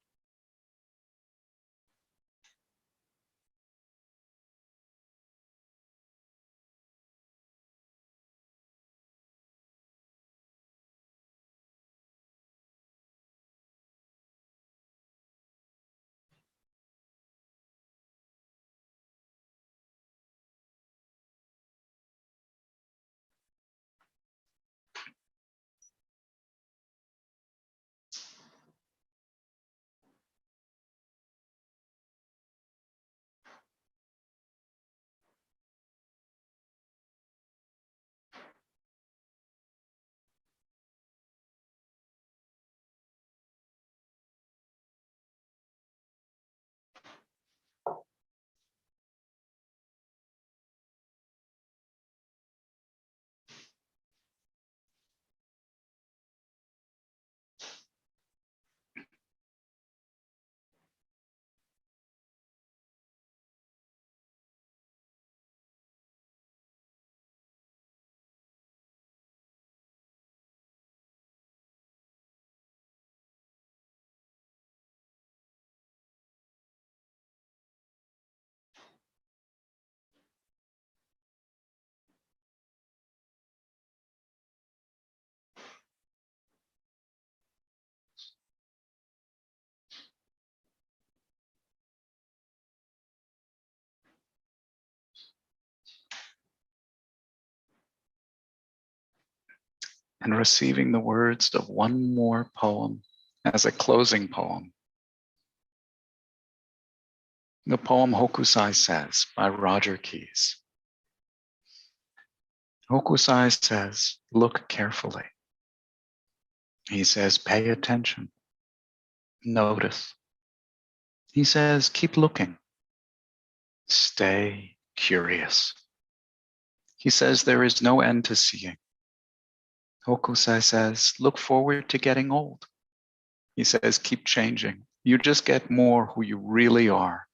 And receiving the words of one more poem as a closing poem. The poem Hokusai Says by Roger Keyes. Hokusai says, look carefully. He says, pay attention. Notice. He says, keep looking. Stay curious. He says, there is no end to seeing. Hokusai says, look forward to getting old. He says, keep changing. You just get more who you really are.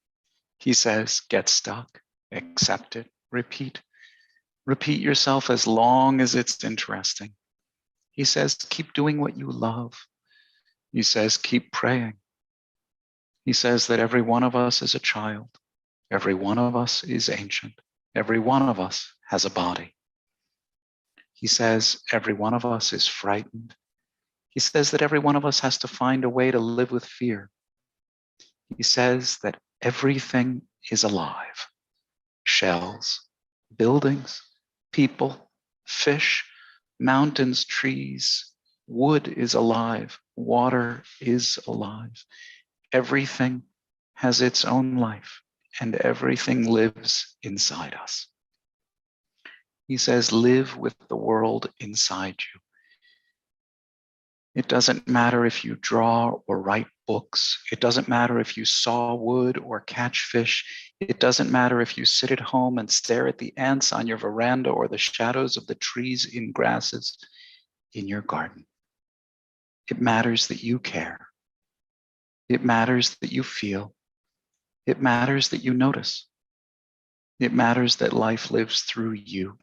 He says, get stuck, accept it, repeat. Repeat yourself as long as it's interesting. He says, keep doing what you love. He says, keep praying. He says that every one of us is a child. Every one of us is ancient. Every one of us has a body. He says, every one of us is frightened. He says that every one of us has to find a way to live with fear. He says that everything is alive. Shells, buildings, people, fish, mountains, trees, wood is alive. Water is alive. Everything has its own life, and everything lives inside us. He says, live with the world inside you. It doesn't matter if you draw or write books. It doesn't matter if you saw wood or catch fish. It doesn't matter if you sit at home and stare at the ants on your veranda or the shadows of the trees in grasses in your garden. It matters that you care. It matters that you feel. It matters that you notice. It matters that life lives through you.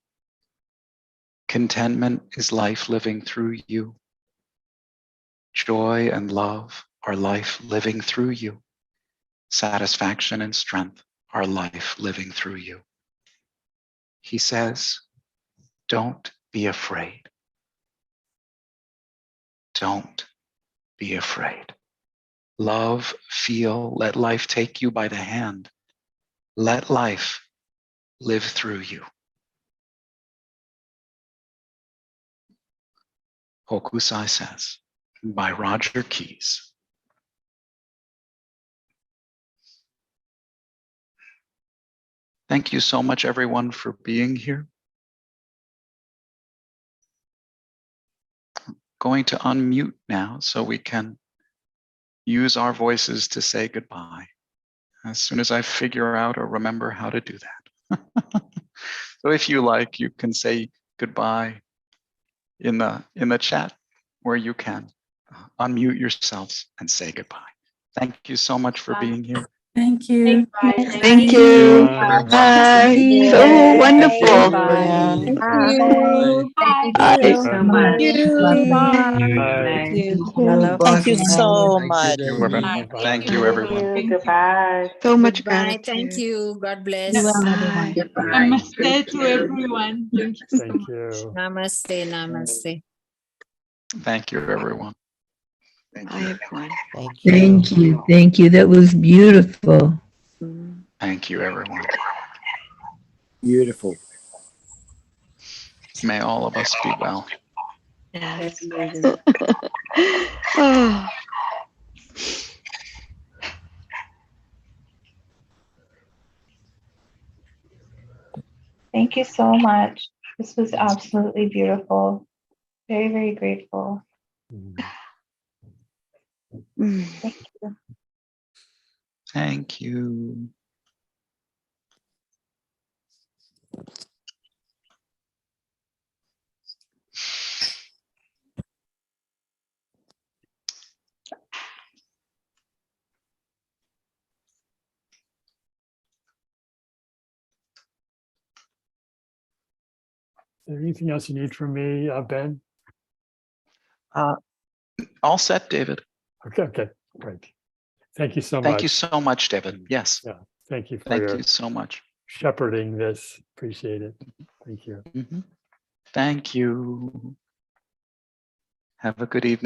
Contentment is life living through you. Joy and love are life living through you. Satisfaction and strength are life living through you. He says, don't be afraid. Don't be afraid. Love, feel, let life take you by the hand. Let life live through you. Hokusai Says by Roger Keyes. Thank you so much, everyone, for being here. Going to unmute now so we can use our voices to say goodbye as soon as I figure out or remember how to do that. So if you like, you can say goodbye in the chat where you can unmute yourselves and say goodbye. Thank you so much for being here. Thank you. Thank you. Bye. So wonderful. Thank Bye. you. Bye. Thank So much. you. Lovely. Bye. Thank you so much. Thank you, everyone. Bye. Thank you, everyone. Goodbye. So much Goodbye. gratitude. Thank you. God bless. Be well, everyone. Bye. Goodbye. Namaste to everyone. Thank you so much. Thank you. Namaste. Namaste. Thank you, everyone. Bye, everyone. Thank you. Thank you. That was beautiful. Thank you, everyone. Beautiful. May all of us be well. Yes. Oh. Thank you so much. This was absolutely beautiful. Very, very grateful. Thank you. Thank you. Is there anything else you need from me, Ben? All set, David. Okay, great. Thank you so much. Thank you so much, David. Yes. Yeah, thank you for Thank your you so much. shepherding this. Appreciate it. Thank you. Thank you. Have a good evening.